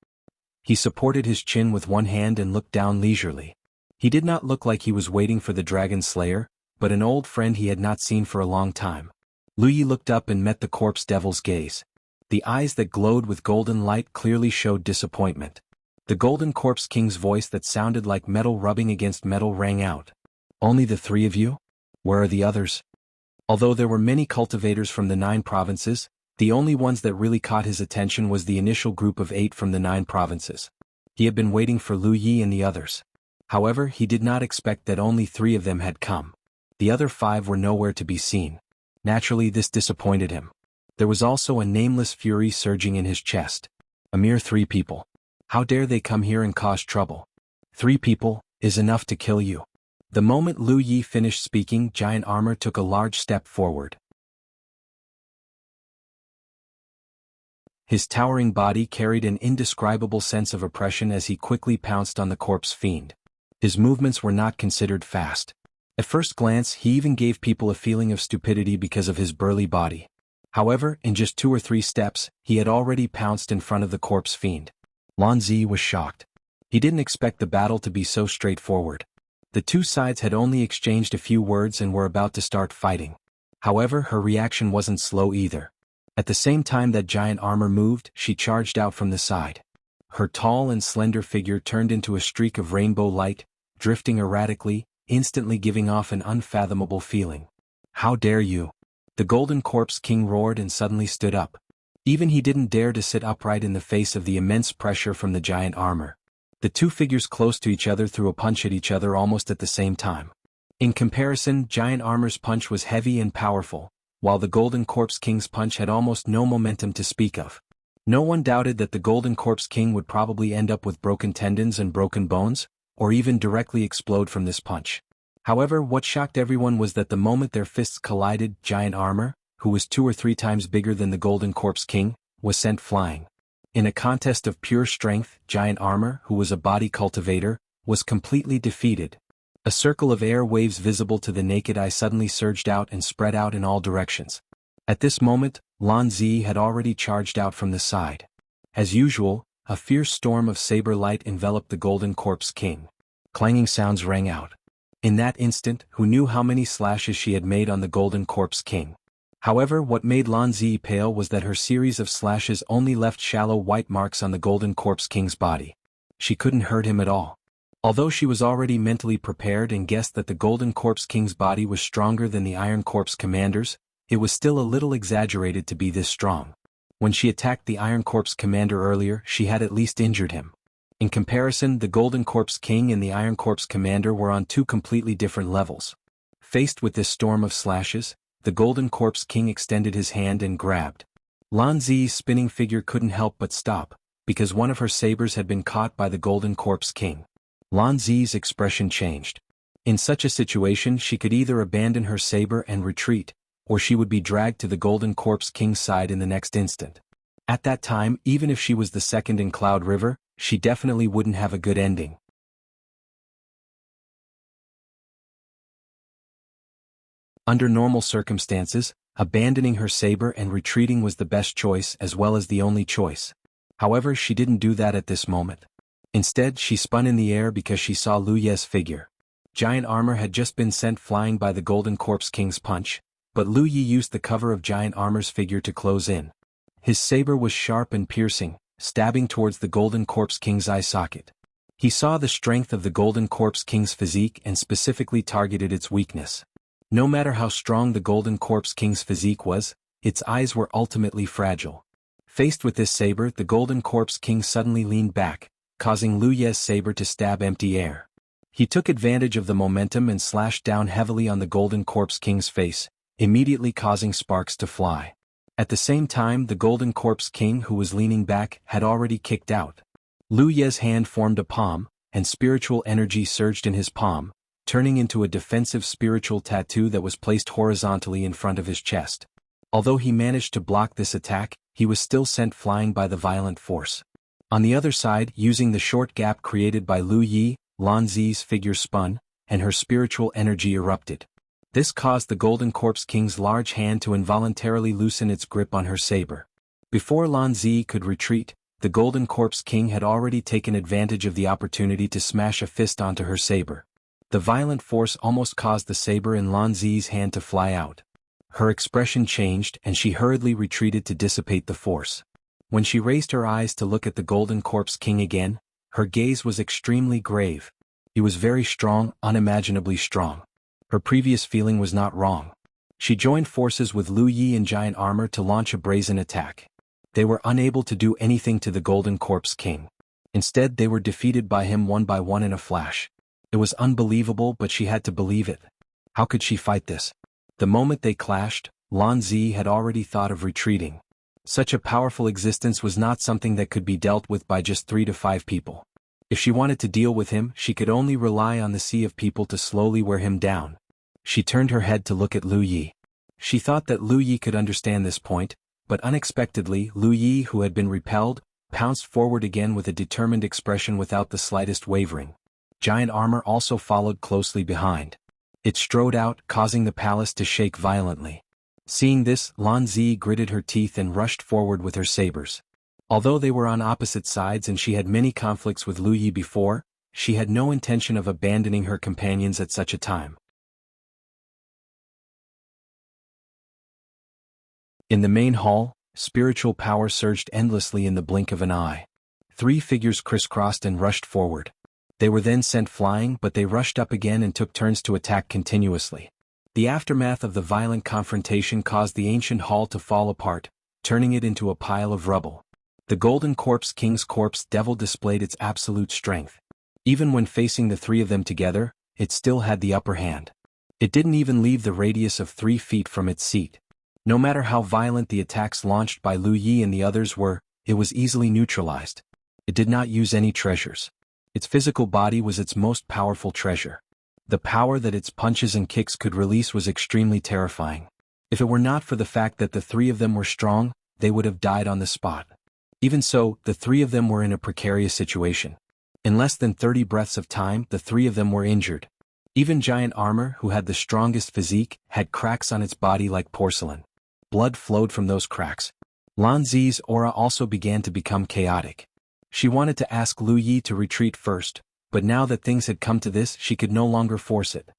He supported his chin with one hand and looked down leisurely. He did not look like he was waiting for the dragon slayer, but an old friend he had not seen for a long time. Lu Yi looked up and met the corpse devil's gaze. The eyes that glowed with golden light clearly showed disappointment. The golden corpse king's voice that sounded like metal rubbing against metal rang out. "Only the three of you? Where are the others?" Although there were many cultivators from the 9 provinces, the only ones that really caught his attention was the initial group of 8 from the 9 provinces. He had been waiting for Lu Yi and the others. However, he did not expect that only 3 of them had come. The other 5 were nowhere to be seen. Naturally, this disappointed him. There was also a nameless fury surging in his chest. A mere 3 people. How dare they come here and cause trouble? 3 people is enough to kill you. The moment Lu Yi finished speaking, Giant Armor took a large step forward. His towering body carried an indescribable sense of oppression as he quickly pounced on the corpse fiend. His movements were not considered fast. At first glance, he even gave people a feeling of stupidity because of his burly body. However, in just 2 or 3 steps, he had already pounced in front of the corpse fiend. Lan Zi was shocked. He didn't expect the battle to be so straightforward. The 2 sides had only exchanged a few words and were about to start fighting. However, her reaction wasn't slow either. At the same time that Giant Armor moved, she charged out from the side. Her tall and slender figure turned into a streak of rainbow light, drifting erratically, instantly giving off an unfathomable feeling. "How dare you!" The Golden Corpse King roared and suddenly stood up. Even he didn't dare to sit upright in the face of the immense pressure from the Giant Armor. The 2 figures close to each other threw a punch at each other almost at the same time. In comparison, Giant Armor's punch was heavy and powerful, while the Golden Corpse King's punch had almost no momentum to speak of. No one doubted that the Golden Corpse King would probably end up with broken tendons and broken bones, or even directly explode from this punch. However, what shocked everyone was that the moment their fists collided, Giant Armor, who was 2 or 3 times bigger than the Golden Corpse King, was sent flying. In a contest of pure strength, Giant Armor, who was a body cultivator, was completely defeated. A circle of air waves visible to the naked eye suddenly surged out and spread out in all directions. At this moment, Lan Zi had already charged out from the side. As usual, a fierce storm of saber light enveloped the Golden Corpse King. Clanging sounds rang out. In that instant, who knew how many slashes she had made on the Golden Corpse King? However, what made Lan Zi pale was that her series of slashes only left shallow white marks on the Golden Corpse King's body. She couldn't hurt him at all. Although she was already mentally prepared and guessed that the Golden Corpse King's body was stronger than the Iron Corpse Commander's, it was still a little exaggerated to be this strong. When she attacked the Iron Corpse Commander earlier, she had at least injured him. In comparison, the Golden Corpse King and the Iron Corpse Commander were on 2 completely different levels. Faced with this storm of slashes, the Golden Corpse King extended his hand and grabbed. Lan Zi's spinning figure couldn't help but stop, because one of her sabers had been caught by the Golden Corpse King. Lan Zi's expression changed. In such a situation, she could either abandon her saber and retreat, or she would be dragged to the Golden Corpse King's side in the next instant. At that time, even if she was the second in Cloud River, she definitely wouldn't have a good ending. Under normal circumstances, abandoning her saber and retreating was the best choice as well as the only choice. However, she didn't do that at this moment. Instead, she spun in the air because she saw Lu Ye's figure. Giant Armor had just been sent flying by the Golden Corpse King's punch, but Lu Yi used the cover of Giant Armor's figure to close in. His saber was sharp and piercing, stabbing towards the Golden Corpse King's eye socket. He saw the strength of the Golden Corpse King's physique and specifically targeted its weakness. No matter how strong the Golden Corpse King's physique was, its eyes were ultimately fragile. Faced with this saber, the Golden Corpse King suddenly leaned back, causing Lu Ye's saber to stab empty air. He took advantage of the momentum and slashed down heavily on the Golden Corpse King's face, immediately causing sparks to fly. At the same time, the Golden Corpse King, who was leaning back, had already kicked out. Lu Ye's hand formed a palm, and spiritual energy surged in his palm, turning into a defensive spiritual tattoo that was placed horizontally in front of his chest. Although he managed to block this attack, he was still sent flying by the violent force. On the other side, using the short gap created by Lu Yi, Lan Zi's figure spun, and her spiritual energy erupted. This caused the Golden Corpse King's large hand to involuntarily loosen its grip on her saber. Before Lan Zi could retreat, the Golden Corpse King had already taken advantage of the opportunity to smash a fist onto her saber. The violent force almost caused the saber in Lan Zi's hand to fly out. Her expression changed and she hurriedly retreated to dissipate the force. When she raised her eyes to look at the Golden Corpse King again, her gaze was extremely grave. He was very strong, unimaginably strong. Her previous feeling was not wrong. She joined forces with Lu Yi in giant armor to launch a brazen attack. They were unable to do anything to the Golden Corpse King. Instead, they were defeated by him one by one in a flash. It was unbelievable, but she had to believe it. How could she fight this? The moment they clashed, Lan Zi had already thought of retreating. Such a powerful existence was not something that could be dealt with by just 3 to 5 people. If she wanted to deal with him, she could only rely on the sea of people to slowly wear him down. She turned her head to look at Lu Yi. She thought that Lu Yi could understand this point, but unexpectedly Lu Yi, who had been repelled, pounced forward again with a determined expression without the slightest wavering. Giant armor also followed closely behind. It strode out, causing the palace to shake violently. Seeing this, Lan Zi gritted her teeth and rushed forward with her sabers. Although they were on opposite sides and she had many conflicts with Lu Yi before, she had no intention of abandoning her companions at such a time. In the main hall, spiritual power surged endlessly in the blink of an eye. 3 figures crisscrossed and rushed forward. They were then sent flying, but they rushed up again and took turns to attack continuously. The aftermath of the violent confrontation caused the ancient hall to fall apart, turning it into a pile of rubble. The Golden Corpse King's corpse devil displayed its absolute strength. Even when facing the 3 of them together, it still had the upper hand. It didn't even leave the radius of 3 feet from its seat. No matter how violent the attacks launched by Lu Yi and the others were, it was easily neutralized. It did not use any treasures. Its physical body was its most powerful treasure. The power that its punches and kicks could release was extremely terrifying. If it were not for the fact that the 3 of them were strong, they would have died on the spot. Even so, the 3 of them were in a precarious situation. In less than 30 breaths of time, the 3 of them were injured. Even Giant Armor, who had the strongest physique, had cracks on its body like porcelain. Blood flowed from those cracks. Lan Zi's aura also began to become chaotic. She wanted to ask Lu Yi to retreat first, but now that things had come to this, she could no longer force it.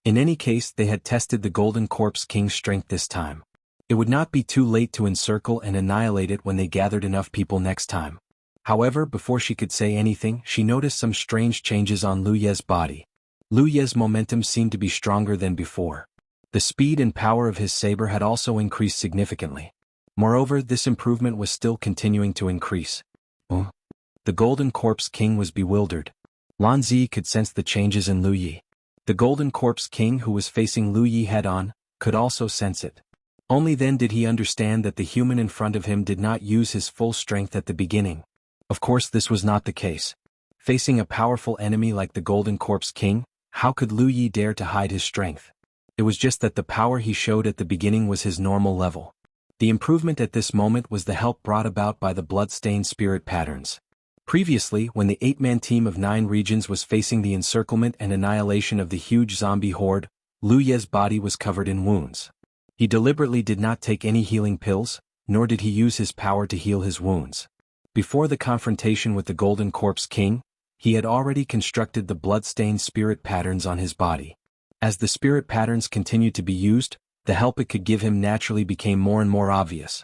In any case, they had tested the Golden Corpse King's strength this time. It would not be too late to encircle and annihilate it when they gathered enough people next time. However, before she could say anything, she noticed some strange changes on Lu Ye's body. Lu Ye's momentum seemed to be stronger than before. The speed and power of his saber had also increased significantly. Moreover, this improvement was still continuing to increase. The Golden Corpse King was bewildered. Lan Zi could sense the changes in Lu Yi. The Golden Corpse King, who was facing Lu Yi head-on, could also sense it. Only then did he understand that the human in front of him did not use his full strength at the beginning. Of course, this was not the case. Facing a powerful enemy like the Golden Corpse King, how could Lu Yi dare to hide his strength? It was just that the power he showed at the beginning was his normal level. The improvement at this moment was the help brought about by the blood-stained spirit patterns. Previously, when the 8-man team of 9 regions was facing the encirclement and annihilation of the huge zombie horde, Lu Ye's body was covered in wounds. He deliberately did not take any healing pills, nor did he use his power to heal his wounds. Before the confrontation with the Golden Corpse King, he had already constructed the blood-stained spirit patterns on his body. As the spirit patterns continued to be used, the help it could give him naturally became more and more obvious.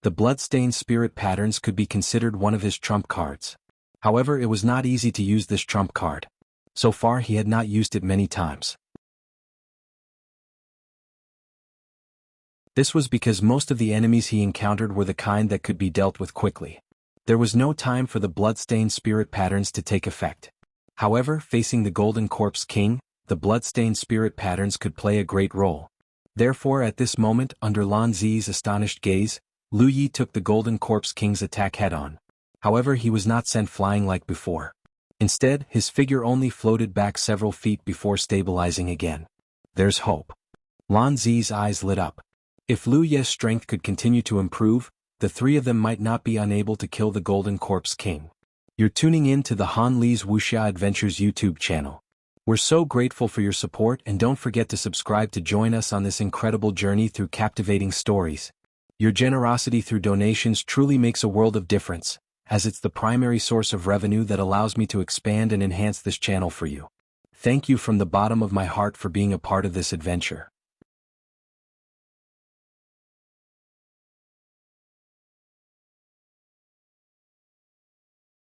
The blood-stained spirit patterns could be considered one of his trump cards. However, it was not easy to use this trump card. So far, he had not used it many times. This was because most of the enemies he encountered were the kind that could be dealt with quickly. There was no time for the blood-stained spirit patterns to take effect. However, facing the Golden Corpse King, the blood-stained spirit patterns could play a great role. Therefore, at this moment, under Lan Zi's astonished gaze, Lu Yi took the Golden Corpse King's attack head-on. However, he was not sent flying like before. Instead, his figure only floated back several feet before stabilizing again. There's hope. Lan Zi's eyes lit up. If Lu Ye's strength could continue to improve, the 3 of them might not be unable to kill the Golden Corpse King. You're tuning in to the Han Li's Wuxia Adventures YouTube channel. We're so grateful for your support, and don't forget to subscribe to join us on this incredible journey through captivating stories. Your generosity through donations truly makes a world of difference, as it's the primary source of revenue that allows me to expand and enhance this channel for you. Thank you from the bottom of my heart for being a part of this adventure.